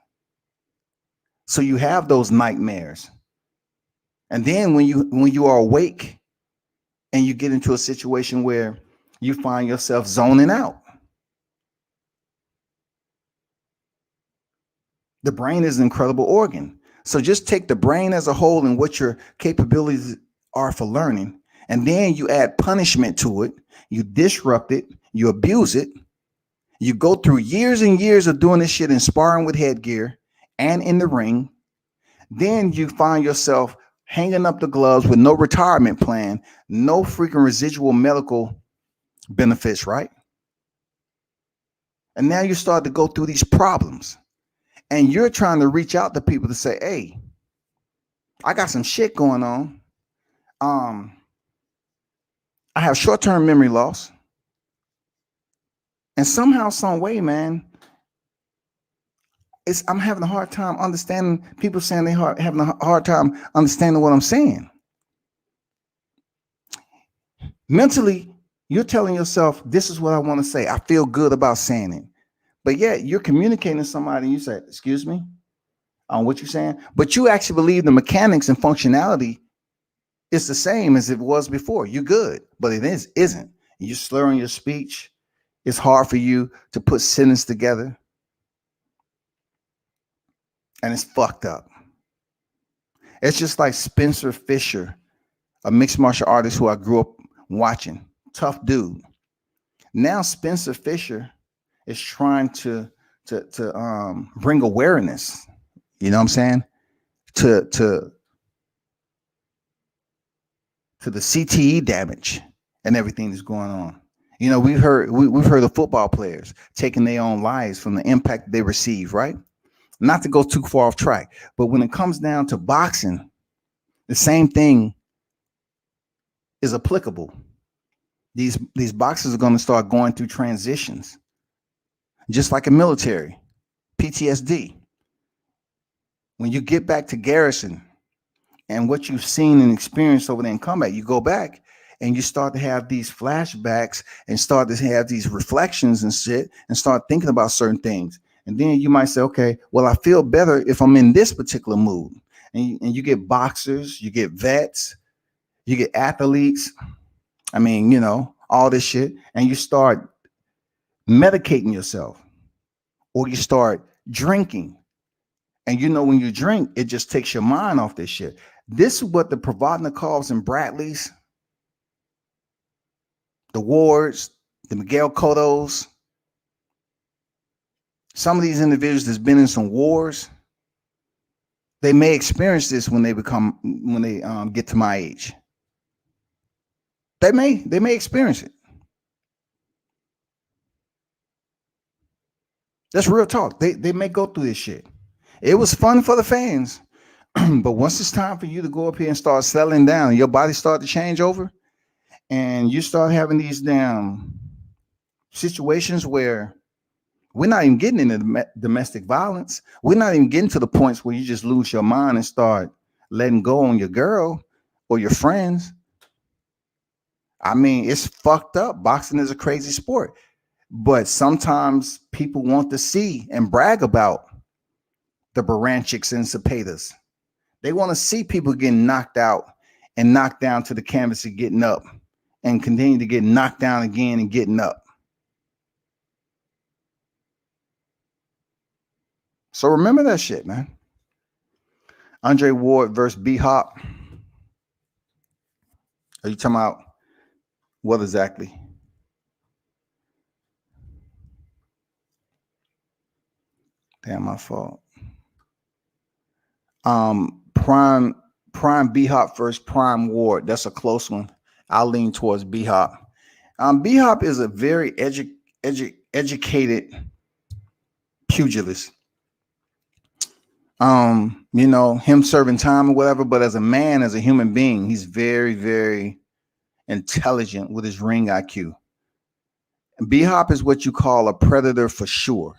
So you have those nightmares. And then when you are awake and you get into a situation where you find yourself zoning out, the brain is an incredible organ. So just take the brain as a whole and what your capabilities are for learning, and then you add punishment to it, you disrupt it, you abuse it, you go through years and years of doing this shit and sparring with headgear and in the ring. Then you find yourself hanging up the gloves with no retirement plan, no freaking residual medical benefits, right? And now you start to go through these problems and you're trying to reach out to people to say, hey, I got some shit going on. I have short-term memory loss. And somehow, some way, man, I'm having a hard time understanding people saying they having a hard time understanding what I'm saying. Mentally, you're telling yourself, this is what I want to say. I feel good about saying it. But yet you're communicating to somebody and you say, excuse me, on what you're saying. But you actually believe the mechanics and functionality is the same as it was before. You're good, but it isn't. You're slurring your speech. It's hard for you to put sentences together. And it's fucked up. It's just like Spencer Fisher, a mixed martial artist who I grew up watching. Tough dude. Now Spencer Fisher is trying to bring awareness, you know what I'm saying, to the CTE damage and everything that's going on. You know, we've heard of football players taking their own lives from the impact they receive, right? Not to go too far off track, but when it comes down to boxing, the same thing is applicable. These boxers are going to start going through transitions, just like a military, PTSD. When you get back to garrison and what you've seen and experienced over there in combat, you go back and you start to have these flashbacks and start to have these reflections and shit and start thinking about certain things. And then you might say, okay, well, I feel better if I'm in this particular mood. And you get boxers, you get vets, you get athletes. I mean, you know, all this shit. And you start medicating yourself or you start drinking. And you know, when you drink, it just takes your mind off this shit. This is what the Provodnikovs and Bradleys, the Wards, the Miguel Cottos, some of these individuals that's been in some wars, They may experience this when they get to my age. They may experience it. That's real talk. They may go through this shit. It was fun for the fans, but once it's time for you to go up here and start settling down, and your body start to change over, and you start having these damn situations where we're not even getting into domestic violence. We're not even getting to the points where you just lose your mind and start letting go on your girl or your friends. I mean, it's fucked up. Boxing is a crazy sport, but sometimes people want to see and brag about the Baranchiks and Cepedas. They want to see people getting knocked out and knocked down to the canvas and getting up and continue to get knocked down again and getting up. So remember that shit, man. Andre Ward versus B Hop. Are you talking about what exactly? Damn, my fault. Prime B Hop versus Prime Ward. That's a close one. I'll lean towards B Hop. B Hop is a very educated pugilist. You know, him serving time or whatever, but as a man, as a human being, he's very, very intelligent with his ring IQ. B Hop is what you call a predator for sure.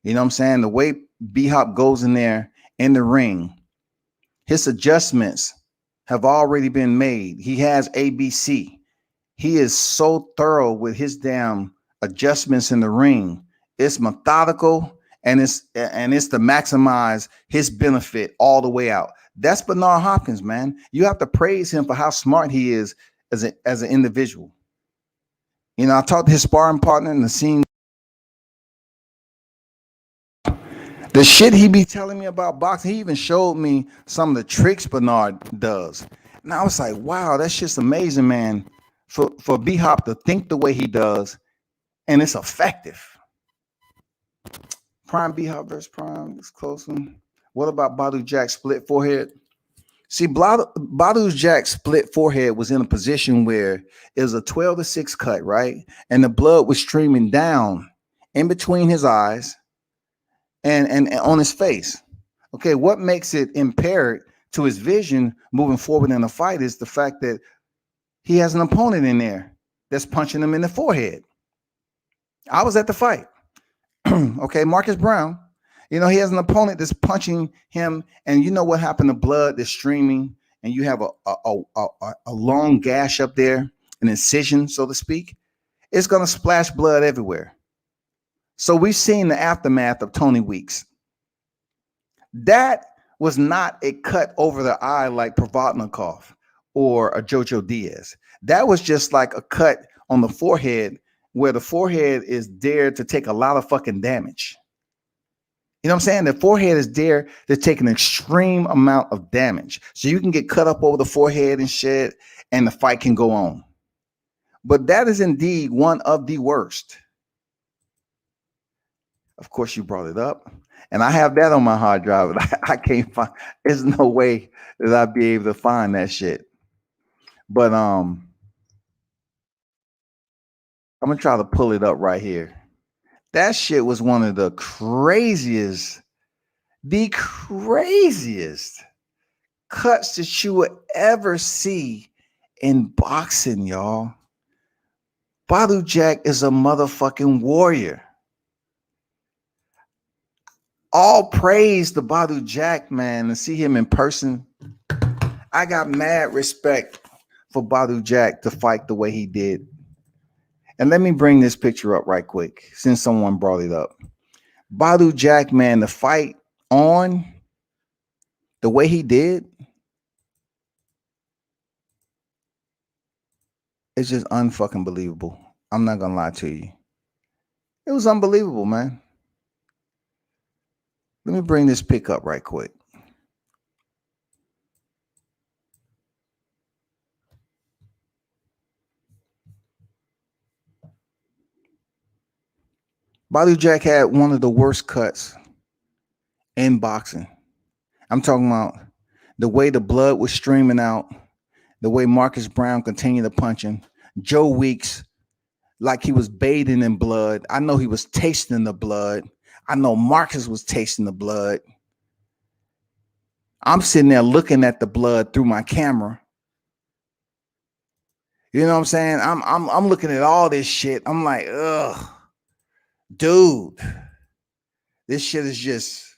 You know what I'm saying? The way B Hop goes in there in the ring, his adjustments have already been made. He has ABC. He is so thorough with his damn adjustments in the ring. It's methodical and it's to maximize his benefit all the way out. That's Bernard Hopkins, man. You have to praise him for how smart he is as an individual. You know, I talked to his sparring partner in the scene. The shit he be telling me about boxing, he even showed me some of the tricks Bernard does. And I was like, wow, that's just amazing, man. For B Hop to think the way he does, and it's effective. Prime B Hop versus Prime, it's close one. What about Badu Jack's split forehead? See, Badu Jack's split forehead was in a position where it was a 12-6 cut, right? And the blood was streaming down in between his eyes and on his face. Okay, what makes it impaired to his vision moving forward in the fight is the fact that he has an opponent in there that's punching him in the forehead. I was at the fight. Okay, Marcus Brown, you know, he has an opponent that's punching him, and you know what happened? The blood is streaming, and you have a long gash up there, an incision, so to speak. It's going to splash blood everywhere. So we've seen the aftermath of Tony Weeks. That was not a cut over the eye like Provodnikov or a Jojo Diaz. That was just like a cut on the forehead where the forehead is there to take a lot of fucking damage. You know what I'm saying? The forehead is there to take an extreme amount of damage. So you can get cut up over the forehead and shit, and the fight can go on. But that is indeed one of the worst. Of course, you brought it up. And I have that on my hard drive. I can't find, there's no way that I'd be able to find that shit. But I'm gonna try to pull it up right here. That shit was one of the craziest cuts that you would ever see in boxing, y'all. Badu Jack is a motherfucking warrior. All praise to Badu Jack, man, and see him in person. I got mad respect for Badu Jack to fight the way he did. And let me bring this picture up right quick since someone brought it up. Badu Jack, man, the fight on the way he did, it's just unfucking believable. I'm not gonna lie to you. It was unbelievable, man. Let me bring this pic up right quick. Badu Jack had one of the worst cuts in boxing. I'm talking about the way the blood was streaming out, the way Marcus Brown continued to punch him. Joe Weeks, like he was bathing in blood. I know he was tasting the blood. I know Marcus was tasting the blood. I'm sitting there looking at the blood through my camera. You know what I'm saying? I'm looking at all this shit. I'm like, ugh, dude, this shit is just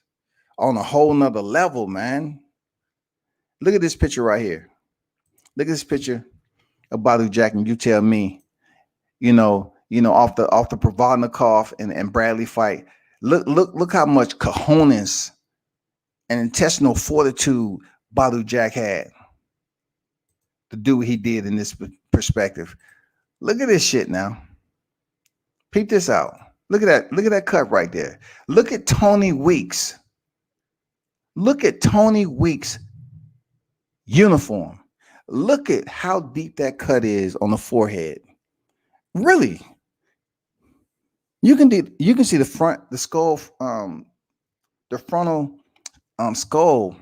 on a whole nother level, man. Look at this picture right here. Look at this picture of Badu Jack, and you tell me, off the Provodnikov and Bradley fight. Look how much cojones and intestinal fortitude Badu Jack had to do what he did in this perspective. Look at this shit now. Peep this out. Look at that. Look at that cut right there. Look at Tony Weeks. Look at Tony Weeks' uniform. Look at how deep that cut is on the forehead. Really. You can see the skull, the frontal skull.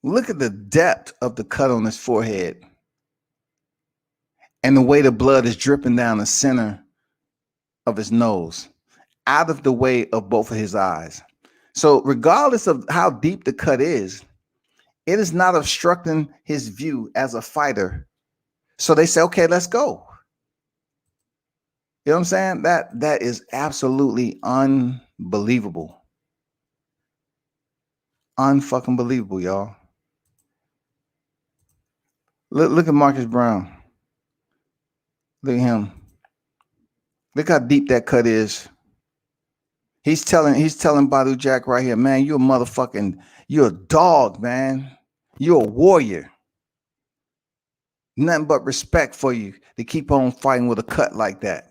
Look at the depth of the cut on his forehead and the way the blood is dripping down the center of his nose, out of the way of both of his eyes. So regardless of how deep the cut is, it is not obstructing his view as a fighter. So they say, okay, let's go. You know what I'm saying? That is absolutely unbelievable. Unfucking believable, y'all. Look at Marcus Brown. Look at him. Look how deep that cut is. He's telling Badu Jack right here, man, you're a dog, man. You're a warrior. Nothing but respect for you to keep on fighting with a cut like that.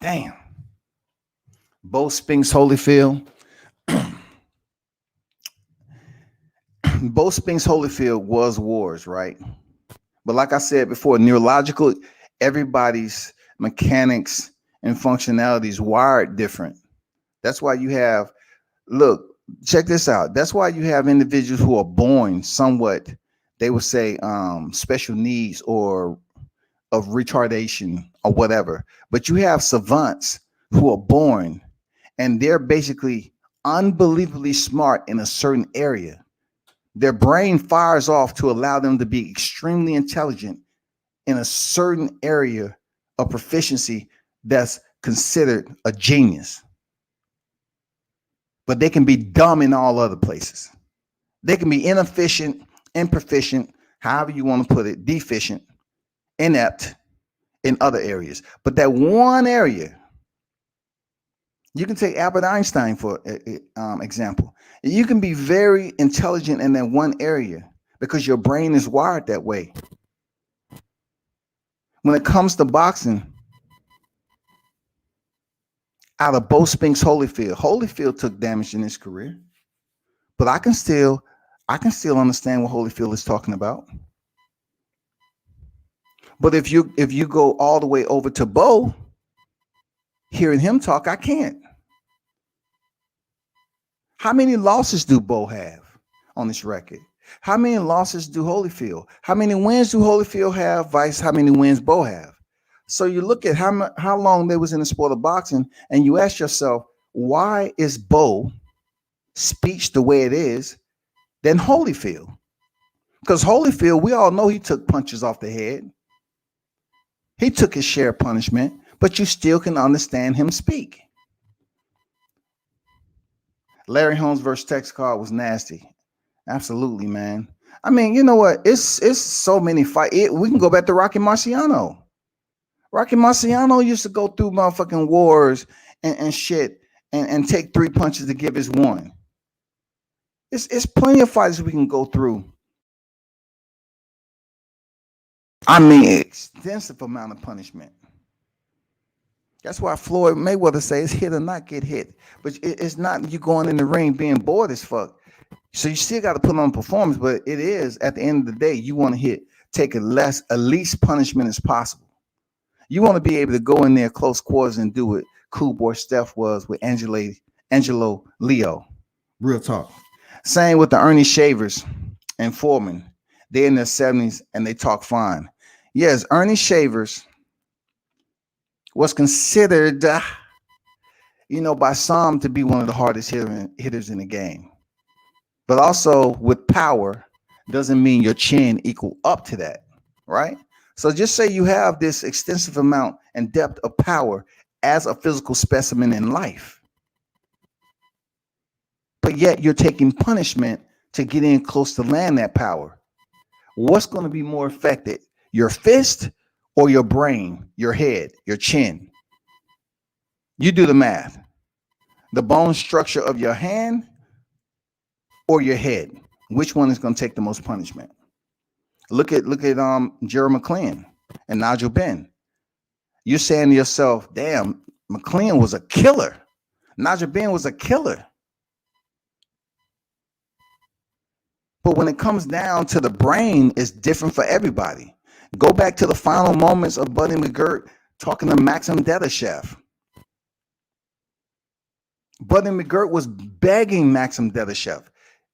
Damn. Bo Spinks Holyfield. Bo Spinks Holyfield was wars, right? But like I said before, neurological, everybody's mechanics and functionality is wired different. That's why you have, look, check this out. That's why you have individuals who are born somewhat, they would say, special needs or of retardation or whatever. But you have savants who are born and they're basically unbelievably smart in a certain area. Their brain fires off to allow them to be extremely intelligent in a certain area of proficiency that's considered a genius. But they can be dumb in all other places. They can be inefficient, improficient, however you want to put it, deficient, inept in other areas. But that one area, you can take Albert Einstein for example. You can be very intelligent in that one area because your brain is wired that way. When it comes to boxing, out of Bo Spinks Holyfield took damage in his career, but I can still understand what Holyfield is talking about. But if you go all the way over to Bo, hearing him talk, I can't. How many losses do Bo have on this record? How many losses do Holyfield? How many wins do Holyfield have? Vice, how many wins Bo have? So you look at how long they was in the sport of boxing, and you ask yourself, why is Bo speech the way it is than Holyfield? Because Holyfield, we all know he took punches off the head. He took his share of punishment, but you still can understand him speak. Larry Holmes versus Tex Card was nasty. Absolutely, man. I mean, you know what? It's so many fights. We can go back to Rocky Marciano. Rocky Marciano used to go through motherfucking wars and shit and take 3 punches to give his one. It's plenty of fights we can go through. I mean, extensive amount of punishment. That's why Floyd Mayweather says hit or not get hit. But it's not you going in the ring being bored as fuck. So you still got to put on performance, but it is at the end of the day, you want to take as least punishment as possible. You want to be able to go in there close quarters and do what Cool Boy Steph was with Angelo Leo. Real talk. Same with the Ernie Shavers and Foreman. They're in their 70s and they talk fine. Yes, Ernie Shavers was considered, by some to be one of the hardest hitters in the game. But also with power doesn't mean your chin equal up to that, right? So just say you have this extensive amount and depth of power as a physical specimen in life, but yet you're taking punishment to get in close to land that power. What's going to be more affected, your fist or your brain, your head, your chin? You do the math. The bone structure of your hand or your head, which one is going to take the most punishment? Look at Gerald McLean and Nigel Benn. You're saying to yourself, damn, McLean was a killer. Nigel Benn was a killer. But when it comes down to the brain, it's different for everybody. Go back to the final moments of Buddy McGirt talking to Maxim Dedashev. Buddy McGirt was begging Maxim Dedashev,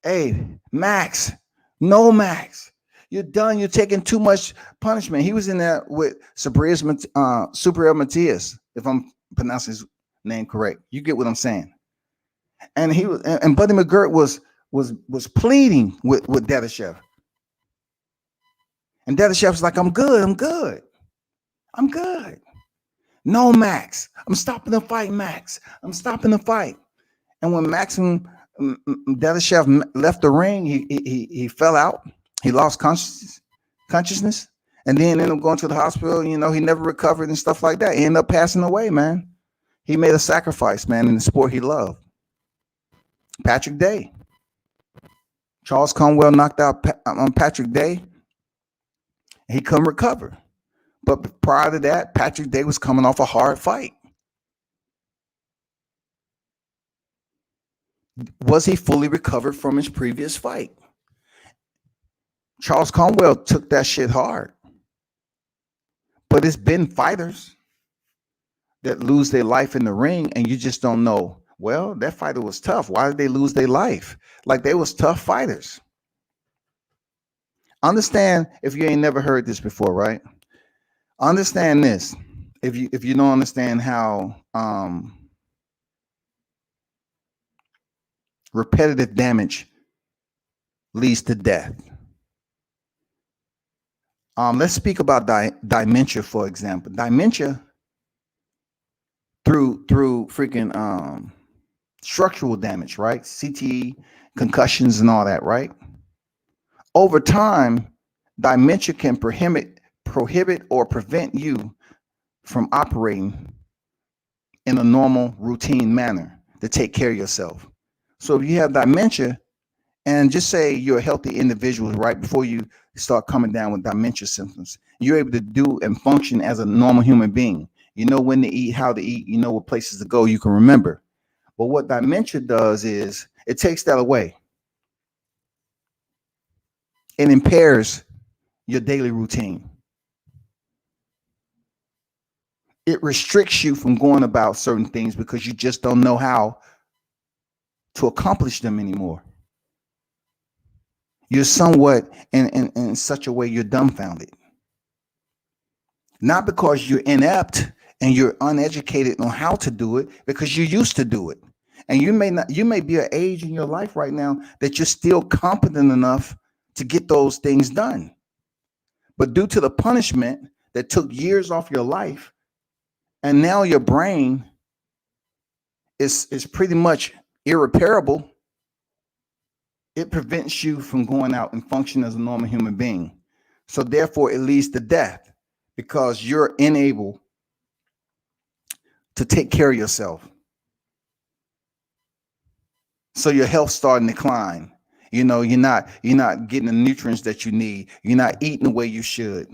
hey, Max, no, Max, you're done. You're taking too much punishment. He was in there with Subriel Matias, if I'm pronouncing his name correct. You get what I'm saying. And and Buddy McGirt was pleading with Dedashev. And Dedashev was like, I'm good. No, Max, I'm stopping the fight, Max. I'm stopping the fight. And when Maxim Dedashev left the ring, he fell out. He lost consciousness. And then ended up going to the hospital. He never recovered and stuff like that. He ended up passing away, man. He made a sacrifice, man, in the sport he loved. Patrick Day. Charles Conwell knocked out Patrick Day. He couldn't recover. But prior to that, Patrick Day was coming off a hard fight. Was he fully recovered from his previous fight? Charles Conwell took that shit hard. But it's been fighters that lose their life in the ring, and you just don't know, well, that fighter was tough. Why did they lose their life? Like, they was tough fighters. Understand, if you ain't never heard this before, right? Understand this. If you don't understand how repetitive damage leads to death. Let's speak about dementia, for example. Dementia through freaking structural damage, right? CTE, concussions, and all that, right? Over time, dementia can prohibit or prevent you from operating in a normal routine manner to take care of yourself. So if you have dementia, and just say you're a healthy individual right before you start coming down with dementia symptoms, you're able to do and function as a normal human being. You know when to eat, how to eat, you know what places to go, you can remember. But what dementia does is it takes that away. It impairs your daily routine. It restricts you from going about certain things because you just don't know how to accomplish them anymore. You're somewhat in such a way you're dumbfounded. Not because you're inept and you're uneducated on how to do it, because you used to do it. And you may be at an age in your life right now that you're still competent enough to get those things done. But due to the punishment that took years off your life, and now your brain is pretty much irreparable, it prevents you from going out and function as a normal human being. So therefore, it leads to death because you're unable to take care of yourself. So your health starting to decline. You're not getting the nutrients that you need. You're not eating the way you should.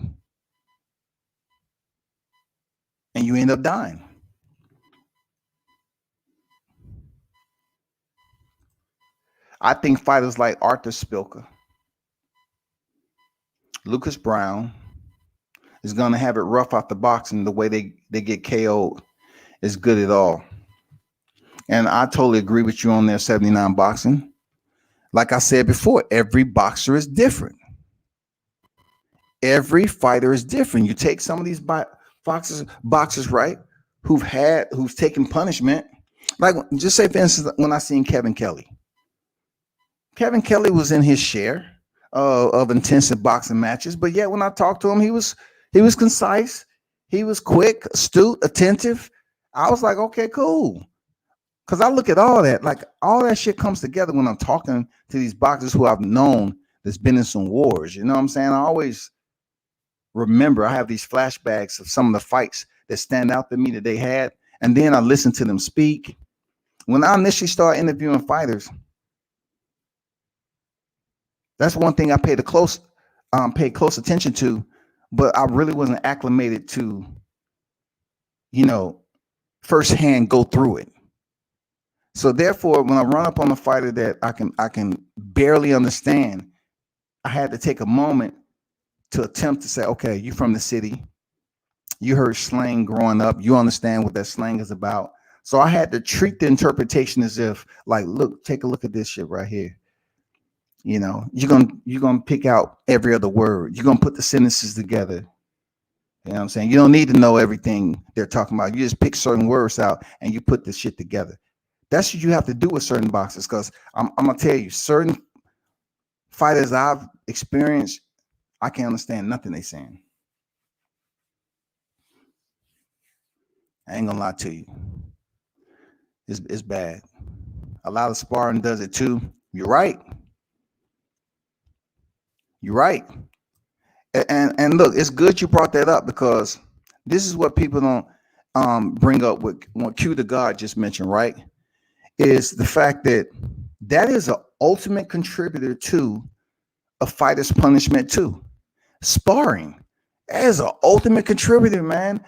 And you end up dying. I think fighters like Arthur Spilka, Lucas Brown, is going to have it rough out the box, and the way they get KO'd is good at all. And I totally agree with you on their 79 boxing. Like I said before, every boxer is different. Every fighter is different. You take some of these boxers, right, who've taken punishment. Like, just say, for instance, when I seen Kevin Kelly. Kevin Kelly was in his share of intensive boxing matches, but yet when I talked to him, he was concise, he was quick, astute, attentive. I was like, okay, cool. Because I look at all that, like all that shit comes together when I'm talking to these boxers who I've known that's been in some wars. You know what I'm saying? I always remember, I have these flashbacks of some of the fights that stand out to me that they had, and then I listen to them speak. When I initially started interviewing fighters, that's one thing I paid close attention to, but I really wasn't acclimated to, firsthand go through it. So therefore, when I run up on a fighter that I can barely understand, I had to take a moment to attempt to say, okay, you from the city, you heard slang growing up, you understand what that slang is about. So I had to treat the interpretation as if, like, look, take a look at this shit right here. You're gonna pick out every other word. You're gonna put the sentences together. You know what I'm saying? You don't need to know everything they're talking about. You just pick certain words out and you put this shit together. That's what you have to do with certain boxers, because I'm gonna tell you, certain fighters I've experienced, I can't understand nothing they saying. I ain't gonna lie to you. It's bad. A lot of sparring does it too. You're right. You're right. And look, it's good you brought that up, because this is what people don't bring up with what Q the God just mentioned, right? Is the fact that is an ultimate contributor to a fighter's punishment too. Sparring, that is an ultimate contributor, man.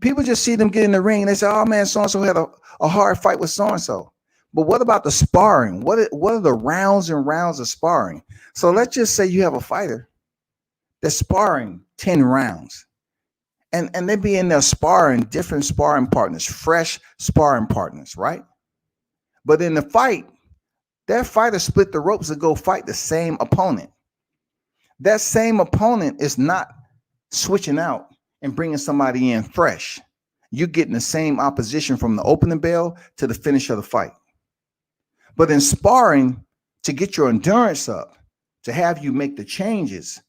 People just see them get in the ring and they say, oh man, so-and-so had a hard fight with so-and-so. But what about the sparring? What are the rounds and rounds of sparring? So let's just say you have a fighter that's sparring 10 rounds. And they be in there sparring different sparring partners, fresh sparring partners, right? But in the fight, that fighter split the ropes to go fight the same opponent. That same opponent is not switching out and bringing somebody in fresh. You're getting the same opposition from the opening bell to the finish of the fight. But in sparring, to get your endurance up, to have you make the changes,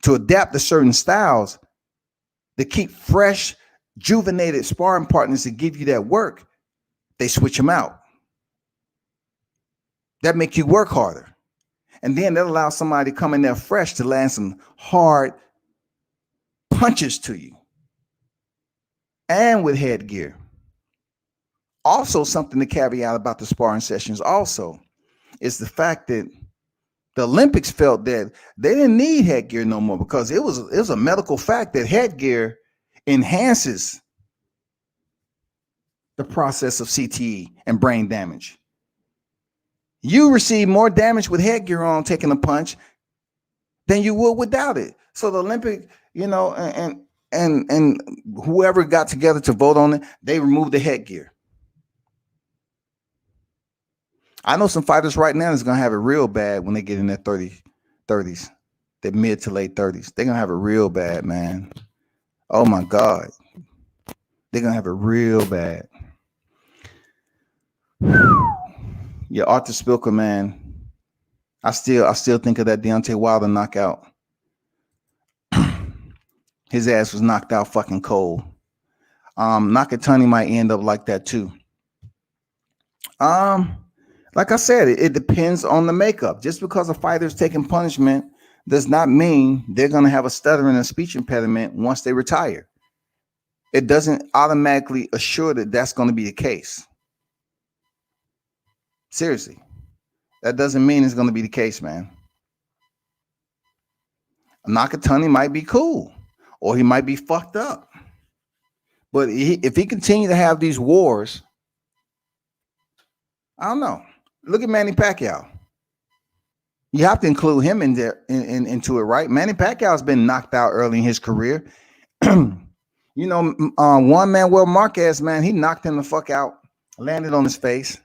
to adapt to certain styles, to keep fresh, juvenated sparring partners to give you that work, they switch them out. That make you work harder. And then that allows somebody to come in there fresh to land some hard punches to you. And with headgear. Also, something to caveat about the sparring sessions also is the fact that the Olympics felt that they didn't need headgear no more, because it was a medical fact that headgear enhances the process of CTE and brain damage. You receive more damage with headgear on taking a punch than you would without it. So the Olympic, and whoever got together to vote on it, they removed the headgear. I know some fighters right now that's gonna have it real bad when they get in their 30s, their mid to late 30s. They're gonna have it real bad, man. Oh my God. They're gonna have it real bad. Yeah, Arthur Spilker, man. I still think of that Deontay Wilder knockout. His ass was knocked out fucking cold. Nakatani might end up like that too. Like I said, it depends on the makeup. Just because a fighter's taking punishment does not mean they're going to have a stuttering and speech impediment once they retire. It doesn't automatically assure that that's going to be the case. Seriously, that doesn't mean it's going to be the case, man. Nakatani might be cool, or he might be fucked up. But if he continue to have these wars, I don't know. Look at Manny Pacquiao. You have to include him in there into it, right? Manny Pacquiao's been knocked out early in his career. Juan Manuel Marquez, man, he knocked him the fuck out, landed on his face.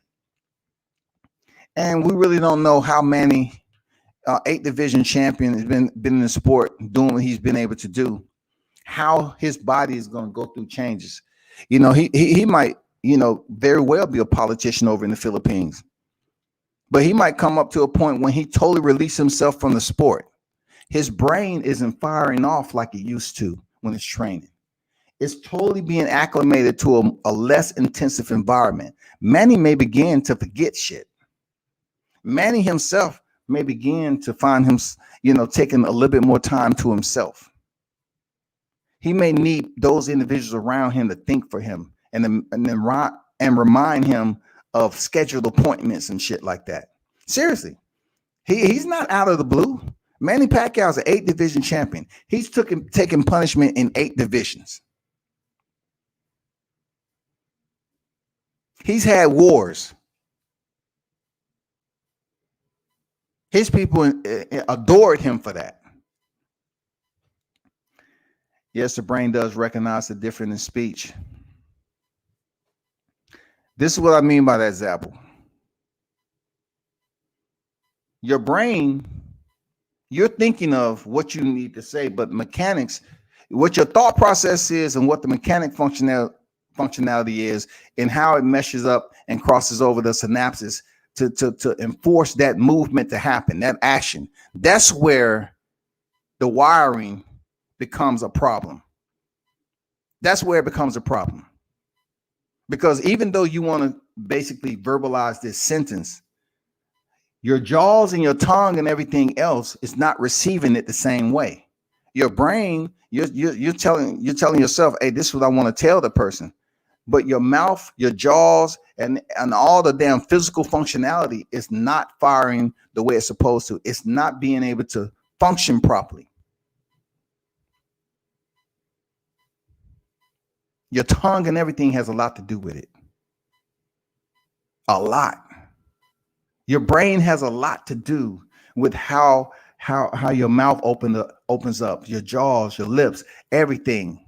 And we really don't know how Manny, 8 division champion, has been in the sport doing what he's been able to do, how his body is going to go through changes. He might, very well be a politician over in the Philippines, but he might come up to a point when he totally released himself from the sport. His brain isn't firing off like it used to when it's training. It's totally being acclimated to a less intensive environment. Manny may begin to forget shit. Manny himself may begin to find him, taking a little bit more time to himself. He may need those individuals around him to think for him and remind him of scheduled appointments and shit like that. Seriously, he's not out of the blue. Manny Pacquiao is an 8 division champion. He's taken punishment in 8 divisions. He's had wars. His people adored him for that. Yes, the brain does recognize the difference in speech. This is what I mean by that, Zapple. Your brain, you're thinking of what you need to say, but mechanics, what your thought process is and what the mechanic functionality is and how it meshes up and crosses over the synapses to enforce that movement to happen, that action. That's where the wiring becomes a problem. That's where it becomes a problem. Because even though you want to basically verbalize this sentence, your jaws and your tongue and everything else is not receiving it the same way. Your brain, you're telling yourself, hey, this is what I want to tell the person. But your mouth, your jaws, and all the damn physical functionality is not firing the way it's supposed to. It's not being able to function properly. Your tongue and everything has a lot to do with it. A lot. Your brain has a lot to do with how your mouth opens up, your jaws, your lips, everything.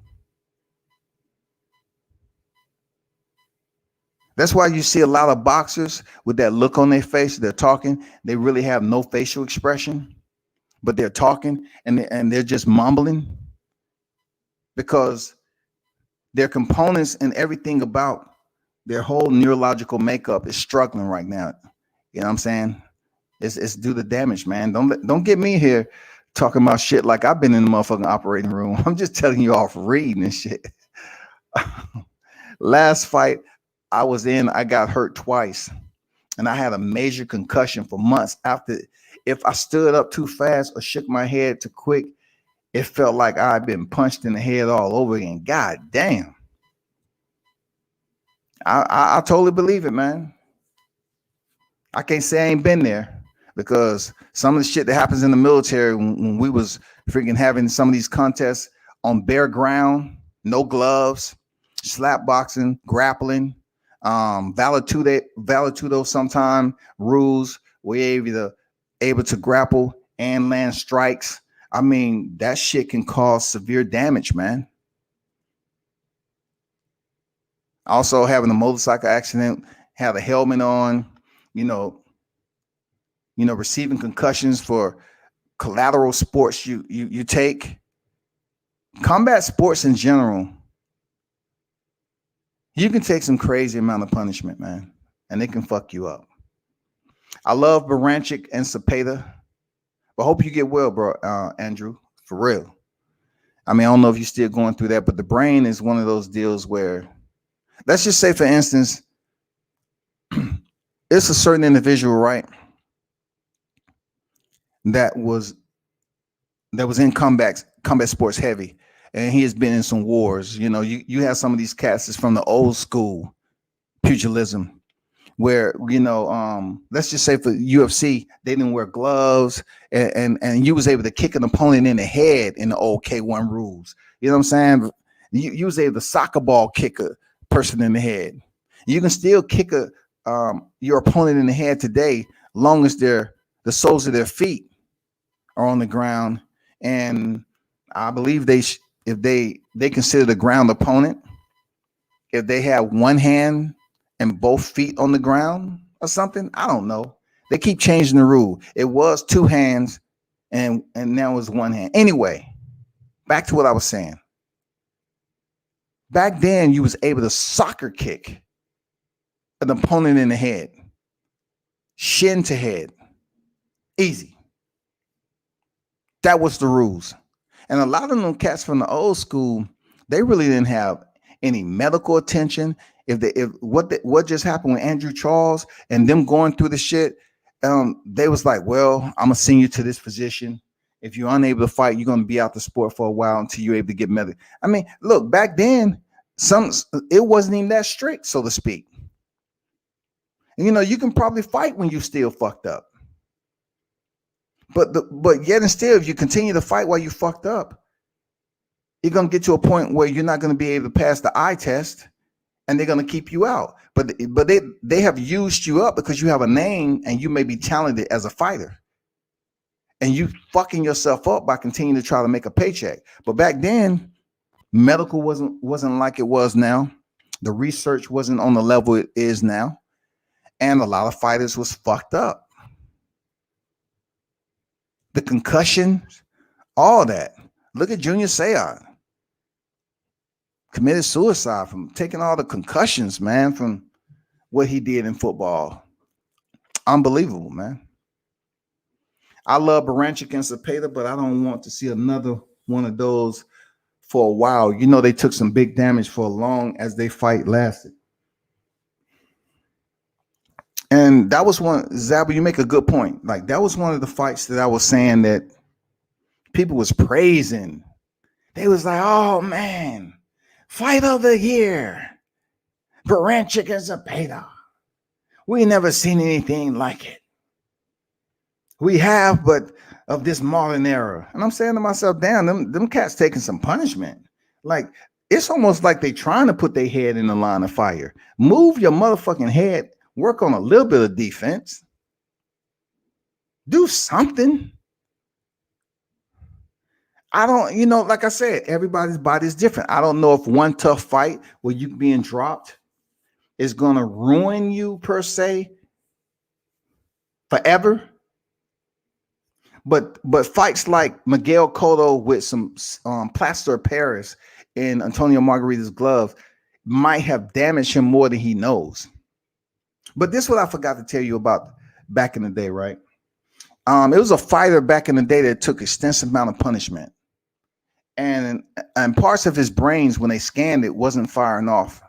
That's why you see a lot of boxers with that look on their face. They're talking. They really have no facial expression, but they're talking and they're just mumbling because their components and everything about their whole neurological makeup is struggling right now. You know what I'm saying? It's due to damage, man. Don't get me here talking about shit like I've been in the motherfucking operating room. I'm just telling you off reading and shit. Last fight I was in, I got hurt twice, and I had a major concussion for months after. If I stood up too fast or shook my head too quick, it felt like I'd been punched in the head all over again. God damn. I totally believe it, man. I can't say I ain't been there because some of the shit that happens in the military when we was freaking having some of these contests on bare ground, no gloves, slap boxing, grappling, Valetudo sometime rules where you're able to grapple and land strikes. I mean, that shit can cause severe damage, man. Also having a motorcycle accident, have a helmet on, receiving concussions for collateral sports you take. Combat sports in general, you can take some crazy amount of punishment, man, and it can fuck you up. I love Baranchik and Cepeda, but hope you get well, bro, Andrew, for real. I mean, I don't know if you're still going through that, but the brain is one of those deals where, let's just say, for instance, it's a certain individual, right, that was in combat sports heavy, and he has been in some wars. You have some of these cats that's from the old school pugilism, where let's just say for UFC, they didn't wear gloves, and you was able to kick an opponent in the head in the old K1 rules. You know what I'm saying? You was able to soccer ball kick a person in the head. You can still kick your opponent in the head today, long as they're the soles of their feet are on the ground, and I believe if they consider the ground opponent if they have one hand and both feet on the ground or something. I don't know. They keep changing the rule. It was two hands and now it's one hand. Anyway, back to what I was saying. Back then, you was able to soccer kick an opponent in the head, shin to head, easy. That was the rules. And a lot of them cats from the old school, they really didn't have any medical attention. If what just happened with Andrew Charles and them going through the shit, they was like, well, I'm gonna send you to this physician. If you're unable to fight, you're gonna be out the sport for a while until you're able to get medical. I mean, look, back then, it wasn't even that strict, so to speak. And, you can probably fight when you still fucked up. But yet and still, if you continue to fight while you fucked up, you're gonna get to a point where you're not gonna be able to pass the eye test, and they're gonna keep you out. But they have used you up because you have a name and you may be talented as a fighter, and you fucking yourself up by continuing to try to make a paycheck. But back then, medical wasn't like it was now. The research wasn't on the level it is now, and a lot of fighters was fucked up. The concussions, all that. Look at Junior Seau. Committed suicide from taking all the concussions, man, from what he did in football. Unbelievable, man. I love Baranchik and Cepeda, but I don't want to see another one of those for a while. They took some big damage for as long as they fight lasted. And that was one, Zabba, you make a good point. Like, that was one of the fights that I was saying that people was praising. They was like, oh, man, fight of the year. Baranchik and Cepeda. We never seen anything like it. We have, but of this modern era. And I'm saying to myself, damn, them cats taking some punishment. Like, it's almost like they trying to put their head in the line of fire. Move your motherfucking head. Work on a little bit of defense. Do something. I don't, like I said, everybody's body is different. I don't know if one tough fight where you being dropped is going to ruin you per se forever. But fights like Miguel Cotto with some plaster of Paris in Antonio Margarita's glove might have damaged him more than he knows. But this is what I forgot to tell you about back in the day, right? It was a fighter back in the day that took extensive amount of punishment. And parts of his brains, when they scanned it, wasn't firing off.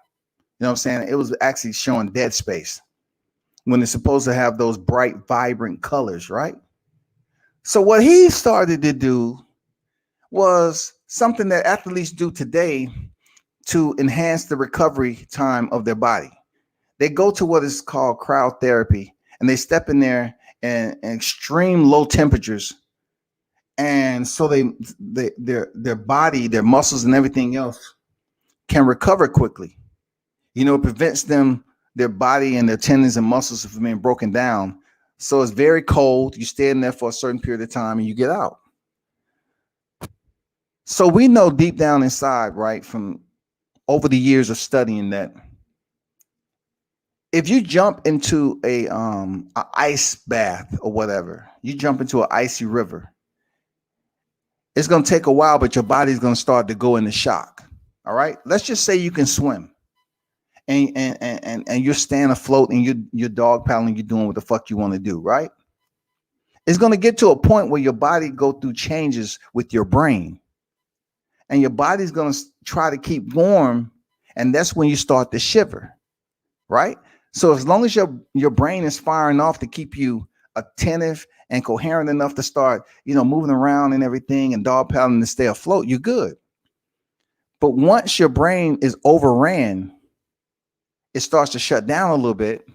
You know what I'm saying? It was actually showing dead space when it's supposed to have those bright, vibrant colors, right? So what he started to do was something that athletes do today to enhance the recovery time of their body. They go to what is called cryotherapy, and they step in there in extreme low temperatures. And so their body, their muscles and everything else can recover quickly. It prevents their body and their tendons and muscles from being broken down. So it's very cold. You stay in there for a certain period of time and you get out. So we know deep down inside, right, from over the years of studying, that if you jump into a ice bath or whatever, you jump into an icy river, it's going to take a while, but your body's going to start to go into shock. All right. Let's just say you can swim and you're staying afloat and you're dog paddling, you're doing what the fuck you want to do. Right. It's going to get to a point where your body go through changes with your brain, and your body's going to try to keep warm. And that's when you start to shiver. Right. So as long as your brain is firing off to keep you attentive and coherent enough to start, moving around and everything and dog paddling to stay afloat, you're good. But once your brain is overran, it starts to shut down a little bit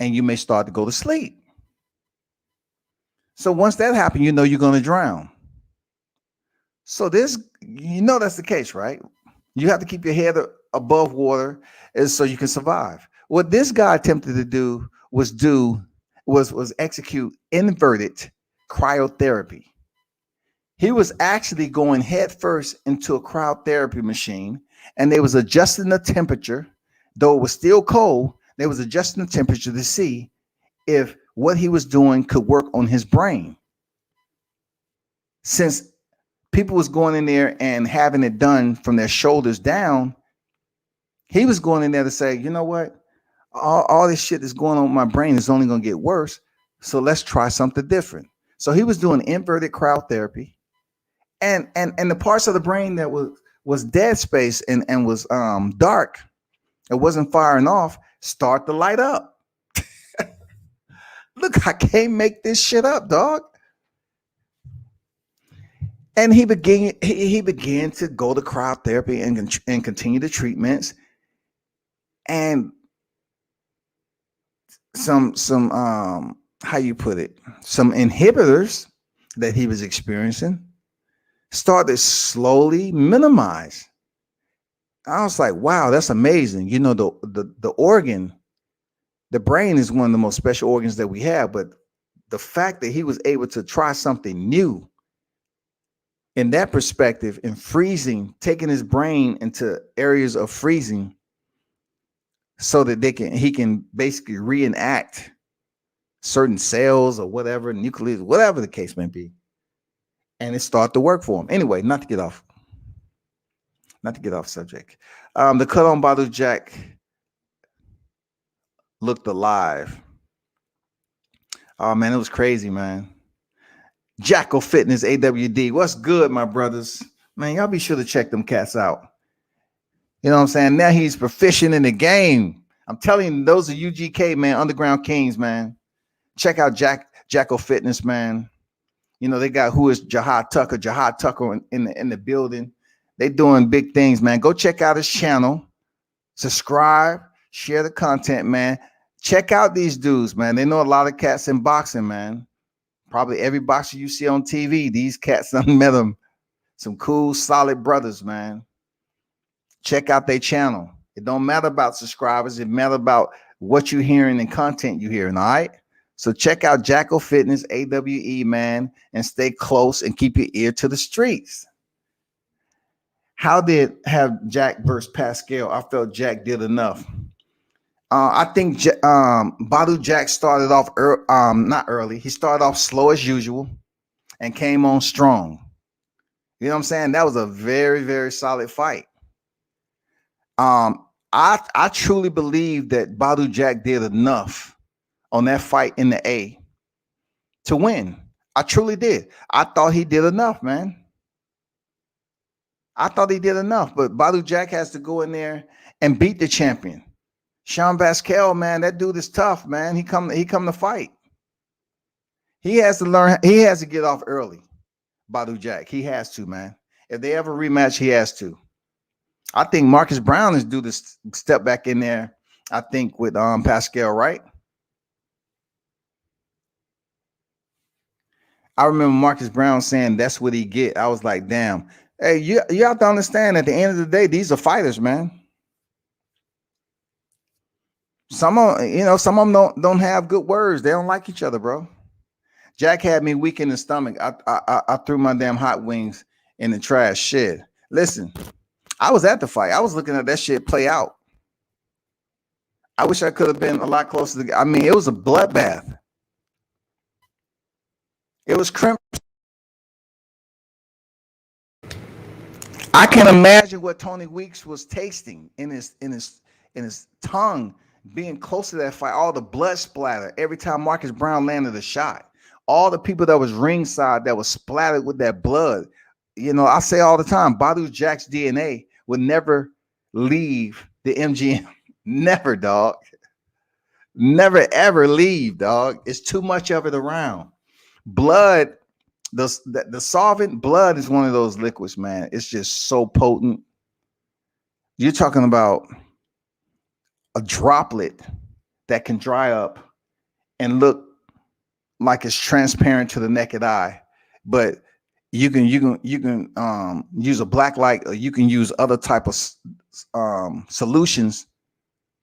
and you may start to go to sleep. So once that happens, you're going to drown. So that's the case, right? You have to keep your head above water so you can survive. What this guy attempted to do was do was execute inverted cryotherapy. He was actually going headfirst into a cryotherapy machine, and they was adjusting the temperature, though it was still cold. They was adjusting the temperature to see if what he was doing could work on his brain. Since people was going in there and having it done from their shoulders down, he was going in there to say, you know what? All this shit that's going on with my brain is only going to get worse. So let's try something different. So he was doing inverted cryotherapy, and the parts of the brain that was dead space and was dark, it wasn't firing off, start to light up. Look, I can't make this shit up, dog. And he began to go to cryotherapy and continue the treatments, and some how you put it, some inhibitors that he was experiencing started slowly minimize. I was like, wow, that's amazing. You know, the organ, the brain is one of the most special organs that we have, but the fact that he was able to try something new in that perspective, in freezing, taking his brain into areas of freezing so that he can basically reenact certain cells or whatever, nucleus, whatever the case may be. And it started to work for him. Anyway, not to get off subject. The cut on Badu Jack looked alive. Oh man, it was crazy, man. Jacko Fitness AWD. What's good, my brothers? Man, y'all be sure to check them cats out. You know what I'm saying? Now he's proficient in the game. I'm telling you, those are UGK, man, Underground Kings, man. Check out Jacko Fitness, man. You know, they got who is Jahad Tucker in the building. They doing big things, man. Go check out his channel. Subscribe, share the content, man. Check out these dudes, man. They know a lot of cats in boxing, man. Probably every boxer you see on TV, these cats done met them. Some cool, solid brothers, man. Check out their channel. It don't matter about subscribers. It matter about what you're hearing and content you're hearing, all right? So check out Jacko Fitness, AWE, man, and stay close and keep your ear to the streets. How did have Jack versus Pascal? I felt Jack did enough. I think Badu Jack started off not early. He started off slow as usual and came on strong. You know what I'm saying? That was a very, very solid fight. I truly believe that Badu Jack did enough on that fight in the A to win. I truly did. I thought he did enough, man. I thought he did enough, but Badu Jack has to go in there and beat the champion. Sean Pascal, man, that dude is tough, man. He come to fight. He has to learn. He has to get off early. Badu Jack, he has to, man. If they ever rematch, he has to. I think Marcus Brown is due to step back in there. I think with Pascal, right? I remember Marcus Brown saying that's what he get. I was like, damn. Hey, you have to understand. At the end of the day, these are fighters, man. Some of them don't have good words. They don't like each other, bro. Jack had me weak in the stomach. I threw my damn hot wings in the trash. Shit. Listen, I was at the fight. I was looking at that shit play out. I wish I could have been a lot closer to. I mean, it was a bloodbath. It was crimp. I can imagine what Tony Weeks was tasting in his tongue, being close to that fight. All the blood splatter every time Marcus Brown landed a shot. All the people that was ringside that was splattered with that blood. You know, I say all the time, Badu Jack's DNA would never leave the MGM. Never, dog. Never, ever leave, dog. It's too much of it around. Blood, the solvent blood is one of those liquids, man. It's just so potent. You're talking about a droplet that can dry up and look like it's transparent to the naked eye, but you can use a black light, or you can use other type of solutions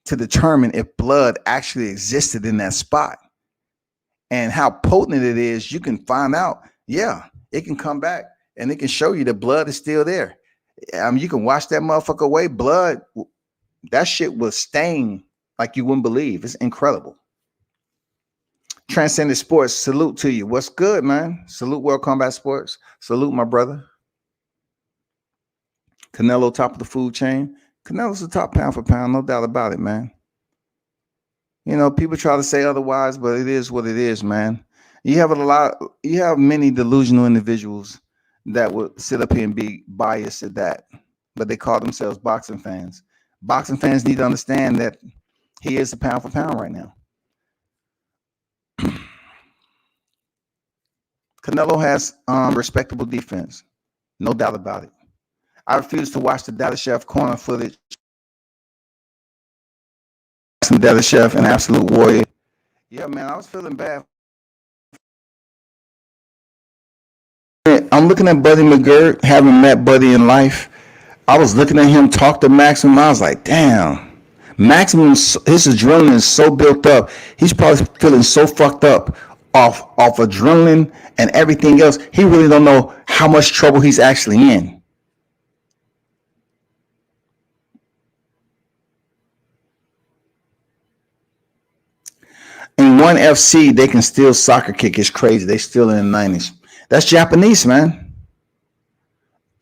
to determine if blood actually existed in that spot. and how potent it is, you can find out, yeah, it can come back and it can show you the blood is still there. You can wash that motherfucker away. Blood, that shit will stain like you wouldn't believe. It's incredible. Transcendent Sports, salute to you. What's good, man? Salute World Combat Sports. Salute, my brother. Canelo, top of the food chain. Canelo's the top pound for pound, no doubt about it, man. You know, people try to say otherwise, but it is what it is, man. You have many delusional individuals that would sit up here and be biased at that, but they call themselves boxing fans. Boxing fans need to understand that he is a pound for pound right now. Canelo has respectable defense, no doubt about it. I refuse to watch the Dadashev corner footage. Some Dadashev and Absolute Warrior. Yeah, man, I was feeling bad. I'm looking at Buddy McGirt, having met Buddy in life. I was looking at him talk to Maximum. I was like, damn, Maximum, his adrenaline is so built up. He's probably feeling so fucked up off adrenaline and everything else. He really don't know how much trouble he's actually in. In ONE FC, they can still soccer kick. It's crazy. They still in the 90s. That's Japanese, man.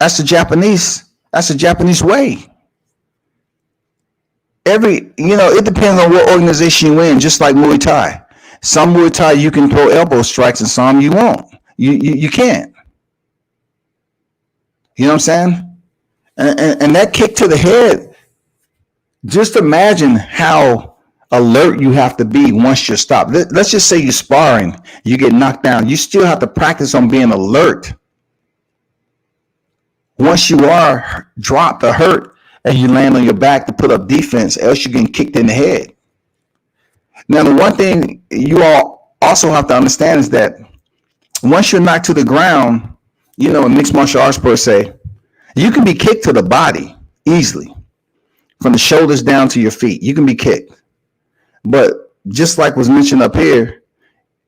That's the Japanese. That's the Japanese way. It depends on what organization you're in, just like Muay Thai. Some Muay Thai you can throw elbow strikes and some you won't. You can't. You know what I'm saying? And that kick to the head, just imagine how alert you have to be once you're stopped. Let's just say you're sparring, you get knocked down. You still have to practice on being alert. Once you are dropped or hurt and you land on your back to put up defense, else you're getting kicked in the head. Now, the one thing you all also have to understand is that once you're knocked to the ground, in mixed martial arts per se, you can be kicked to the body easily. From the shoulders down to your feet, you can be kicked. But just like was mentioned up here,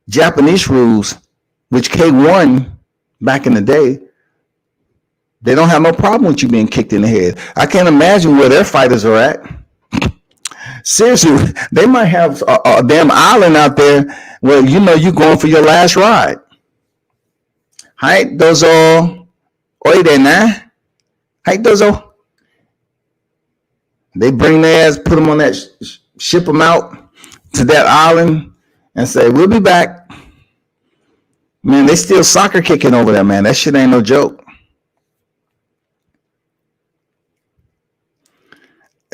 Japanese rules, which K1 back in the day, they don't have no problem with you being kicked in the head. I can't imagine where their fighters are at. Seriously, they might have a damn island out there where you're going for your last ride. Hi, dozo. Oide na. Hi, dozo. They bring their ass, put them on that, ship them out to that island and say, we'll be back. Man, they still soccer kicking over there, man. That shit ain't no joke.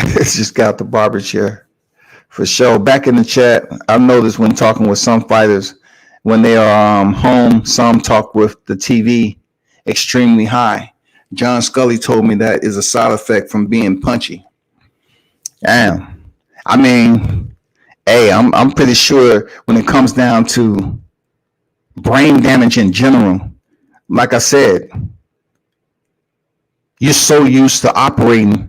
It's just got the barber chair for sure. Back in the chat, I've noticed when talking with some fighters, when they are home, some talk with the TV extremely high. John Scully told me that is a side effect from being punchy. Damn. I mean, hey, I'm pretty sure when it comes down to brain damage in general, like I said, you're so used to operating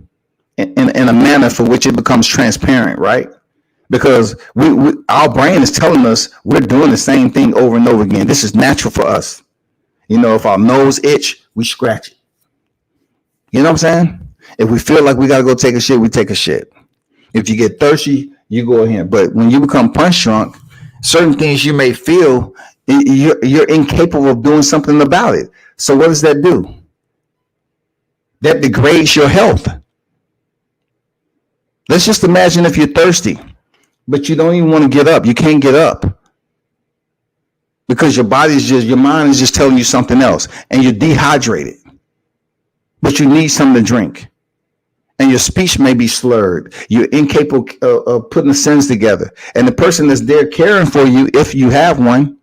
in a manner for which it becomes transparent, right? Because our brain is telling us we're doing the same thing over and over again. This is natural for us. If our nose itch, we scratch it. You know what I'm saying? If we feel like we got to go take a shit, we take a shit. If you get thirsty, you go ahead. But when you become punch drunk, certain things you may feel, you're incapable of doing something about it. So what does that do? That degrades your health. Let's just imagine if you're thirsty, but you don't even want to get up. You can't get up because your mind is just telling you something else, and you're dehydrated, but you need something to drink, and your speech may be slurred. You're incapable of putting the sentence together, and the person that's there caring for you, if you have one,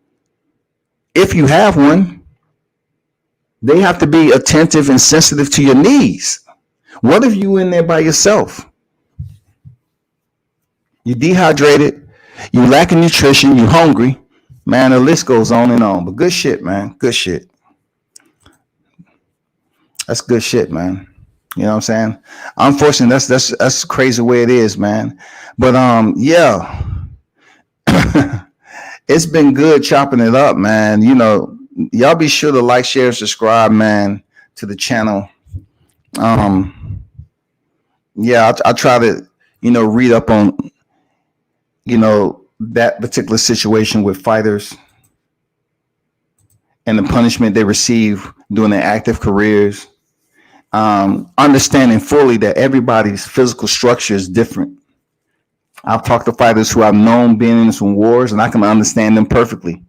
they have to be attentive and sensitive to your needs. What if you in there by yourself? You're dehydrated, you lacking nutrition, you're hungry. Man, the list goes on and on. But good shit, man. Good shit. That's good shit, man. You know what I'm saying? Unfortunately, that's the crazy way it is, man. But yeah. it's been good chopping it up, man. You know, y'all be sure to like, share, and subscribe, man, to the channel. Yeah, I try to, you know, read up on, you know, that particular situation with fighters and the punishment they receive during their active careers. Understanding fully that everybody's physical structure is different. I've talked to fighters who I've known being in some wars, and I can understand them perfectly.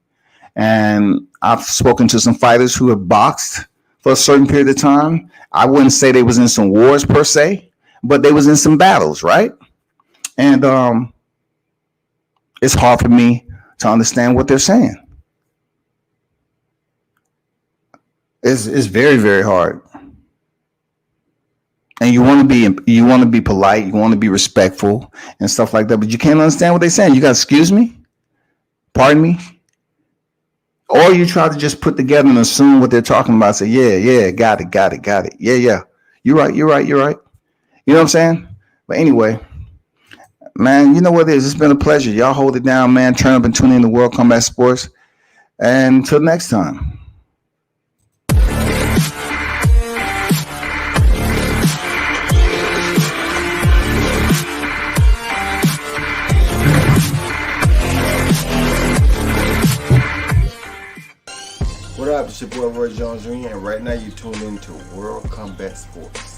And I've spoken to some fighters who have boxed for a certain period of time. I wouldn't say they was in some wars per se, but they was in some battles, right? And it's hard for me to understand what they're saying. It's very, very hard. And you want to be polite, you want to be respectful and stuff like that, but you can't understand what they're saying. You got, excuse me, pardon me, or you try to just put together and assume what they're talking about. Say, yeah, got it. Yeah, you're right. You know what I'm saying? But anyway, man, you know what it is. It's been a pleasure. Y'all hold it down, man. Turn up and tune in to World Combat Sports. And until next time.
What up? It's your boy Roy Jones Jr. and right now you tune in to World Combat Sports.